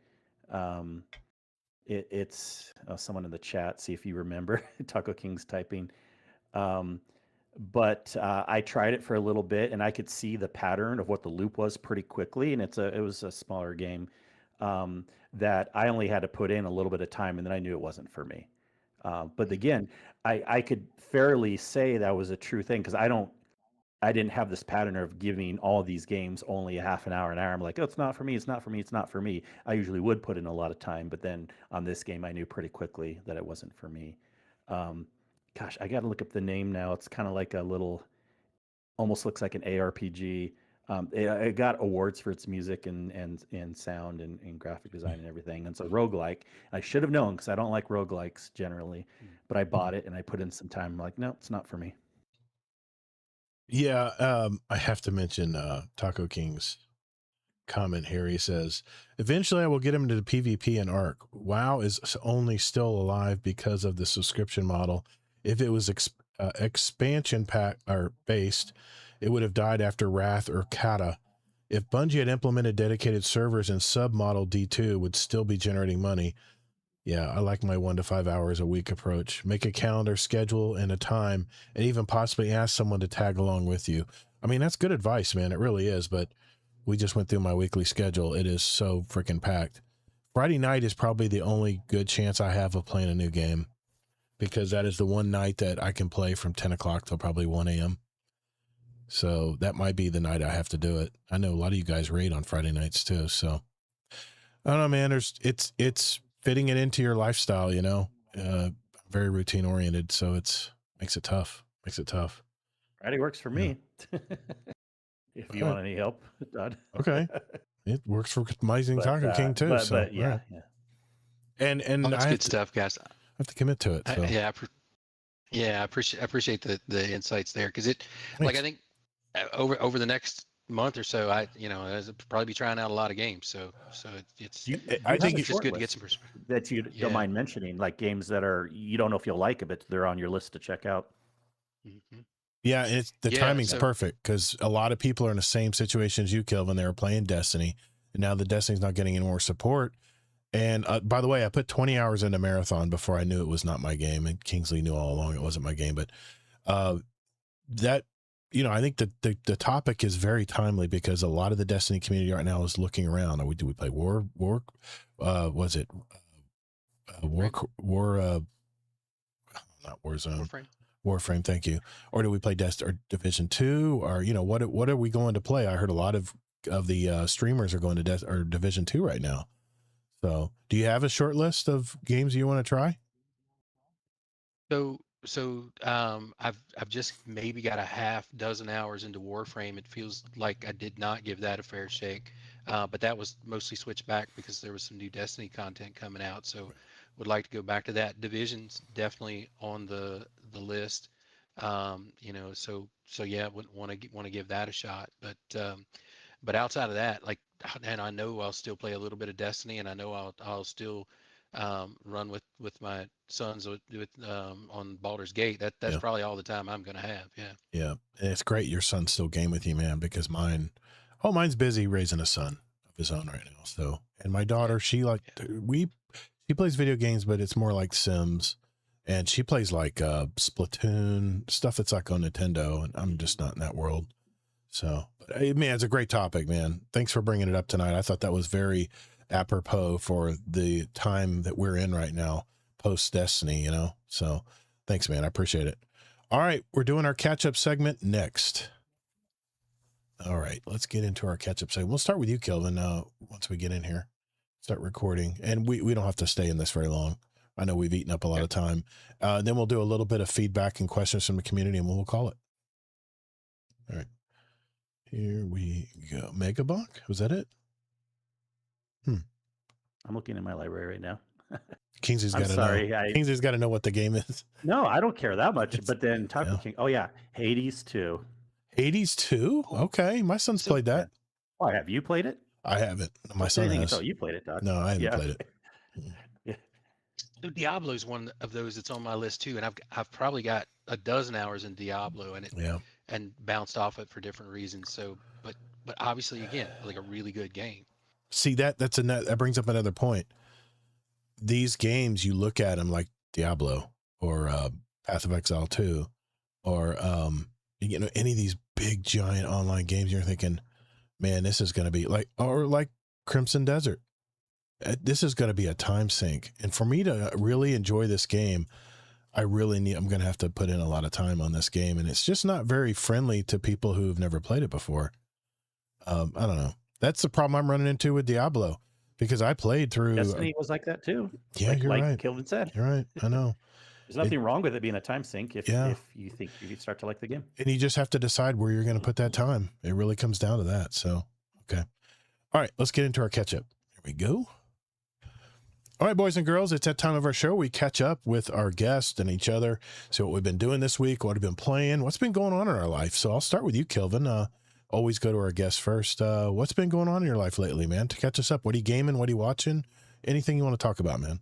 Um, it's someone in the chat. See if you remember. Taco King's typing. Um, but I tried it for a little bit, and I could see the pattern of what the loop was pretty quickly. And it was a smaller game that I only had to put in a little bit of time, and then I knew it wasn't for me. But again, I could fairly say that was a true thing because I didn't have this pattern of giving all these games only a half an hour, an hour. I'm like, oh, it's not for me. It's not for me. It's not for me. I usually would put in a lot of time, but then on this game, I knew pretty quickly that it wasn't for me. Um, Gosh, I got to look up the name now. It's kind of like a little, almost looks like an ARPG. It got awards for its music and sound and graphic design and everything. And so roguelike, I should have known because I don't like roguelikes generally, but I bought it and I put in some time. I'm like, no, it's not for me. Yeah, I have to mention Taco King's comment here. He says, eventually I will get him into the PvP and ARC. WoW is only still alive because of the subscription model. If it was expansion pack or based, it would have died after Wrath or Kata. If Bungie had implemented dedicated servers and sub-model D2 would still be generating money. Yeah, I like my 1 to 5 hours a week approach. Make a calendar, schedule, and a time, and even possibly ask someone to tag along with you. I mean, that's good advice, man. It really is, but we just went through my weekly schedule. It is so freaking packed. Friday night is probably the only good chance I have of playing a new game because that is the one night that I can play from 10 o'clock till probably 1 a.m. So that might be the night I have to do it. I know a lot of you guys raid on Friday nights too. So I don't know, man. It's fitting it into your lifestyle, very routine oriented. So makes it tough. Friday works for me. If you want any help, Todd. Okay. It works for Amazing Taco King too. But yeah, right. yeah. And That's good stuff, guys. I have to commit to it. So. I appreciate the insights there because I think over the next month or so, I'll probably be trying out a lot of games. So I think it's just good to get some perspective that you don't mind mentioning, like games that you don't know if you'll like it, but they're on your list to check out. Mm-hmm. Yeah, and the timing's perfect because a lot of people are in the same situation as you, Kelvin. They were playing Destiny, and now the Destiny's not getting any more support. And by the way, I put 20 hours into Marathon before I knew it was not my game, and Kingsley knew all along it wasn't my game. But that, I think that the topic is very timely because a lot of the Destiny community right now is looking around. Do we play War? Was it War? Not Warzone. Warframe, thank you. Or do we play or Division 2? Or what are we going to play? I heard a lot of the streamers are going to or Division 2 right now. So, do you have a short list of games you want to try? So I've just maybe got a half dozen hours into Warframe. It feels like I did not give that a fair shake, but that was mostly switched back because there was some new Destiny content coming out. So would like to go back to that. Division's definitely on the list. So yeah, would want to give that a shot. But outside of that, and I know I'll still play a little bit of Destiny, and I know I'll still run with my sons on Baldur's Gate. That's probably all the time I'm gonna have. Yeah, and it's great your son's still game with you, man, because mine's busy raising a son of his own right now. So, and my daughter, she plays video games, but it's more like Sims, and she plays like Splatoon stuff that's like on Nintendo, and I'm just not in that world. So, man, it's a great topic, man. Thanks for bringing it up tonight. I thought that was very apropos for the time that we're in right now, post Destiny, So thanks, man. I appreciate it. All right. We're doing our catch up segment next. All right. Let's get into our catch up segment. We'll start with you, Kelvin, once we get in here. start recording, and we don't have to stay in this very long. I know we've eaten up a lot of time. Then we'll do a little bit of feedback and questions from the community, and we'll call it. All right. Here we go. Megabonk? Was that it? I'm looking in my library right now. Kingsley's I'm got to know. sorry. Kingsley's got to know what the game is. No, I don't care that much. It's- But then Taco yeah. King. Oh yeah, Hades 2. Hades 2? Okay. My son's So- played that. Oh, have you played it? I haven't. My I son think has. so. You played it, Doc. No, I haven't Yeah. played it. Yeah. So Diablo is one of those that's on my list too, and I've probably got a dozen hours in Diablo, and Yeah. and bounced off it for different reasons. So, but obviously, again, like a really good game. See, that brings up another point. These games, you look at them like Diablo or Path of Exile 2 or any of these big giant online games, you're thinking, man, this is going to be like Crimson Desert. This is going to be a time sink. And for me to really enjoy this game, I'm going to have to put in a lot of time on this game. And it's just not very friendly to people who've never played it before. I don't know. That's the problem I'm running into with Diablo, because I played through. Destiny was like that too. Yeah, you're right. Kilvin said. You're right. I know. There's nothing wrong with it being a time sink if you think you start to like the game. And you just have to decide where you're going to put that time. It really comes down to that. So, okay. All right, let's get into our catch up. Here we go. All right, boys and girls, it's that time of our show. We catch up with our guests and each other. See what we've been doing this week, what we've been playing, what's been going on in our life. So I'll start with you, Kelvin. Always go to our guests first. What's been going on in your life lately, man? To catch us up, what are you gaming? What are you watching? Anything you want to talk about, man?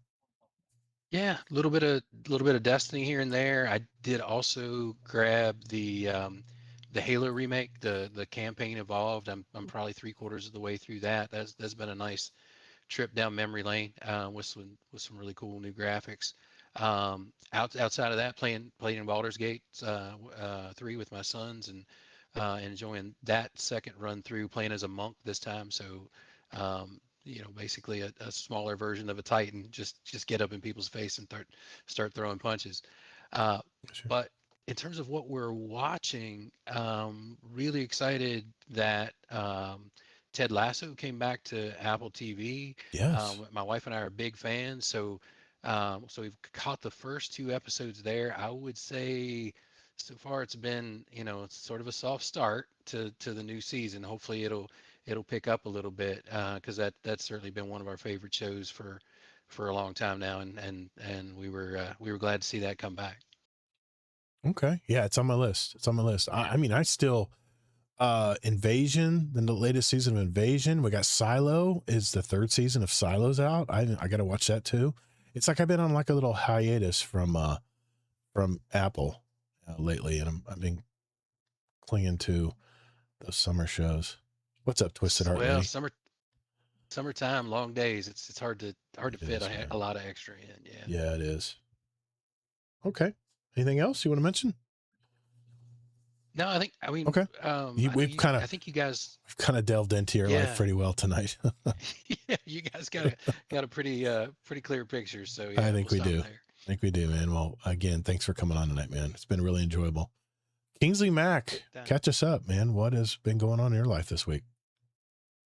Yeah, a little bit of Destiny here and there. I did also grab the Halo remake, the campaign evolved. I'm probably 3/4 of the way through that. That's been a nice trip down memory lane with some really cool new graphics. Outside of that, playing in Baldur's Gate 3 with my sons and enjoying that second run through, playing as a monk this time. So basically a smaller version of a Titan. Just get up in people's face and start throwing punches. Sure. But in terms of what we're watching, really excited that Ted Lasso came back to Apple TV. Yes. My wife and I are big fans, so we've caught the first 2 episodes there. I would say so far it's been it's sort of a soft start to the new season. Hopefully it'll pick up a little bit because that's certainly been one of our favorite shows for a long time now, and we were glad to see that come back. Okay. Yeah, it's on my list. I mean, I still Invasion, then the latest season of Invasion. We got Silo. Is the 3rd season of Silo's out? I got to watch that too. It's like I've been on like a little hiatus from Apple lately, and I've been clinging to those summer shows. What's up, Twisted Heart? Well, summertime, long days. It's hard to fit is, man. a lot of extra in. Yeah. Yeah, it is. Okay. Anything else you want to mention? No, I mean, okay. I think you guys we've kind of delved into your life pretty well tonight. Yeah, you guys got a pretty clear picture. So yeah, I think we do. There. I think we do, man. Well, again, thanks for coming on tonight, man. It's been really enjoyable. Kingsley Mack, catch us up, man. What has been going on in your life this week?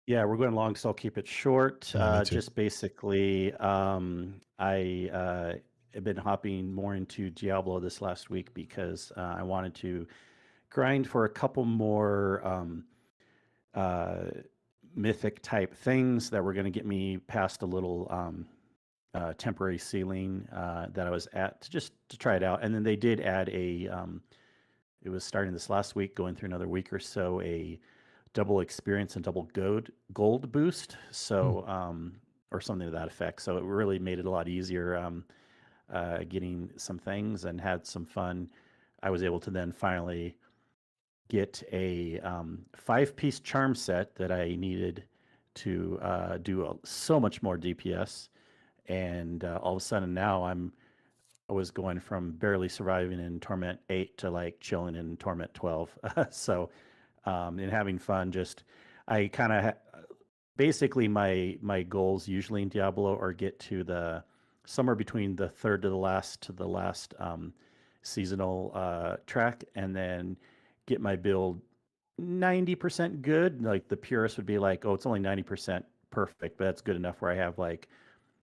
Yeah, we're going long, so I'll keep it short. Just basically, I have been hopping more into Diablo this last week because I wanted to grind for a couple more mythic type things that were going to get me past a little temporary ceiling that I was at to try it out. And then they did add it was starting this last week, going through another week or so, a double experience and double gold boost. So, or something to that effect. So it really made it a lot easier getting some things and had some fun. I was able to then finally get a 5-piece charm set that I needed to do so much more DPS. And all of a sudden now I was going from barely surviving in Torment 8 to like chilling in Torment 12. So, and having fun, I kind of basically my goals usually in Diablo are get to somewhere between the third to the last seasonal track, and then get my build 90% good. Like the purist would be like, oh, it's only 90% perfect, but that's good enough where I have like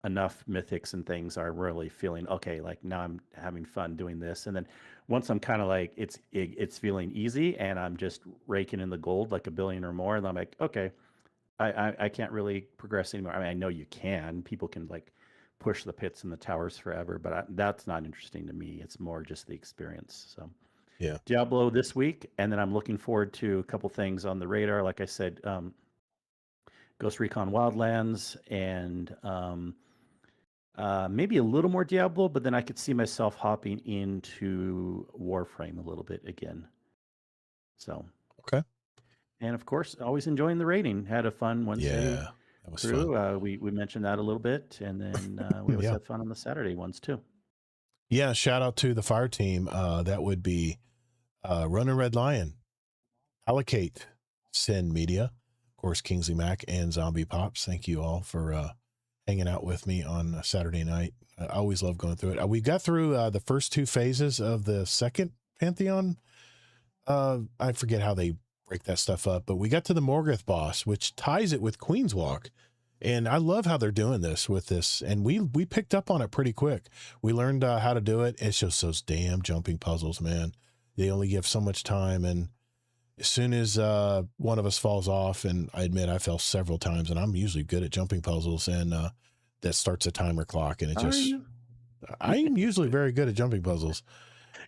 enough mythics and things are really feeling okay. Like now I'm having fun doing this, and then once I'm kind of like it's feeling easy, and I'm just raking in the gold like a billion or more, and I'm like, okay, I can't really progress anymore. I mean, I know you can. People can like push the pits and the towers forever, but that's not interesting to me. It's more just the experience. So Yeah. Diablo this week, and then I'm looking forward to a couple things on the radar. Like I said, Ghost Recon Wildlands, and maybe a little more Diablo, but then I could see myself hopping into Warframe a little bit again. So, Okay. and of course, always enjoying the rating. Had a fun Wednesday Yeah, that was crew. fun. We mentioned that a little bit, and then we always Yeah. have fun on the Saturday ones too. Yeah. Shout out to the fire team. That would be Running Red Lion, Allocate, Sin Media, of course, Kingsley Mac, and Zombie Pops. Thank you all for hanging out with me on a Saturday night. I always love going through it. We got through the first two phases of the second Pantheon. I forget how they break that stuff up, but we got to the Morgoth boss, which ties it with Queen's Walk. And I love how they're doing this with this. And we picked up on it pretty quick. We learned how to do it. It's just those damn jumping puzzles, man. They only give so much time. And as soon as one of us falls off, and I admit I fell several times, and I'm usually good at jumping puzzles, and that starts a timer clock. And it Are just, you? I'm usually very good at jumping puzzles.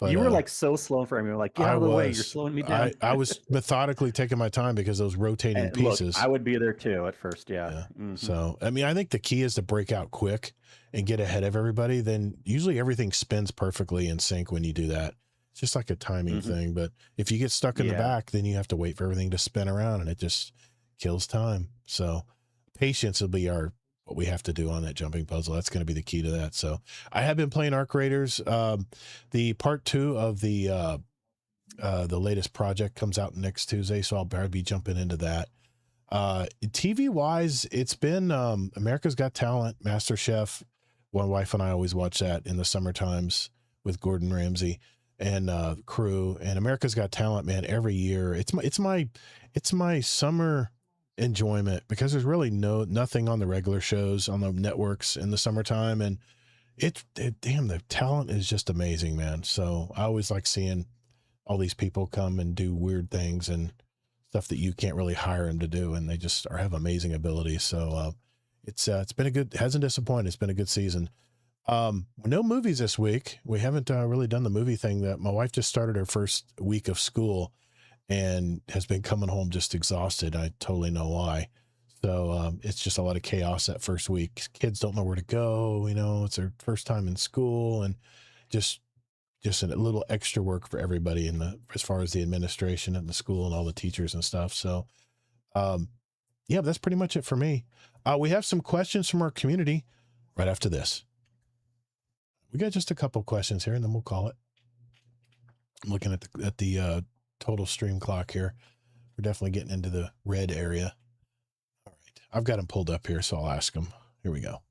But You were like so slow for me. You were like, get out of the way. You're slowing me down. I was methodically taking my time because those rotating And look, pieces. I would be there too at first. Yeah. Yeah. So, I mean, I think the key is to break out quick and get ahead of everybody. Then usually everything spins perfectly in sync when you do that. It's just like a timing thing. But if you get stuck in the back, then you have to wait for everything to spin around, and it just kills time. So patience will be what we have to do on that jumping puzzle. That's going to be the key to that. So I have been playing Arc Raiders. The part 2 of the latest project comes out next Tuesday, so I'll probably be jumping into that. TV wise, it's been America's Got Talent, MasterChef. My wife and I always watch that in the summer times with Gordon Ramsay and crew. And America's Got Talent, man, every year it's my summer enjoyment, because there's really nothing on the regular shows on the networks in the summertime, and damn, the talent is just amazing, man. So I always like seeing all these people come and do weird things and stuff that you can't really hire them to do, and they just have amazing abilities. So it's been hasn't disappointed. It's been a good season. No movies this week. We haven't really done the movie thing. That my wife just started her first week of school and has been coming home just exhausted. I totally know why. So it's just a lot of chaos that first week. Kids don't know where to go. It's their first time in school, and just a little extra work for everybody as far as the administration and the school and all the teachers and stuff. So, yeah, that's pretty much it for me. We have some questions from our community right after this. We got just a couple questions here, and then we'll call it. I'm looking at the total stream clock here. We're definitely getting into the red area. All right. I've got them pulled up here, so I'll ask them. Here we go.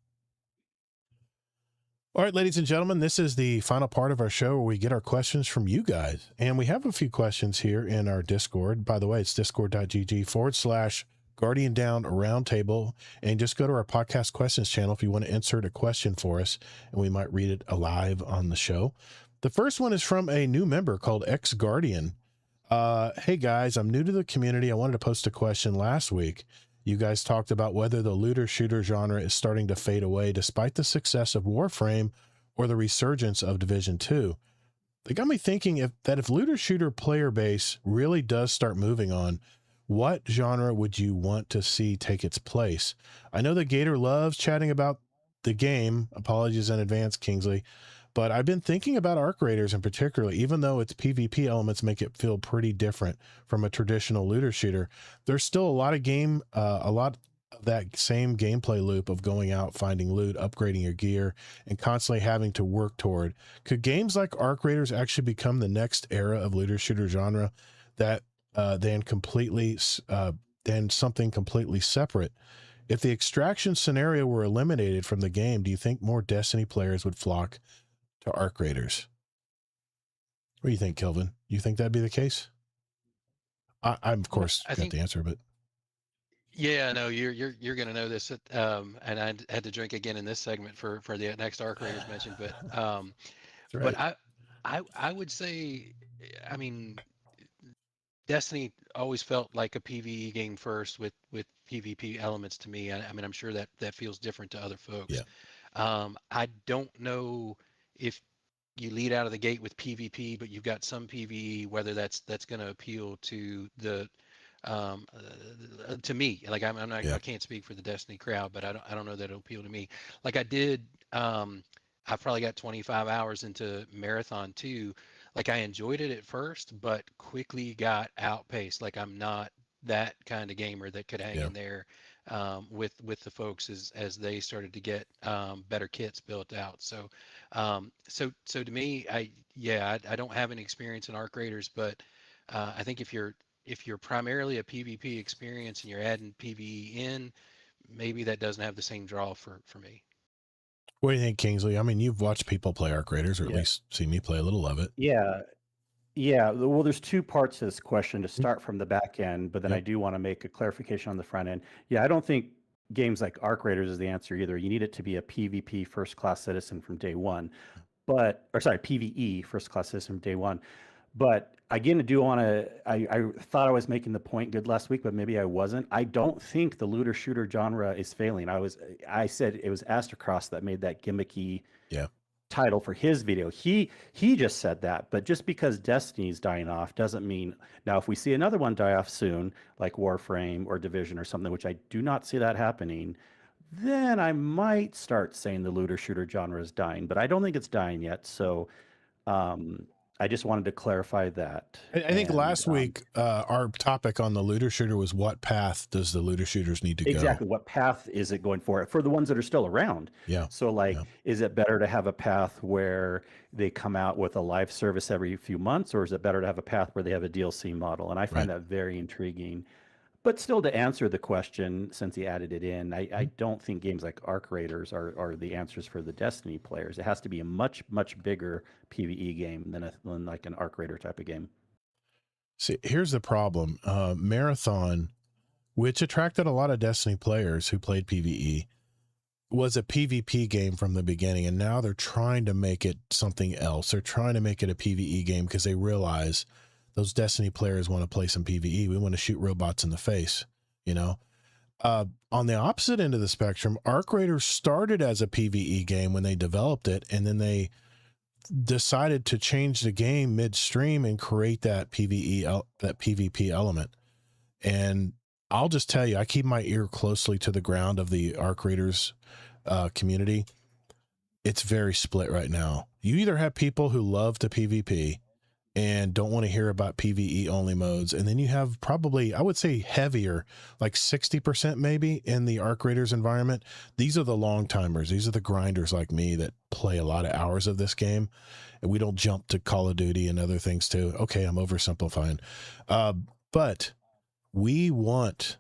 All right, ladies and gentlemen, this is the final part of our show where we get our questions from you guys. And we have a few questions here in our Discord. By the way, it's discord.gg/Guardian Down Roundtable. And just go to our podcast questions channel if you want to insert a question for us, and we might read it live on the show. The first one is from a new member called X Guardian. Hey guys, I'm new to the community. I wanted to post a question last week. You guys talked about whether the looter shooter genre is starting to fade away despite the success of Warframe or the resurgence of Division 2. They got me thinking if looter shooter player base really does start moving on, what genre would you want to see take its place? I know that Gator loves chatting about the game. Apologies in advance, Kingsley. But I've been thinking about Arc Raiders in particular, even though its PvP elements make it feel pretty different from a traditional looter shooter. There's still a lot of that same gameplay loop of going out, finding loot, upgrading your gear, and constantly having to work toward. Could games like Arc Raiders actually become the next era of looter shooter genre that than something completely separate? If the extraction scenario were eliminated from the game, do you think more Destiny players would flock to Arc Raiders? What do you think, Kelvin? You think that'd be the case? I'm of course got the answer, but Yeah, no, you're gonna know this. And I had to drink again in this segment for the next Arc Raiders mentioned, That's but right. I would say, I mean, Destiny always felt like a PvE game first with PvP elements to me. I mean, I'm sure that that feels different to other folks. Yeah. I don't know if you lead out of the gate with PvP, but you've got some PvE, whether that's going to appeal to the to me. Like I'm not, Yeah. I can't speak for the Destiny crowd, but I don't know that it'll appeal to me. Like I did, I probably got 25 hours into Marathon 2. Like I enjoyed it at first, but quickly got outpaced. Like I'm not that kind of gamer that could hang Yeah. in there with the folks as they started to get better kits built out. So to me, I don't have any experience in Arc Raiders, but I think if you're primarily a PvP experience and you're adding PvE in, maybe that doesn't have the same draw for me. What do you think, Kingsley? I mean, you've watched people play Arc Raiders, or at Yeah. least seen me play a little of it. Yeah. Yeah. Well, there's two parts to this question to start from the back end, but then I Yep. do want to make a clarification on the front end. Yeah, I don't think games like Arc Raiders is the answer either. You need it to be a PvP first class citizen from day one, or sorry, PvE first class citizen from day one. But again, I do want to. I thought I was making the point good last week, but maybe I wasn't. I don't think the looter shooter genre is failing. I said it was Astrocross that made that gimmicky Yeah. title for his video. He just said that, but just because Destiny's dying off doesn't mean now if we see another one die off soon, like Warframe or Division or something, which I do not see that happening, then I might start saying the looter shooter genre is dying, but I don't think it's dying yet. So um, I just wanted to clarify that. I think And last week our topic on the looter shooter was what path does the looter shooters need to exactly go? what path is it going for the ones that are still around? Yeah. So like, Yeah. is it better to have a path where they come out with a live service every few months, or is it better to have a path where they have a DLC model? And I find Right. that very intriguing. But still, to answer the question, since he added it in, I don't think games like Arc Raiders are the answers for the Destiny players. It has to be a much, much bigger PvE game than like an Arc Raider type of game. See, here's the problem. Marathon, which attracted a lot of Destiny players who played PvE, was a PvP game from the beginning, and now they're trying to make it something else. They're trying to make it a PvE game because they realize those Destiny players want to play some PvE. We want to shoot robots in the face, you know? On the opposite end of the spectrum, Arc Raiders started as a PvE game when they developed it, and then they decided to change the game midstream and create that PvP element. And I'll just tell you, I keep my ear closely to the ground of the Arc Raiders community. It's very split right now. You either have people who love to PvP and don't want to hear about PvE only modes, and then you have probably, I would say, heavier, like 60% maybe in the Arc Raiders environment. These are the long timers. These are the grinders like me that play a lot of hours of this game, and we don't jump to Call of Duty and other things too. Okay, I'm oversimplifying, but we want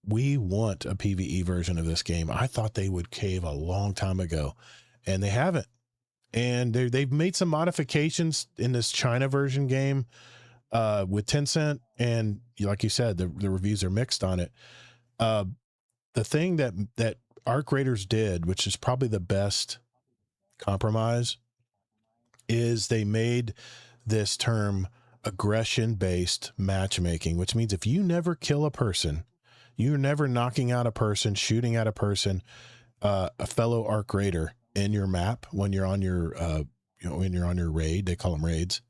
a PvE version of this game. I thought they would cave a long time ago, and they haven't. And they've made some modifications in this China version game with Tencent, and like you said, the reviews are mixed on it. The thing that Arc Raiders did, which is probably the best compromise, is they made this term aggression-based matchmaking, which means if you never kill a person, you're never knocking out a person, shooting at a person, a fellow Arc Raider in your map when you're on your when you're on your raid, they call them raids,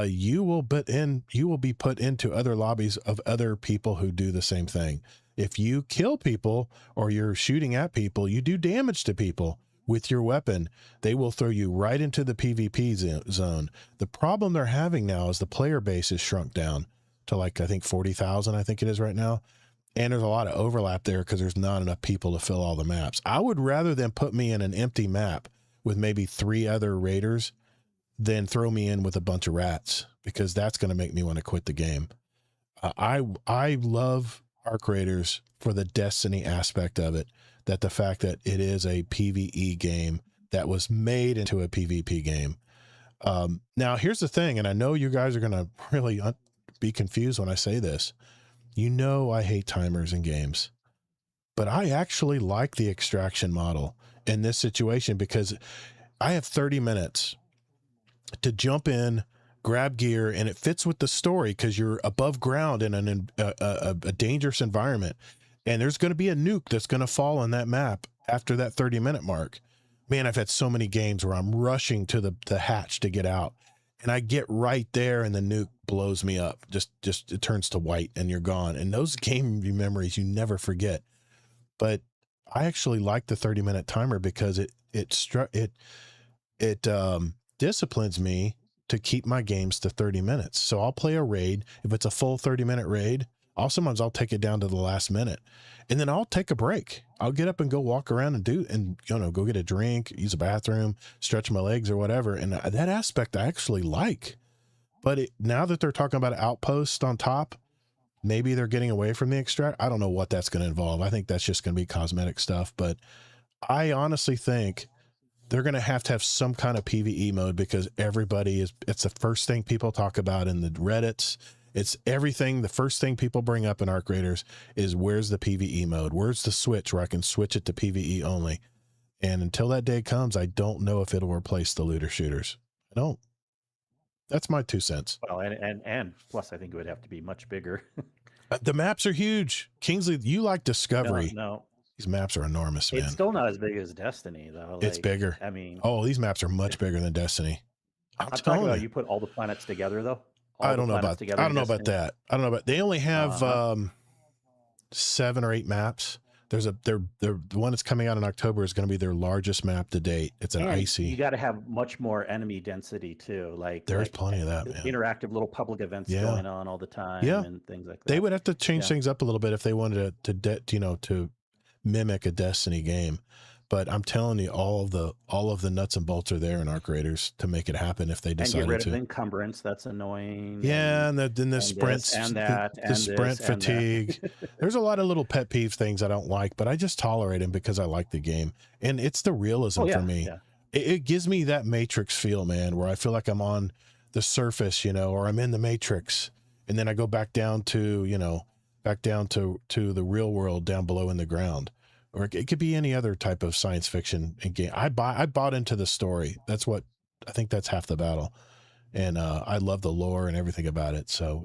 you will be put into other lobbies of other people who do the same thing. If you kill people or you're shooting at people, you do damage to people with your weapon, they will throw you right into the PvP zone. The problem they're having now is the player base is shrunk down to like, I think 40,000, I think it is right now. And there's a lot of overlap there because there's not enough people to fill all the maps. I would rather than put me in an empty map with maybe 3 other raiders than throw me in with a bunch of rats, because that's going to make me want to quit the game. I love Arc Raiders for the Destiny aspect of it, that the fact that it is a PvE game that was made into a PvP game. Now, here's the thing, and I know you guys are going to really be confused when I say this. You know I hate timers in games, but I actually like the extraction model in this situation because I have 30 minutes to jump in, grab gear, and it fits with the story because you're above ground in a dangerous environment. And there's going to be a nuke that's going to fall on that map after that 30-minute mark. Man, I've had so many games where I'm rushing to the hatch to get out. And I get right there and the nuke blows me up. Just it turns to white and you're gone. And those game memories you never forget. But I actually like the 30-minute timer because it disciplines me to keep my games to 30 minutes. So I'll play a raid. If it's a full 30-minute raid, sometimes I'll take it down to the last minute, and then I'll take a break. I'll get up and go walk around and go get a drink, use a bathroom, stretch my legs or whatever. And that aspect I actually like. But now that they're talking about an outpost on top, maybe they're getting away from the extract. I don't know what that's going to involve. I think that's just going to be cosmetic stuff. But I honestly think they're going to have some kind of PvE mode because it's the first thing people talk about in the Reddits. It's everything. The first thing people bring up in Arc Raiders is where's the PvE mode? Where's the switch where I can switch it to PvE only? And until that day comes, I don't know if it'll replace the looter shooters. I don't. That's my 2 cents. Well, and plus, I think it would have to be much bigger. The maps are huge. Kingsley, you like Discovery. No. These maps are enormous, man. It's still not as big as Destiny, though. It's bigger. I mean, these maps are much bigger than Destiny. I'm talking about you put all the planets together, though. I don't know about that. They only have 7 or 8 maps. The one that's coming out in October is going to be their largest map to date. It's an icy. You got to have much more enemy density too. There's plenty of that, man. Interactive little public events going on all the time, and things like that. They would have to change things up a little bit if they wanted to mimic a Destiny game. But I'm telling you, all of the nuts and bolts are there in Arc Raiders to make it happen if they decided to. And get rid of encumbrance. That's annoying. Yeah, and the sprints and that, the sprint fatigue. There's a lot of little pet peeve things I don't like, but I just tolerate them because I like the game, and it's the realism for me. Yeah. It gives me that Matrix feel, man, where I feel like I'm on the surface, or I'm in the Matrix, and then I go back down to the real world down below in the ground. Or it could be any other type of science fiction game. I bought into the story. I think that's half the battle. And I love the lore and everything about it. So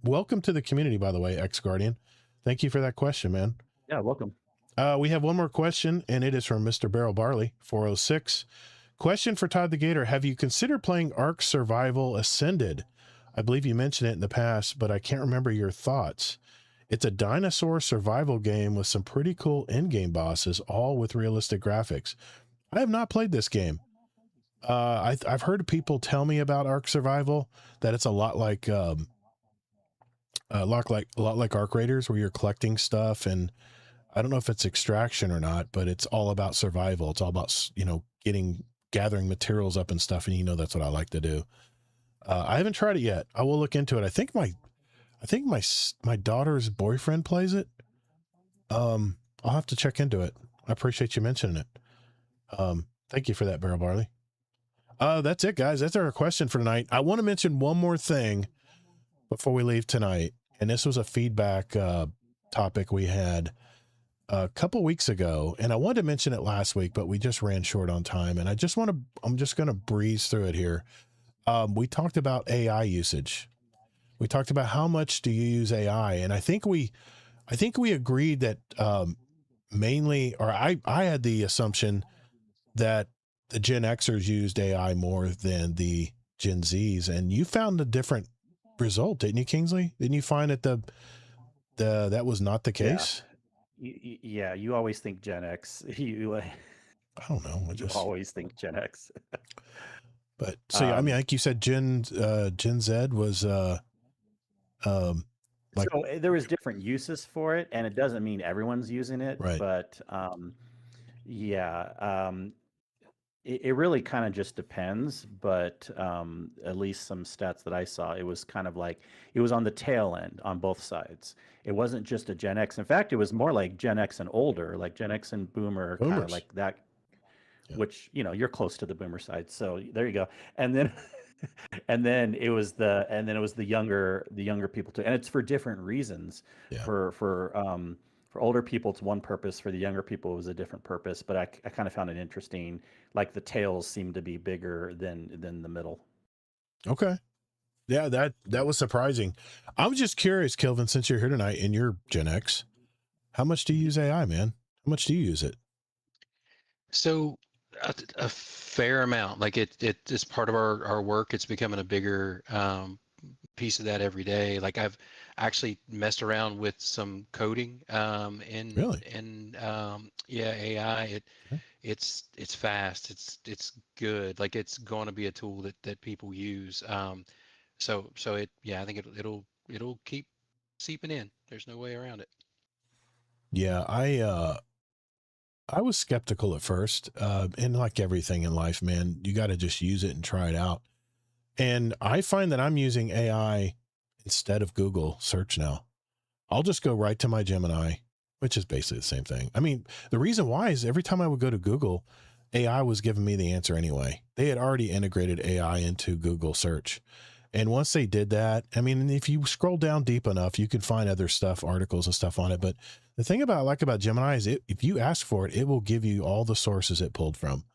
welcome to the community, by the way, X-Guardian. Thank you for that question, man. Yeah, welcome. We have one more question, and it is from Mr. Barrel Barley, 406. Question for Todd the Gator. Have you considered playing Ark Survival Ascended? I believe you mentioned it in the past, but I can't remember your thoughts. It's a dinosaur survival game with some pretty cool in-game bosses, all with realistic graphics. I have not played this game. I've heard people tell me about Ark Survival, that it's a lot like Arc Raiders, where you're collecting stuff, and I don't know if it's extraction or not, but it's all about survival. It's all about gathering materials up and stuff, and that's what I like to do. I haven't tried it yet. I will look into it. I think my daughter's boyfriend plays it. I'll have to check into it. I appreciate you mentioning it. Thank you for that, Barrel Barley. That's it, guys. That's our question for tonight. I want to mention one more thing before we leave tonight. And this was a feedback topic we had a couple weeks ago, and I wanted to mention it last week, but we just ran short on time. And I'm just going to breeze through it here. We talked about AI usage. We talked about how much do you use AI, and I think we agreed that mainly, or I had the assumption that the Gen Xers used AI more than the Gen Zs, and you found a different result, didn't you, Kingsley? Didn't you find that that was not the case? Yeah, you always think Gen X. I don't know. You always think Gen X. But so I mean, like you said, Gen Z was. So there was different uses for it, and it doesn't mean everyone's using it, right? But it really kind of just depends. But at least some stats that I saw, it was kind of like it was on the tail end on both sides. It wasn't just a Gen X. In fact, it was more like Gen X and older, like Gen X and Boomer, kind of like that. Yeah. Which you're close to the Boomer side, so there you go. And then And then it was the younger people too, and it's for different reasons. Yeah. For older people, it's one purpose. For the younger people, it was a different purpose. But I kind of found it interesting. Like the tails seem to be bigger than the middle. Okay. Yeah, that was surprising. I was just curious, Kelvin, since you're here tonight and you're Gen X, how much do you use AI, man? How much do you use it? So a fair amount, like it is part of our work. It's becoming a bigger piece of that every day. Like I've actually messed around with some coding Really? yeah, AI. Okay. It's fast. It's good. Like it's going to be a tool that people use. So it, yeah, I think it'll keep seeping in. There's no way around it. Yeah, I was skeptical at first. And like everything in life, man, you got to just use it and try it out. And I find that I'm using AI instead of Google search now. I'll just go right to my Gemini, which is basically the same thing. I mean, the reason why is every time I would go to Google, AI was giving me the answer anyway. They had already integrated AI into Google search. And once they did that, I mean, if you scroll down deep enough, you can find other stuff, articles and stuff on it. But the thing about I like about Gemini is if you ask for it, it will give you all the sources it pulled from.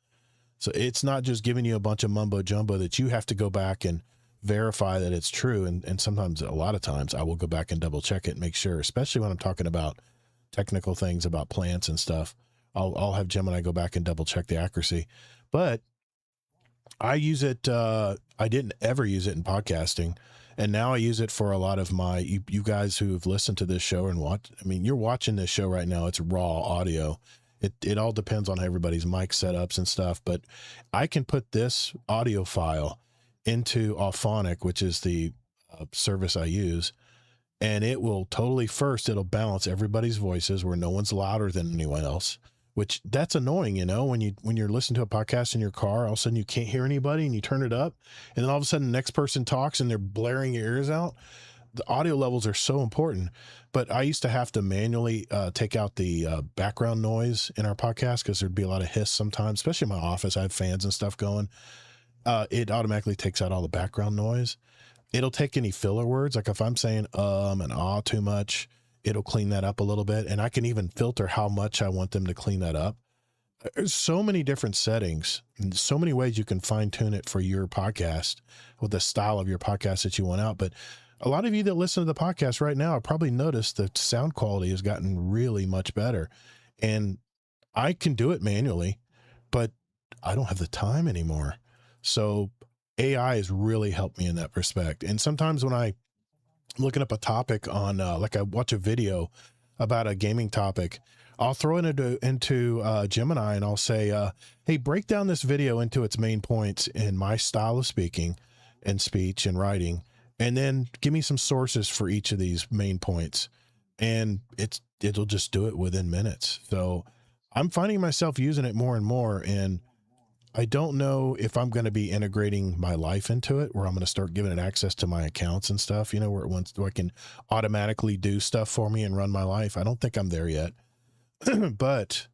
So it's not just giving you a bunch of mumbo jumbo that you have to go back and verify that it's true. And sometimes, a lot of times, I will go back and double check it and make sure, especially when I'm talking about technical things about plants and stuff. I'll have Gemini go back and double check the accuracy. But I use it. I didn't ever use it in podcasting. And now I use it for a lot of you guys who have listened to this show and watch. I mean, you're watching this show right now. It's raw audio. It all depends on everybody's mic setups and stuff. But I can put this audio file into Auphonic, which is the service I use. And it will it'll balance everybody's voices where no one's louder than anyone else. Which that's annoying, when you're listening to a podcast in your car, all of a sudden you can't hear anybody and you turn it up, and then all of a sudden the next person talks and they're blaring your ears out. The audio levels are so important. But I used to have to manually take out the background noise in our podcast because there'd be a lot of hiss sometimes, especially in my office. I have fans and stuff going. It automatically takes out all the background noise. It'll take any filler words, like if I'm saying and ah too much, it'll clean that up a little bit. And I can even filter how much I want them to clean that up. There's so many different settings and so many ways you can fine tune it for your podcast with the style of your podcast that you want out. But a lot of you that listen to the podcast right now have probably noticed that sound quality has gotten really much better. And I can do it manually, but I don't have the time anymore. So AI has really helped me in that respect. And sometimes when I'm looking up a topic on, like I watch a video about a gaming topic, I'll throw it into Gemini and I'll say, hey, break down this video into its main points in my style of speaking and speech and writing. And then give me some sources for each of these main points. And it'll just do it within minutes. So I'm finding myself using it more and more. And I don't know if I'm going to be integrating my life into it, where I'm going to start giving it access to my accounts and stuff, where I can automatically do stuff for me and run my life. I don't think I'm there yet, but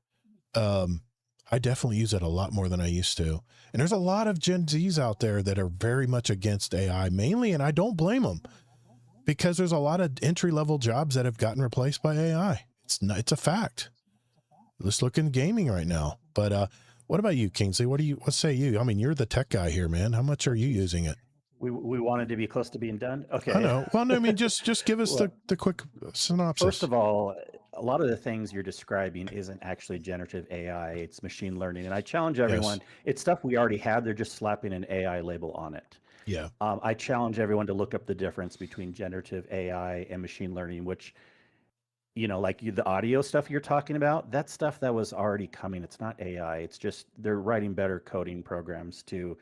I definitely use it a lot more than I used to. And there's a lot of Gen Zs out there that are very much against AI mainly, and I don't blame them, because there's a lot of entry-level jobs that have gotten replaced by AI. It's a fact. Let's look in gaming right now. But what about you, Kingsley? What say you? I mean, you're the tech guy here, man. How much are you using it? We wanted to be close to being done. Okay. I know. Well, no, I mean, just give us the quick synopsis. First of all, a lot of the things you're describing isn't actually generative AI. It's machine learning. And I challenge everyone. Yes. It's stuff we already had. They're just slapping an AI label on it. Yeah. I challenge everyone to look up the difference between generative AI and machine learning, which, like the audio stuff you're talking about, that's stuff that was already coming. It's not AI. It's just they're writing better coding programs to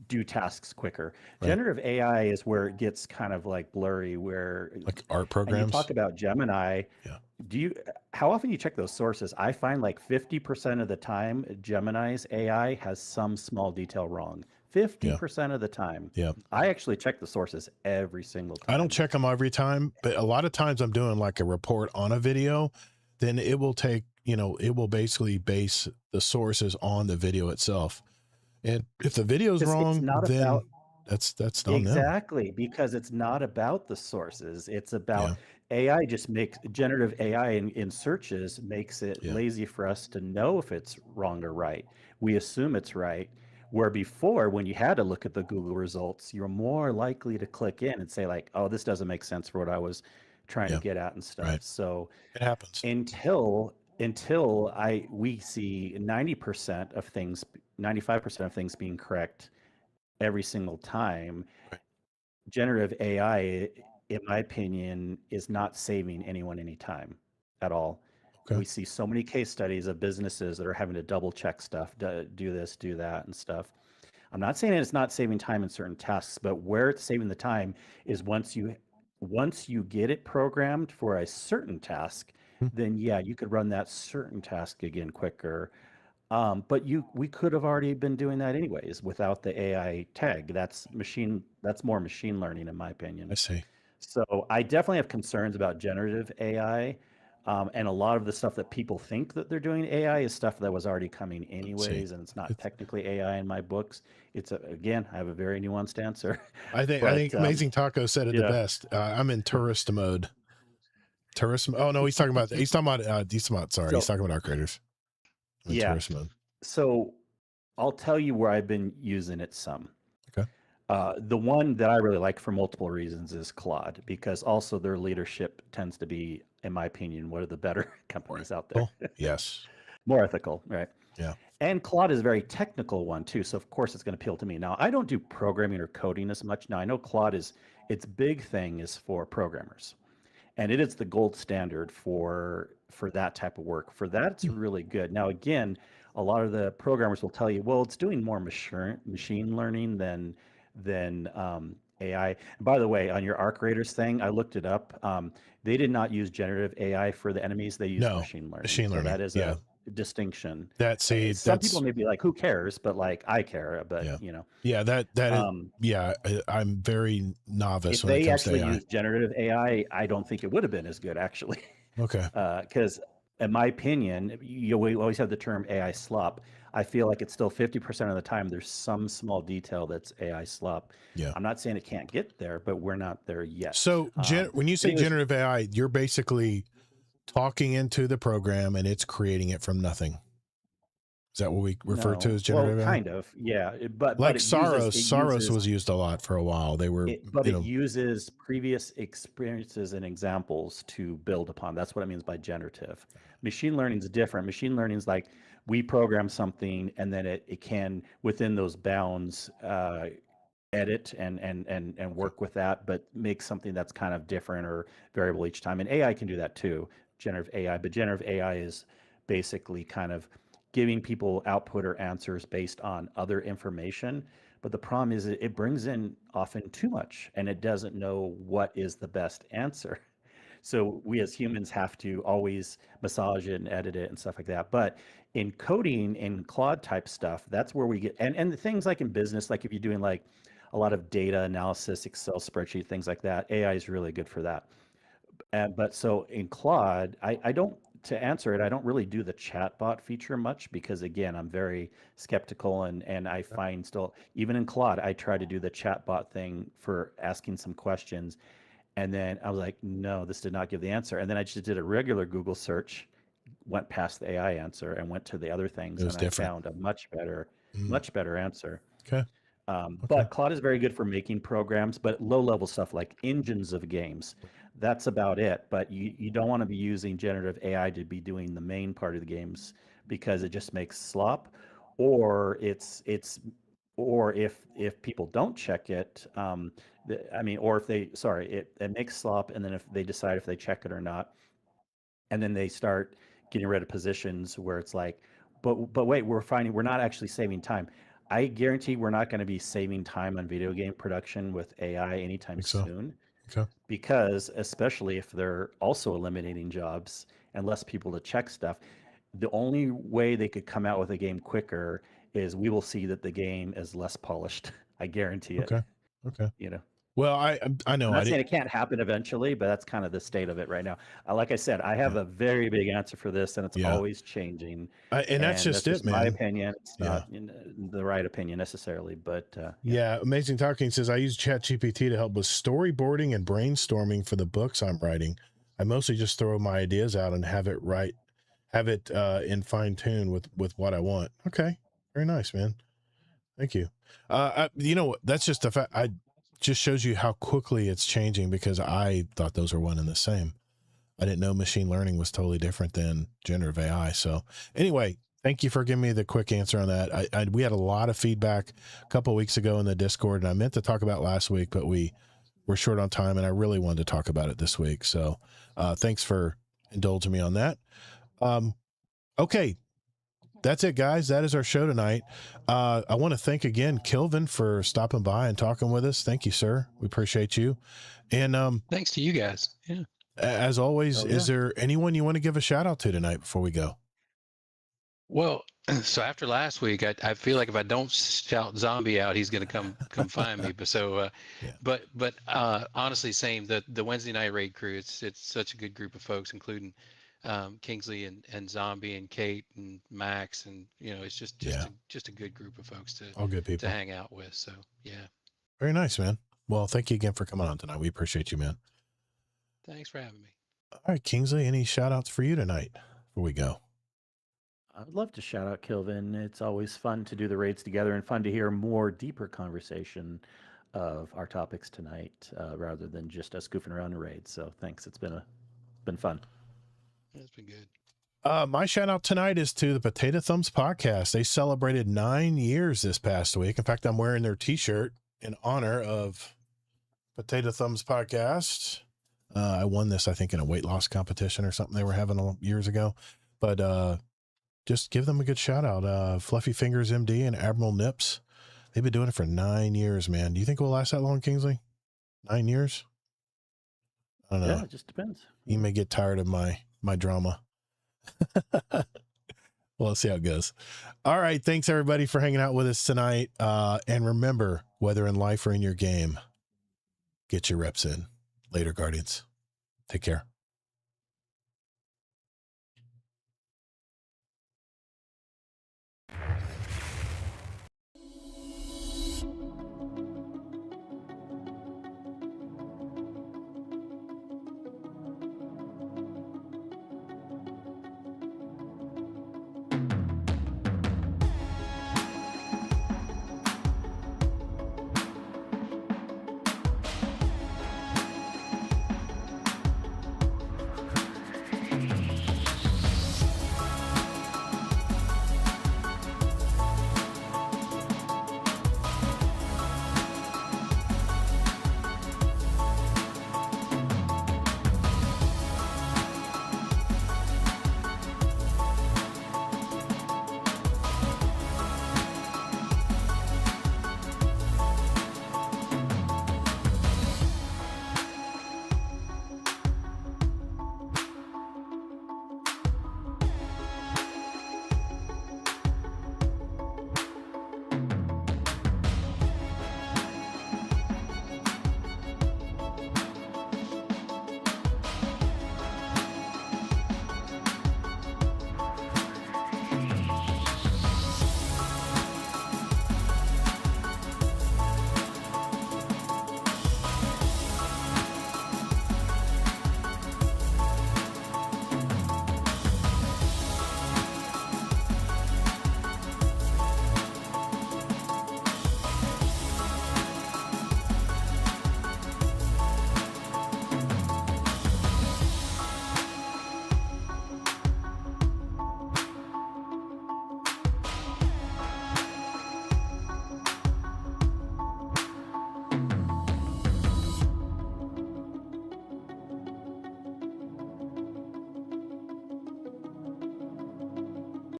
do tasks quicker. Right. Generative AI is where it gets kind of like blurry, where like art programs. And you talk about Gemini. Yeah. How often do you check those sources? I find like 50% of the time Gemini's AI has some small detail wrong. 50% of the time. Yeah. I actually check the sources every single time. I don't check them every time, but a lot of times I'm doing like a report on a video, then it will take, it will basically base the sources on the video itself. And if the video is wrong, then That's on them. Exactly, because it's not about the sources. It's about Yeah. AI just makes generative AI in searches makes it Yeah. lazy for us to know if it's wrong or right. We assume it's right. Where before, when you had to look at the Google results, you're more likely to click in and say, like, oh, this doesn't make sense for what I was trying to Yeah. get at and stuff. Right. So It happens. until we see 90% of things, 95% of things being correct every single time, Right. generative AI, in my opinion, is not saving anyone any time at all. Okay. We see so many case studies of businesses that are having to double check stuff, do this, do that, and stuff. I'm not saying it's not saving time in certain tasks, but where it's saving the time is once you get it programmed for a certain task, Hmm. then yeah, you could run that certain task again quicker. But we could have already been doing that anyways without the AI tag. That's more machine learning in my opinion. I see. So I definitely have concerns about generative AI. And a lot of the stuff that people think that they're doing AI is stuff that was already coming Let's see. anyways, and it's not It's, technically AI in my books. Again, I have a very nuanced answer, I but think Amazing Taco said it you the know, best. I'm in tourist mode. Oh no, he's talking about sorry, he's so talking about our creators. I'm in yeah, tourist mode. so I'll tell you where I've been using it some. Okay. The one that I really like for multiple reasons is Claude, because also their leadership tends to be, in my opinion, one of the better More companies out there. ethical. Yes. More ethical, right? Yeah. And Claude is a very technical one too, so of course it's going to appeal to me. Now, I don't do programming or coding as much. Now, I know Claude is its big thing is for programmers, and it is the gold standard for that type of work. For that, it's Hmm. really good. Now, again, a lot of the programmers will tell you, well, it's doing more machine learning than AI. And by the way, on your arc raiders thing, I looked it up. They did not use generative AI for the enemies; they used No. machine learning. Machine So learning. that is Yeah. a distinction. Some people That's may be like, "Who cares?" But like, I care. But yeah. Yeah, that is um, yeah, I'm very novice if when it they comes to actually AI. used generative AI, I don't think it would have been as good actually. Okay. Because in my opinion, we always have the term AI slop. I feel like it's still 50% of the time there's some small detail that's AI slop. Yeah. I'm not saying it can't get there, but we're not there yet. So when you say Anyways, generative AI, you're basically talking into the program and it's creating it from nothing. Is that what we refer to no, as well, generative AI? kind of, yeah. But Like it uses it Soros uses was used a lot for a while. They were, it uses previous experiences and examples to build upon. That's what it means by generative. Machine learning is different. Machine learning is like we program something and then it can within those bounds edit and okay. work with that, but make something that's kind of different or variable each time. And AI can do that too, generative AI. But generative AI is basically kind of giving people output or answers based on other information. But the problem is it brings in often too much and it doesn't know what is the best answer. So we as humans have to always massage it and edit it and stuff like that. But in coding and Claude type stuff, that's where we get and the things like in business, like if you're doing like a lot of data analysis, Excel spreadsheet, things like that, AI is really good for that. But so in Claude, I don't to answer it, I don't really do the chatbot feature much because again, I'm very skeptical and I find still even in Claude, I try to do the chatbot thing for asking some questions and then I was like, no, this did not give the answer. And then I just did a regular Google search, went past the AI answer and went to the other It things, was and I different. found a Mm, much better answer. okay. Okay. But Claude is very good for making programs, but low level stuff like engines of games, that's about it. But you don't want to be using generative AI to be doing the main part of the games because it just makes slop, or or if people don't check it, I mean, or if they, sorry, it makes slop, and then if they decide if they check it or not, and then they start getting rid of positions where it's like, but wait, we're finding we're not actually saving time. I guarantee we're not going to be saving time on video game production with AI anytime Think so. soon, Okay. because especially if they're also eliminating jobs and less people to check stuff, the only way they could come out with a game quicker is we will see that the game is less polished. I guarantee it. Okay. Okay. You know. Well, I know I'm I not saying didn't. it can't happen eventually, but that's kind of the state of it right now. Like I said, I have Yeah. a very big answer for this, and it's Yeah. always changing. And that's And just that's it, just my man. opinion. It's Yeah. not the right opinion necessarily, but yeah. Yeah. Amazing Talking says, I use ChatGPT to help with storyboarding and brainstorming for the books I'm writing. I mostly just throw my ideas out and have it in fine tune with what I want. Okay. Very nice, man. Thank you. That's just the fact. I just shows you how quickly it's changing, because I thought those were one and the same. I didn't know machine learning was totally different than generative AI. So anyway, thank you for giving me the quick answer on that. We had a lot of feedback a couple of weeks ago in the Discord, and I meant to talk about last week, but we were short on time, and I really wanted to talk about it this week. So thanks for indulging me on that. Okay. That's it, guys. That is our show tonight. I want to thank again Kilvin for stopping by and talking with us. Thank you, sir. We appreciate you. And Thanks to you guys. Yeah. as always, Oh, is yeah. there anyone you want to give a shout out to tonight before we go? Well, so after last week, I feel like if I don't shout zombie out, he's going to come find me. But so, Yeah. but honestly, same the Wednesday night raid crew. It's such a good group of folks, including Kingsley and Zombie and Kate and Max, and it's just a good group of folks All good people to hang out with. So yeah. Very nice, man. Well, thank you again for coming on tonight. We appreciate you, man. Thanks for having me. All right, Kingsley, any shout outs for you tonight before we go? I would love to shout out Kilvin. It's always fun to do the raids together and fun to hear more deeper conversation of our topics tonight, rather than just us goofing around in raids. So thanks. It's been fun. It's been good. My shout out tonight is to the Potato Thumbs podcast. They celebrated 9 years this past week. In fact, I'm wearing their t-shirt in honor of Potato Thumbs podcast. I won this, I think, in a weight loss competition or something they were having years ago. But just give them a good shout out. Fluffy Fingers MD and Admiral Nips. They've been doing it for 9 years, man. Do you think it will last that long, Kingsley? 9 years? I don't know. Yeah, it just depends. You may get tired of my drama. Well, let's see how it goes. All right. Thanks everybody for hanging out with us tonight. And remember, whether in life or in your game, get your reps in. Later, Guardians. Take care.